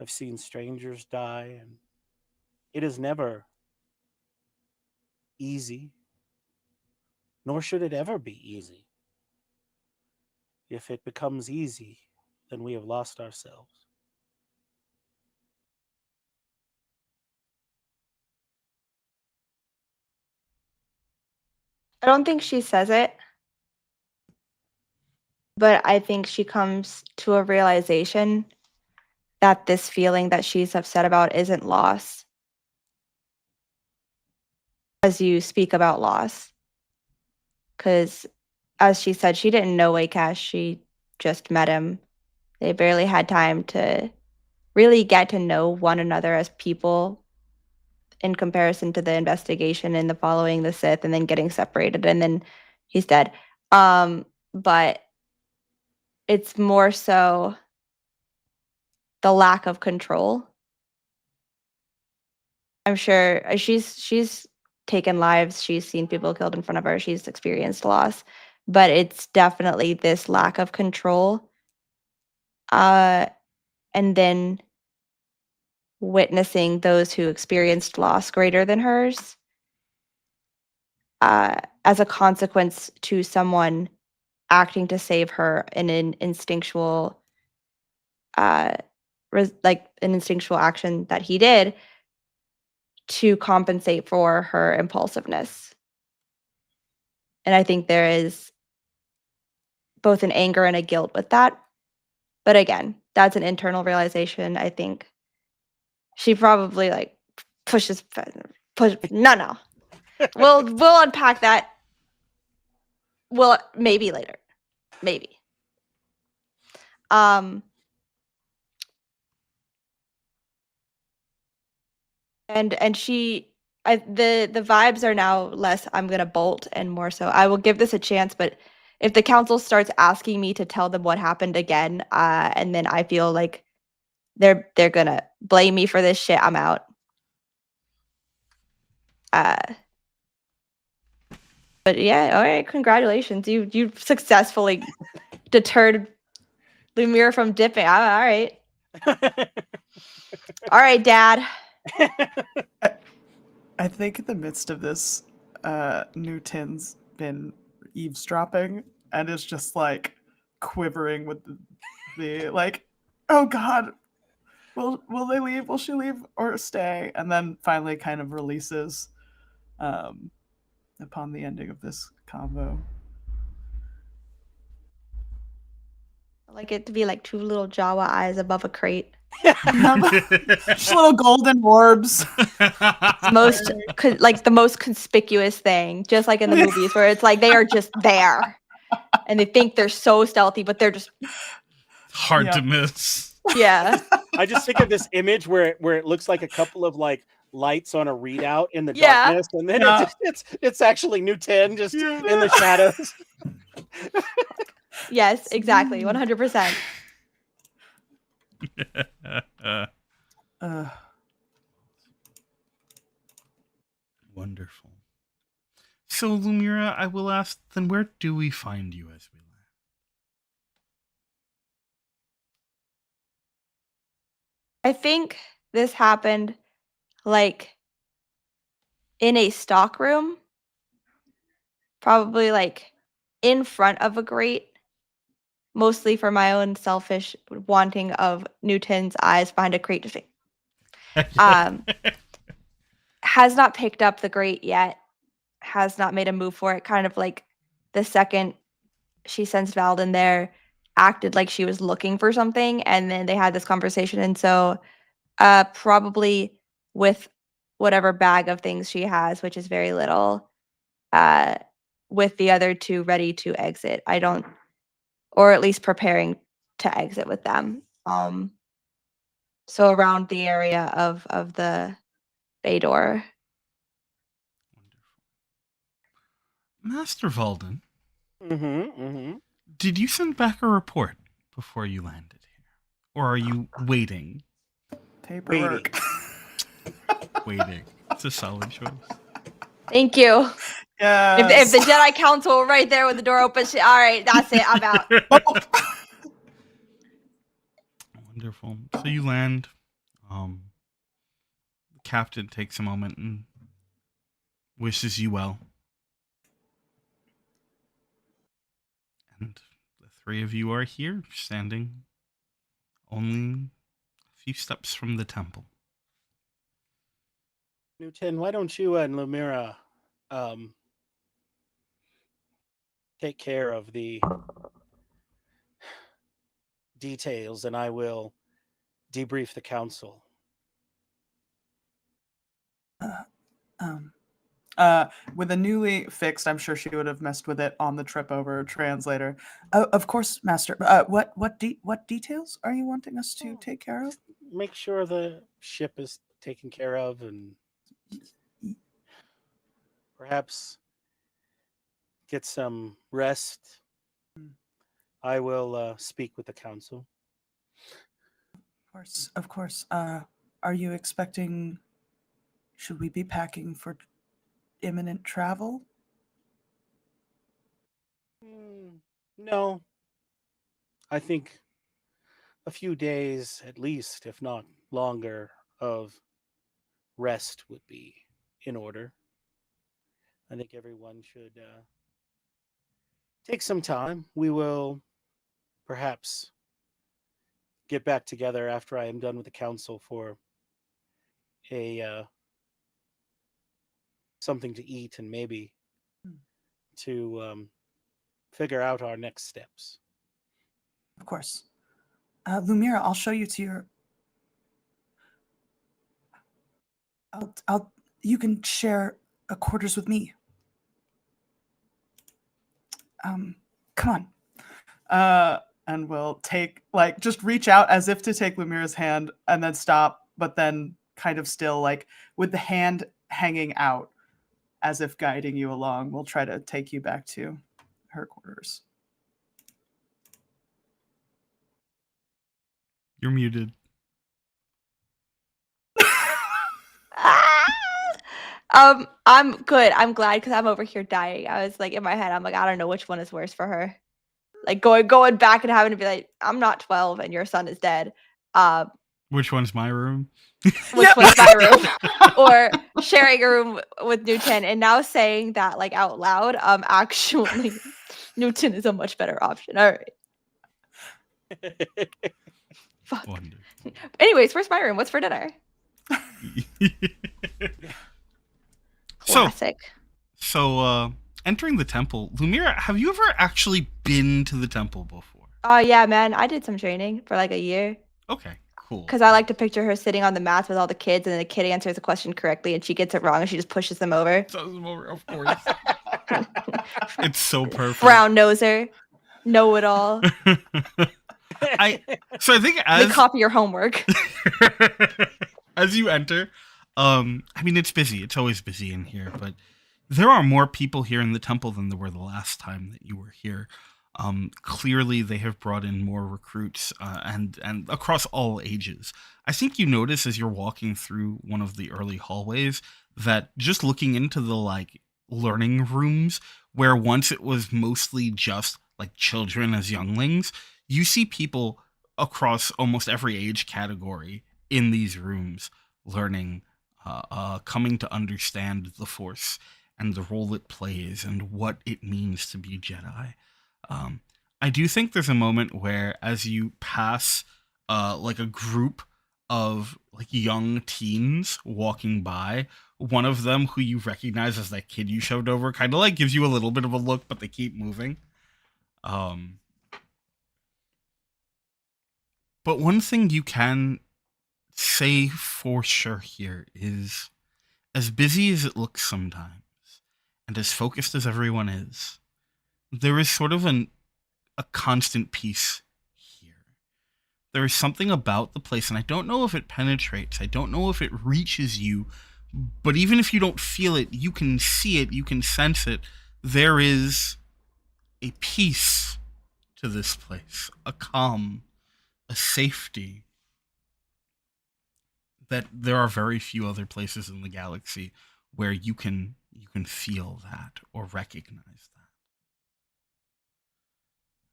[SPEAKER 8] I've seen strangers die, and it is never easy, nor should it ever be easy. If it becomes easy, then we have lost ourselves.
[SPEAKER 4] I don't think she says it, but I think she comes to a realization that this feeling that she's upset about isn't loss. As you speak about loss, because as she said, she didn't know Waycash. She just met him. They barely had time to really get to know one another as people in comparison to the investigation and the following the Sith and then getting separated and then he's dead. But it's more so the lack of control I'm sure she's taken lives. She's seen people killed in front of her. She's experienced loss, but it's definitely this lack of control. And then witnessing those who experienced loss greater than hers as a consequence to someone acting to save her in an instinctual like an instinctual action that he did to compensate for her impulsiveness. And I think there is both an anger and a guilt with that. But again, that's an internal realization. I think she probably like push. No. We'll unpack that. Well, maybe later. Maybe. And she the vibes are now less I'm gonna bolt and more so I will give this a chance, but if the council starts asking me to tell them what happened again, and then I feel like they're gonna blame me for this shit, I'm out. But yeah, all right, congratulations. You successfully deterred Lumira from dipping. All right. All right, Dad.
[SPEAKER 2] I think in the midst of this, Nu Tin's been eavesdropping and is just like quivering with the like, oh God, will they leave? Will she leave or stay? And then finally kind of releases upon the ending of this convo.
[SPEAKER 4] I like it to be like two little Jawa eyes above a crate.
[SPEAKER 2] Just little golden orbs.
[SPEAKER 4] Most like the most conspicuous thing, just like in the movies where it's like they are just there and they think they're so stealthy, but they're just
[SPEAKER 7] hard to miss.
[SPEAKER 4] Yeah.
[SPEAKER 8] I just think of this image where it looks like a couple of like lights on a readout in the darkness, and then it's actually Nu Tin just in the shadows.
[SPEAKER 4] Yes, exactly, 100%.
[SPEAKER 7] Wonderful. So, Lumira, I will ask, then where do we find you as we land?
[SPEAKER 4] I think this happened like in a stock room, probably like in front of a grate, mostly for my own selfish wanting of Nu Tin's eyes behind a crate to see. Has not picked up the grate yet, has not made a move for it. Kind of like the second she sensed Valden there, acted like she was looking for something, and then they had this conversation. And so probably with whatever bag of things she has, which is very little, with the other two ready to exit. Or at least preparing to exit with them. So around the area of the bay door.
[SPEAKER 7] Master Valden, did you send back a report before you landed here? Or are you waiting?
[SPEAKER 2] Paperwork.
[SPEAKER 7] Waiting. It's a solid choice.
[SPEAKER 4] Thank you.
[SPEAKER 2] Yes.
[SPEAKER 4] If the Jedi Council were right there with the door open, all right, that's it. I'm out.
[SPEAKER 7] Wonderful. So you land. The captain takes a moment and wishes you well. And the three of you are here, standing only a few steps from the temple.
[SPEAKER 8] Nu Tin, why don't you and Lumira take care of the details, and I will debrief the council.
[SPEAKER 2] With a newly fixed, I'm sure she would have messed with it on the trip over, translator. Of course, Master. What details are you wanting us to take care of?
[SPEAKER 8] Make sure the ship is taken care of, and perhaps get some rest. I will speak with the council.
[SPEAKER 2] Of course. Are you expecting Should we be packing for imminent travel?
[SPEAKER 8] No. I think a few days at least, if not longer, of rest would be in order. I think everyone should take some time. We will perhaps get back together after I am done with the council for a something to eat and maybe to figure out our next steps.
[SPEAKER 2] Of course. Lumira, I'll show you to your... You can share quarters with me. Come on. And we'll take, like, just reach out as if to take Lumira's hand and then stop, but then kind of still, like, with the hand hanging out as if guiding you along. We'll try to take you back to her quarters.
[SPEAKER 7] You're muted.
[SPEAKER 4] I'm good. I'm glad because I'm over here dying. I was like in my head, I'm like, I don't know which one is worse for her. Like going back and having to be like, I'm not 12 and your son is dead.
[SPEAKER 7] Which one's my room?
[SPEAKER 4] Which one's my room? Or sharing a room with Newton and now saying that like out loud, actually Newton is a much better option. All right. Fuck.
[SPEAKER 7] Wonderful.
[SPEAKER 4] Anyways, where's my room? What's for dinner? Classic.
[SPEAKER 7] So entering the temple, Lumira, have you ever actually been to the temple before?
[SPEAKER 4] Oh yeah, man. I did some training for like a year.
[SPEAKER 7] Okay, cool.
[SPEAKER 4] Because I like to picture her sitting on the mats with all the kids, and then the kid answers a question correctly, and she gets it wrong, and she just pushes them over.
[SPEAKER 7] Of course. It's so perfect.
[SPEAKER 4] Brown noser, know it all.
[SPEAKER 7] I think
[SPEAKER 4] They
[SPEAKER 7] as
[SPEAKER 4] copy your homework.
[SPEAKER 7] as you enter, I mean it's busy. It's always busy in here, but there are more people here in the temple than there were the last time that you were here. Clearly, they have brought in more recruits and across all ages. I think you notice as you're walking through one of the early hallways that just looking into the like learning rooms where once it was mostly just like children as younglings, you see people across almost every age category in these rooms learning, coming to understand the Force and the role it plays and what it means to be Jedi. I do think there's a moment where as you pass like a group of like young teens walking by, one of them who you recognize as that kid you shoved over kind of like gives you a little bit of a look, but they keep moving. But one thing you can say for sure here is, as busy as it looks sometimes, and as focused as everyone is, there is sort of a constant peace here. There is something about the place, and I don't know if it penetrates, I don't know if it reaches you, but even if you don't feel it, you can see it, you can sense it. There is a peace to this place, a calm, a safety that there are very few other places in the galaxy where you can feel that or recognize that.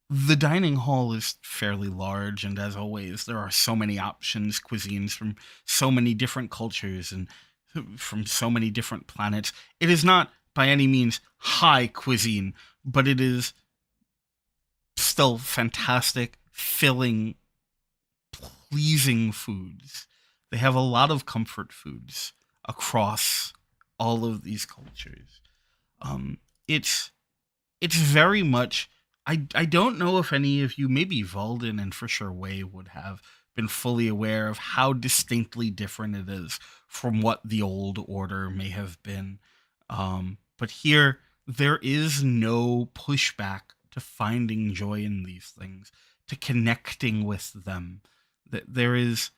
[SPEAKER 7] The dining hall is fairly large, and as always, there are so many options, cuisines from so many different cultures and from so many different planets. It is not by any means high cuisine, but it is still fantastic, filling, pleasing foods. They have a lot of comfort foods across all of these cultures. It's very much... I don't know if any of you, maybe Valden and for sure Way, would have been fully aware of how distinctly different it is from what the old order may have been. But here, there is no pushback to finding joy in these things, to connecting with them. There is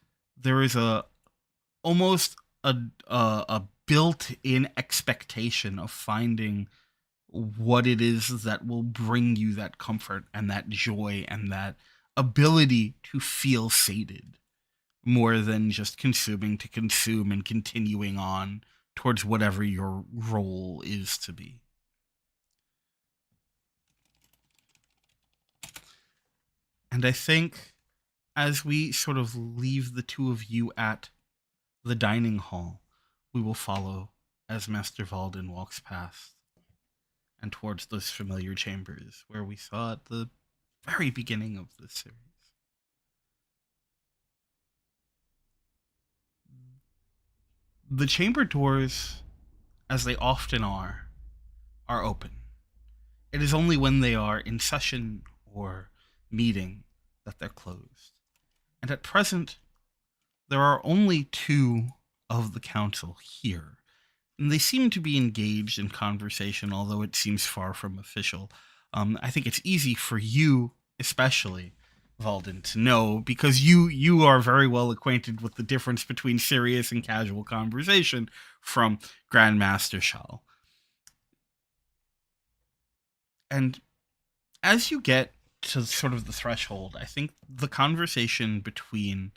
[SPEAKER 7] almost a built-in expectation of finding what it is that will bring you that comfort and that joy and that ability to feel sated, more than just consuming to consume and continuing on towards whatever your role is to be. And I think as we sort of leave the two of you at the dining hall, we will follow as Master Valden walks past and towards those familiar chambers where we saw at the very beginning of this series. The chamber doors, as they often are open. It is only when they are in session or meeting that they're closed. And at present, there are only two of the council here, and they seem to be engaged in conversation, although it seems far from official. I think it's easy for you, especially, Valden, to know, because you are very well acquainted with the difference between serious and casual conversation from Grandmaster Shal. And as you get to sort of the threshold, I think the conversation between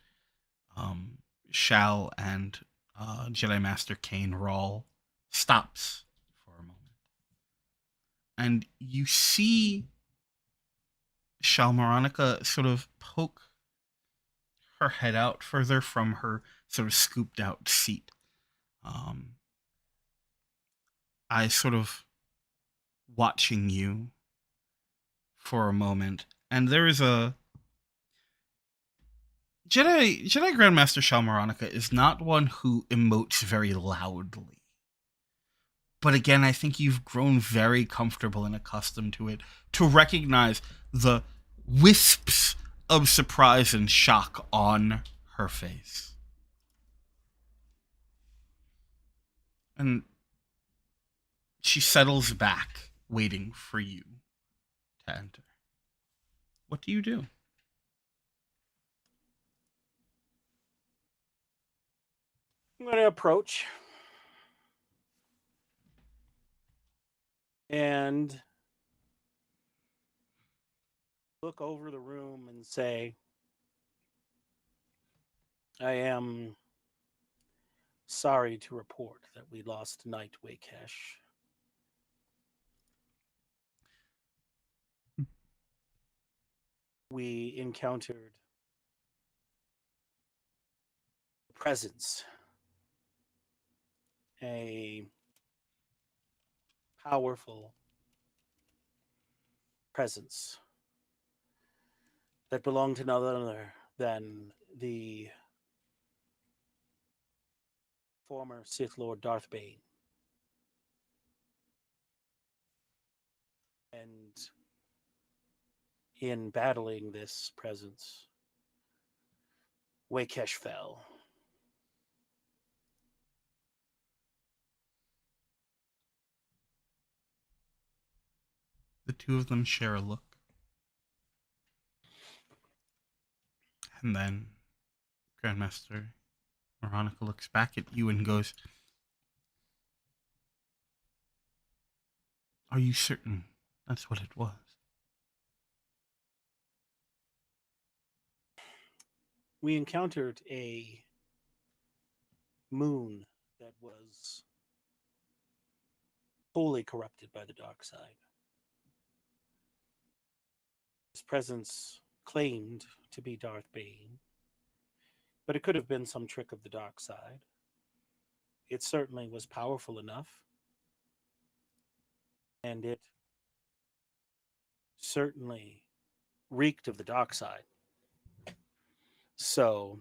[SPEAKER 7] Shal and Jedi Master Kane Rawl stops for a moment. And you see Shal Moronica sort of poke her head out further from her sort of scooped out seat. Eyes sort of watching you for a moment. And there is a Jedi Grandmaster Shal Moronica is not one who emotes very loudly. But again, I think you've grown very comfortable and accustomed to it to recognize the wisps of surprise and shock on her face. And she settles back, waiting for you to enter. What do you do?
[SPEAKER 8] I'm going to approach and look over the room and say, I am sorry to report that we lost Knight Waycash. We encountered a presence, a powerful presence that belonged to none other than the former Sith Lord Darth Bane. And in battling this presence, Waycash fell.
[SPEAKER 7] The two of them share a look. And then Grandmaster Moronica looks back at you and goes, Are you certain that's what it was?
[SPEAKER 8] We encountered a moon that was wholly corrupted by the dark side. His presence claimed to be Darth Bane, but it could have been some trick of the dark side. It certainly was powerful enough, and it certainly reeked of the dark side. So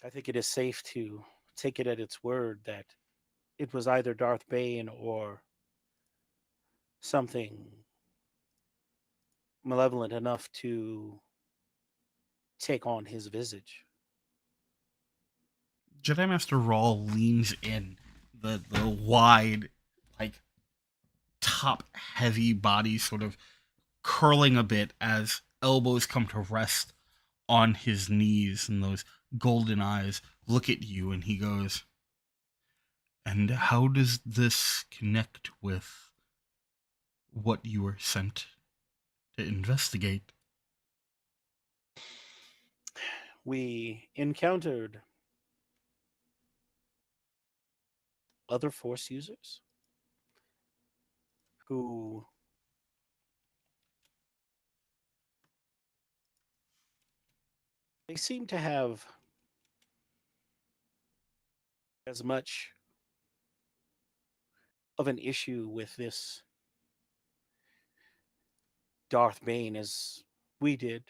[SPEAKER 8] I think it is safe to take it at its word that it was either Darth Bane or something malevolent enough to take on his visage.
[SPEAKER 7] Jedi Master Rawl leans in, the wide, like, top heavy body sort of curling a bit as elbows come to rest on his knees, and those golden eyes look at you, and he goes, And how does this connect with what you were sent to investigate?
[SPEAKER 8] We encountered other Force users who they seem to have as much of an issue with this Darth Bane as we did,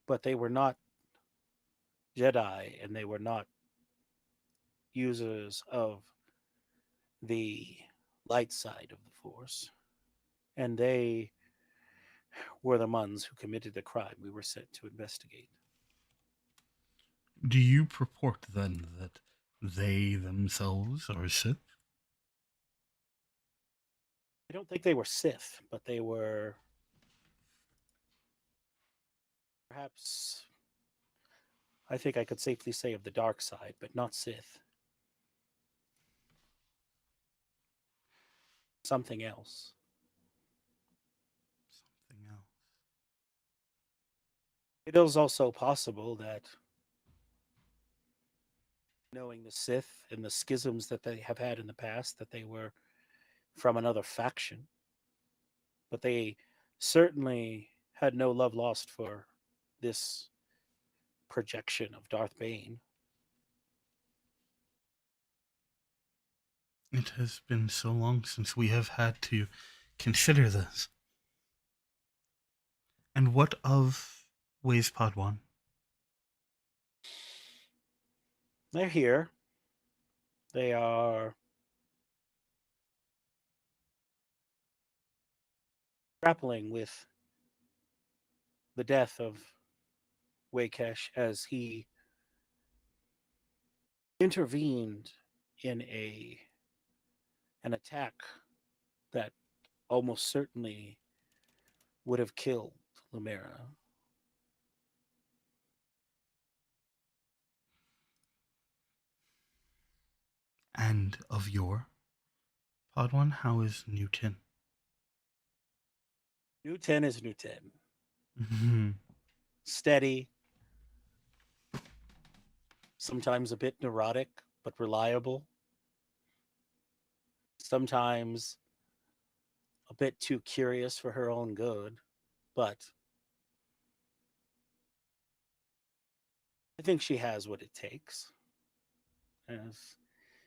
[SPEAKER 8] but they were not Jedi and they were not users of the light side of the Force. And they were the ones who committed the crime we were sent to investigate.
[SPEAKER 7] Do you purport then that they themselves are Sith?
[SPEAKER 8] I don't think they were Sith, but they were perhaps, I think I could safely say, of the dark side, but not Sith. Something else.
[SPEAKER 7] Something else.
[SPEAKER 8] It is also possible that knowing the Sith and the schisms that they have had in the past, that they were from another faction. But they certainly had no love lost for this projection of Darth Bane.
[SPEAKER 7] It has been so long since we have had to consider this. And what of Ways Padwan?
[SPEAKER 8] They're here. They are grappling with the death of Wakesh as he intervened in an attack that almost certainly would have killed Lumira.
[SPEAKER 7] And of your Padwan, how is Newton?
[SPEAKER 8] Newton is Newton.
[SPEAKER 7] Mm-hmm.
[SPEAKER 8] Steady, sometimes a bit neurotic, but reliable. Sometimes a bit too curious for her own good, but I think she has what it takes. As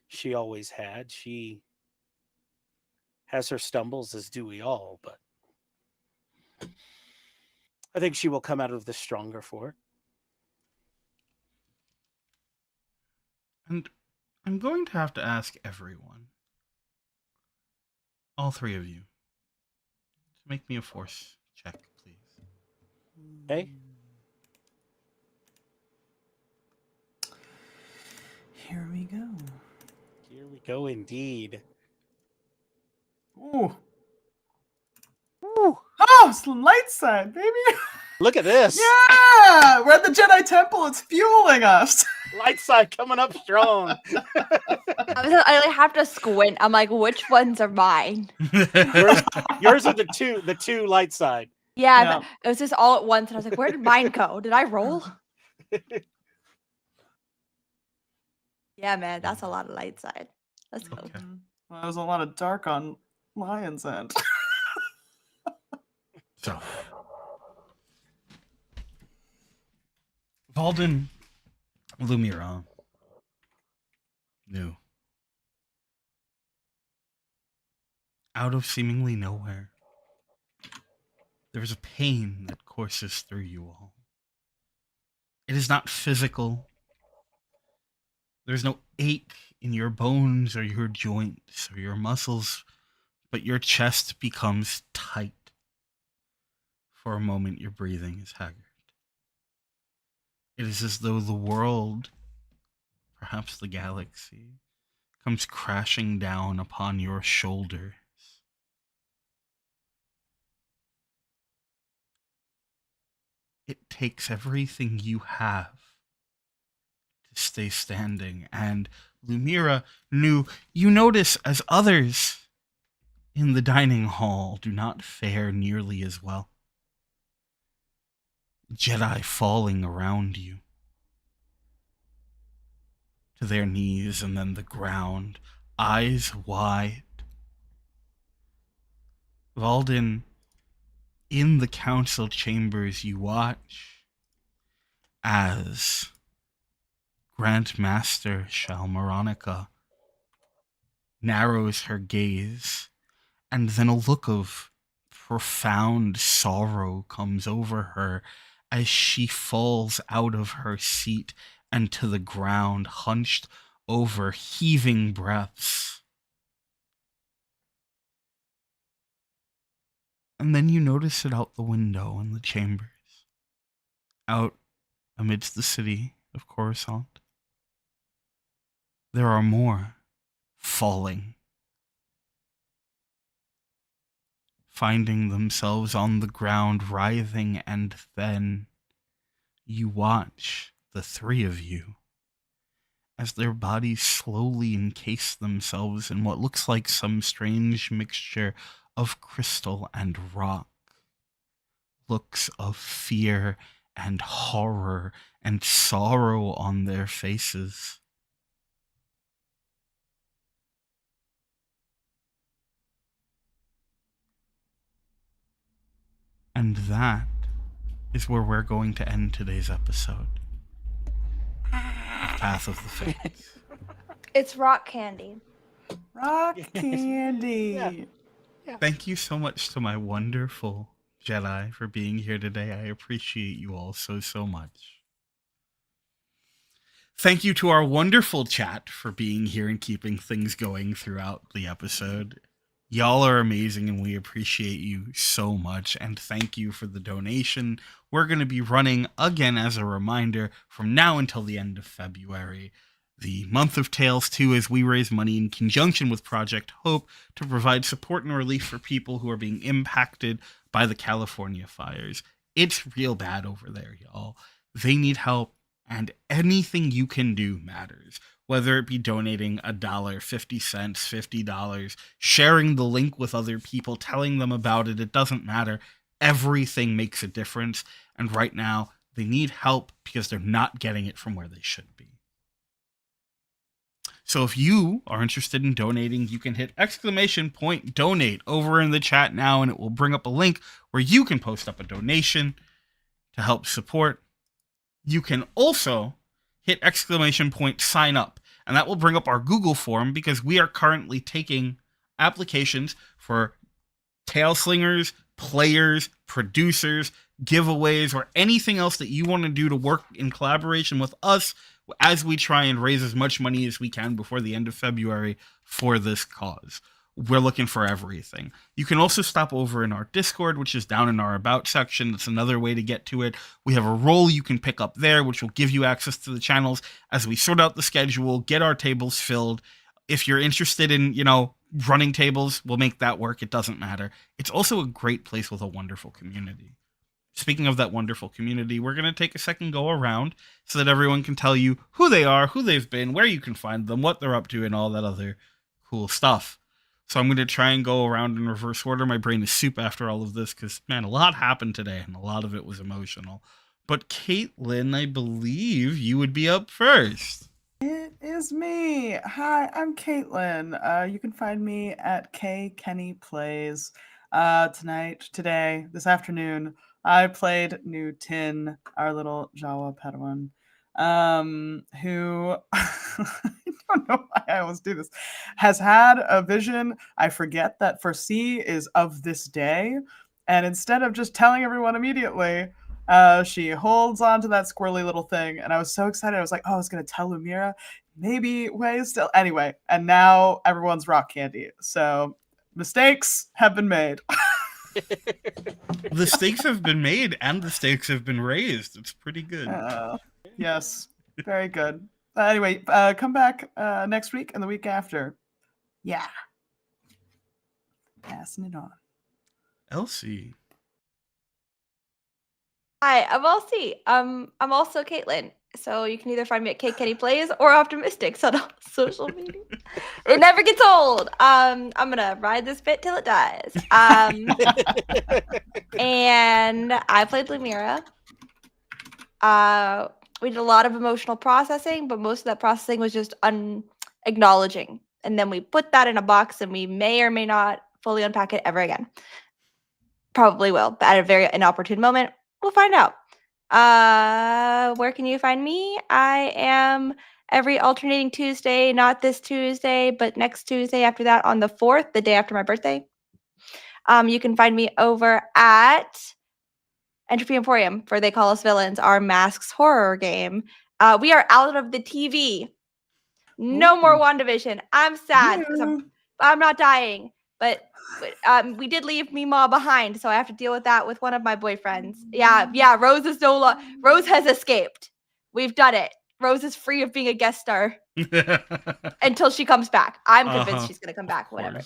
[SPEAKER 8] she always had. She has her stumbles, as do we all, but I think she will come out of this stronger for it.
[SPEAKER 7] And I'm going to have to ask everyone, all three of you, to make me a force check, please.
[SPEAKER 8] Okay?
[SPEAKER 2] Here we go.
[SPEAKER 8] Here we go, indeed.
[SPEAKER 2] Ooh.
[SPEAKER 8] Woo.
[SPEAKER 2] Oh, it's the light side, baby.
[SPEAKER 8] Look at this.
[SPEAKER 2] Yeah, we're at the Jedi Temple. It's fueling us.
[SPEAKER 8] Light side coming up strong.
[SPEAKER 4] I like have to squint. I'm like, which ones are mine?
[SPEAKER 8] Yours are the two light side.
[SPEAKER 4] Yeah, but it was just all at once, and I was like, where did mine go? Did I roll? Yeah, man, that's a lot of light side. Let's go.
[SPEAKER 7] Okay.
[SPEAKER 2] Well, there's a lot of dark on Lion's End.
[SPEAKER 7] So, Valden Lumira knew. Out of seemingly nowhere, there is a pain that courses through you all. It is not physical. There's no ache in your bones or your joints or your muscles, but your chest becomes tight. For a moment, your breathing is haggard. It is as though the world, perhaps the galaxy, comes crashing down upon your shoulders. It takes everything you have to stay standing, and Lumira knew. You notice as others in the dining hall do not fare nearly as well. Jedi falling around you to their knees and then the ground, eyes wide. Valden, in the council chambers, you watch as Grandmaster Shalmaronica narrows her gaze, and then a look of profound sorrow comes over her as she falls out of her seat and to the ground, hunched over, heaving breaths. And then you notice it out the window in the chambers, out amidst the city of Coruscant. There are more falling, finding themselves on the ground, writhing, and then you watch the three of you as their bodies slowly encase themselves in what looks like some strange mixture of crystal and rock. Looks of fear and horror and sorrow on their faces. And that is where we're going to end today's episode of Path of the Fates.
[SPEAKER 4] It's rock candy.
[SPEAKER 2] Rock candy.
[SPEAKER 8] Yeah.
[SPEAKER 7] Thank you so much to my wonderful Jedi for being here today. I appreciate you all so, so much. Thank you to our wonderful chat for being here and keeping things going throughout the episode. Y'all are amazing and we appreciate you so much. And thank you for the donation. We're going to be running, again as a reminder, from now until the end of February, the month of Tales 2, as we raise money in conjunction with Project Hope to provide support and relief for people who are being impacted by the California fires. It's real bad over there, y'all. They need help, and anything you can do matters. Whether it be donating $1, 50 cents, $50, sharing the link with other people, telling them about it, it doesn't matter. Everything makes a difference, and right now, they need help because they're not getting it from where they should be. So if you are interested in donating, you can hit !donate over in the chat now, and it will bring up a link where you can post up a donation to help support. You can also hit !sign up, and that will bring up our Google form because we are currently taking applications for tail slingers, players, producers, giveaways, or anything else that you want to do to work in collaboration with us as we try and raise as much money as we can before the end of February for this cause. We're looking for everything. You can also stop over in our Discord, which is down in our About section. That's another way to get to it. We have a role you can pick up there, which will give you access to the channels as we sort out the schedule, get our tables filled. If you're interested in, running tables, we'll make that work. It doesn't matter. It's also a great place with a wonderful community. Speaking of that wonderful community, we're going to take a second go around so that everyone can tell you who they are, who they've been, where you can find them, what they're up to, and all that other cool stuff. So I'm going to try and go around in reverse order. My brain is soup after all of this because, man, a lot happened today, and a lot of it was emotional. But Katelynn, I believe you would be up first.
[SPEAKER 2] It is me. Hi, I'm Katelynn. You can find me at KKennyPlays. Today, this afternoon, I played Nu Tu, our little Jawa Padwan, who, I don't know why I always do this, has had a vision. I forget that Foresee is of this day. And instead of just telling everyone immediately, she holds on to that squirrely little thing. And I was so excited. I was like, oh, I was going to tell Lumira. Maybe Way still. Anyway, and now everyone's rock candy. So mistakes have been made.
[SPEAKER 7] The stakes have been made and the stakes have been raised. It's pretty good.
[SPEAKER 2] Yes, very good. Anyway, come back next week and the week after. Yeah. Passing it on.
[SPEAKER 7] Elsie.
[SPEAKER 4] Hi, I'm Elsie. I'm also Katelynn. So you can either find me at KKennyPlays or Optimistics on all social media. It never gets old. I'm gonna ride this bit till it dies. And I played Lumira. We did a lot of emotional processing, but most of that processing was just acknowledging and then we put that in a box, and we may or may not fully unpack it ever again. Probably will, but at a very inopportune moment, we'll find out. Where can you find me? I am every alternating Tuesday, not this Tuesday, but next Tuesday after that on the 4th, the day after my birthday. You can find me over at Entropy Emporium for They Call Us Villains, our Masks horror game. We are out of the TV. No more WandaVision. I'm sad because I'm not dying, but we did leave Meemaw behind, so I have to deal with that with one of my boyfriends. Yeah. Rose is Rose has escaped. We've done it. Rose is free of being a guest star until she comes back. I'm convinced she's gonna come back. Whatever.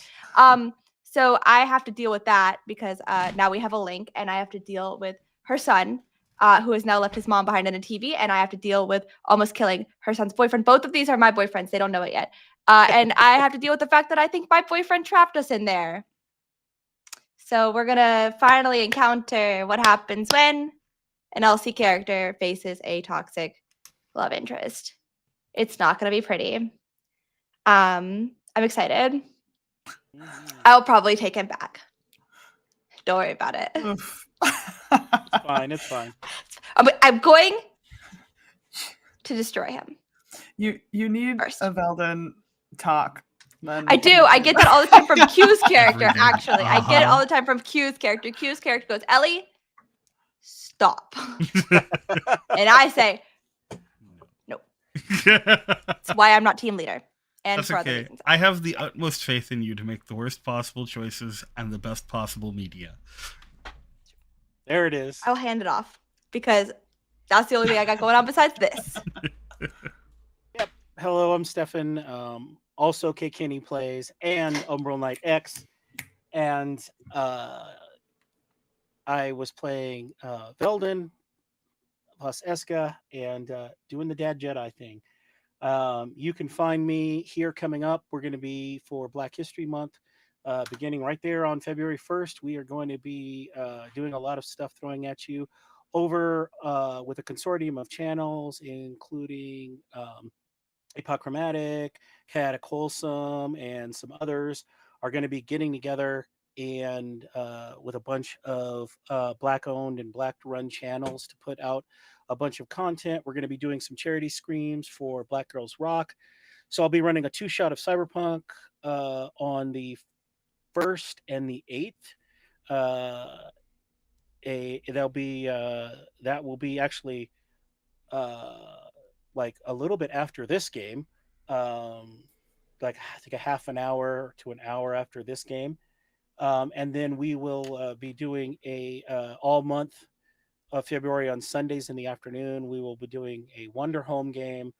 [SPEAKER 4] So I have to deal with that because now we have a link, and I have to deal with her son, who has now left his mom behind in a TV, and I have to deal with almost killing her son's boyfriend. Both of these are my boyfriends. They don't know it yet. And I have to deal with the fact that I think my boyfriend trapped us in there. So we're going to finally encounter what happens when an LC character faces a toxic love interest. It's not going to be pretty. I'm excited. I'll probably take him back. Don't worry about it.
[SPEAKER 8] It's fine.
[SPEAKER 4] I'm going to destroy him.
[SPEAKER 2] You need
[SPEAKER 4] First.
[SPEAKER 2] a Velden talk.
[SPEAKER 4] I do. I get that all the time from Q's character,
[SPEAKER 7] Every day.
[SPEAKER 4] actually. I get it all the time from Q's character. Q's character goes, Ellie, stop. And I say, no. That's why I'm not team leader. And
[SPEAKER 7] That's
[SPEAKER 4] for other
[SPEAKER 7] okay.
[SPEAKER 4] reasons.
[SPEAKER 7] I have the utmost faith in you to make the worst possible choices and the best possible media.
[SPEAKER 8] There it is.
[SPEAKER 4] I'll hand it off because that's the only thing I got going on besides this.
[SPEAKER 8] Yep. Hello, I'm Stefan. Also, Katelynn plays and Umbral Knight X. And I was playing Velden plus Eska and doing the Dad Jedi thing. You can find me here coming up. We're going to be for Black History Month. Beginning right there on February 1st, we are going to be doing a lot of stuff throwing at you over with a consortium of channels, including Apochromatic, Cataclysm, and some others are going to be getting together and with a bunch of Black-owned and Black-run channels to put out a bunch of content. We're going to be doing some charity screams for Black Girls Rock. So I'll be running a 2-shot of Cyberpunk on the 1st and the 8th. That will be actually like a little bit after this game, like I think a half an hour to an hour after this game, and then we will be doing a all month of February on Sundays in the afternoon. We will be doing a Wonder Home game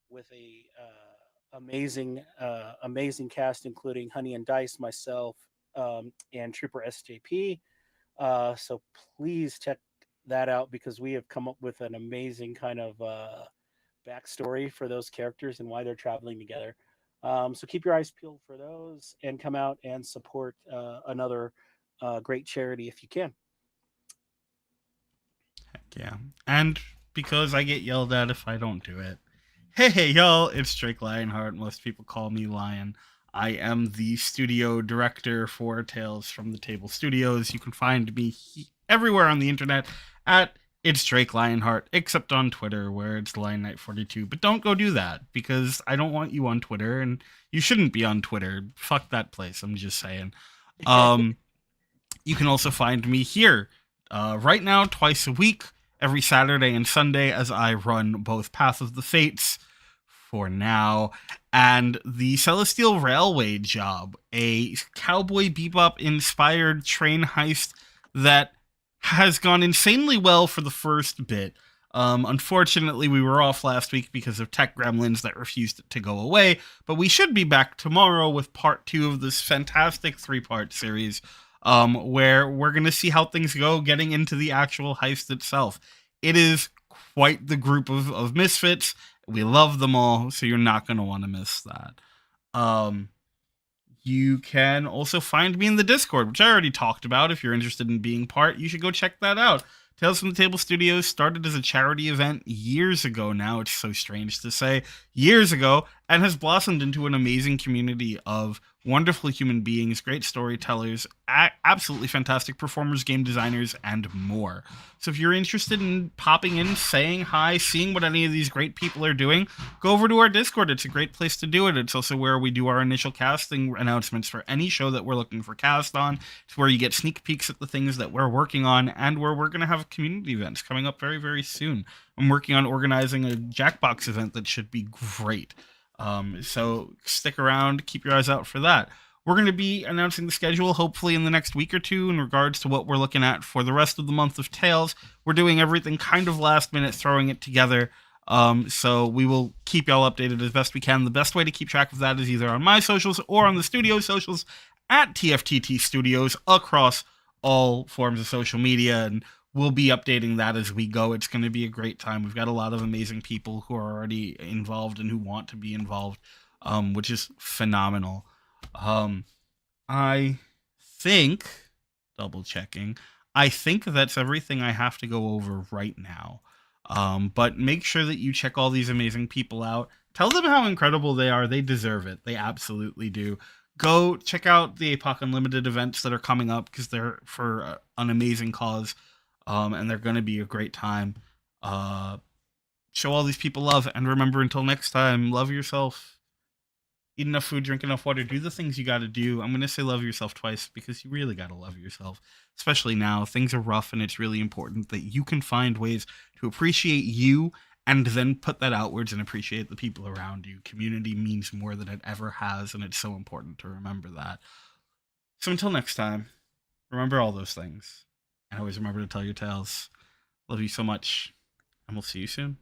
[SPEAKER 8] with a amazing cast, including Honey and Dice, myself, and Trooper SJP. So please check that out because we have come up with an amazing kind of backstory for those characters and why they're traveling together. So keep your eyes peeled for those and come out and support another great charity if you can.
[SPEAKER 7] Heck yeah. And because I get yelled at if I don't do it. Hey, y'all, it's Drake Lionheart. Most people call me Lion. I am the studio director for Tales from the Table Studios. You can find me everywhere on the internet at It's Drake Lionheart, except on Twitter where it's LionKnight42. But don't go do that because I don't want you on Twitter and you shouldn't be on Twitter. Fuck that place. I'm just saying. You can also find me here right now twice a week, every Saturday and Sunday, as I run both Path of the Fates for now and the Celestial Railway Job, a Cowboy Bebop inspired train heist that has gone insanely well for the first bit. Unfortunately, we were off last week because of tech gremlins that refused to go away, but we should be back tomorrow with part 2 of this fantastic 3-part series, where we're going to see how things go getting into the actual heist itself. It is quite the group of misfits. We love them all, so you're not going to want to miss that. You can also find me in the Discord, which I already talked about. If you're interested in being part, you should go check that out. Tales from the Table Studios started as a charity event years ago now. It's so strange to say years ago, and has blossomed into an amazing community of wonderful human beings, great storytellers, absolutely fantastic performers, game designers, and more. So if you're interested in popping in, saying hi, seeing what any of these great people are doing, go over to our Discord. It's a great place to do it. It's also where we do our initial casting announcements for any show that we're looking for cast on. It's where you get sneak peeks at the things that we're working on, and where we're going to have community events coming up very, very soon. I'm working on organizing a Jackbox event that should be great. So stick around, keep your eyes out for that. We're going to be announcing the schedule hopefully in the next week or two in regards to what we're looking at for the rest of the month of Tales. We're doing everything kind of last minute, throwing it together. So we will keep y'all updated as best we can. The best way to keep track of that is either on my socials or on the studio socials at TFTT Studios across all forms of social media, and we'll be updating that as we go. It's going to be a great time. We've got a lot of amazing people who are already involved and who want to be involved, which is phenomenal. I think, double checking, I think that's everything I have to go over right now. But make sure that you check all these amazing people out. Tell them how incredible they are. They deserve it. They absolutely do. Go check out the APOC Unlimited events that are coming up, because they're for an amazing cause. And they're going to be a great time. Show all these people love, and remember, until next time, love yourself. Eat enough food, drink enough water, do the things you got to do. I'm going to say love yourself twice, because you really got to love yourself, especially now. Things are rough, and it's really important that you can find ways to appreciate you and then put that outwards and appreciate the people around you. Community means more than it ever has, and it's so important to remember that. So until next time, remember all those things. And always remember to tell your tales. Love you so much, and we'll see you soon.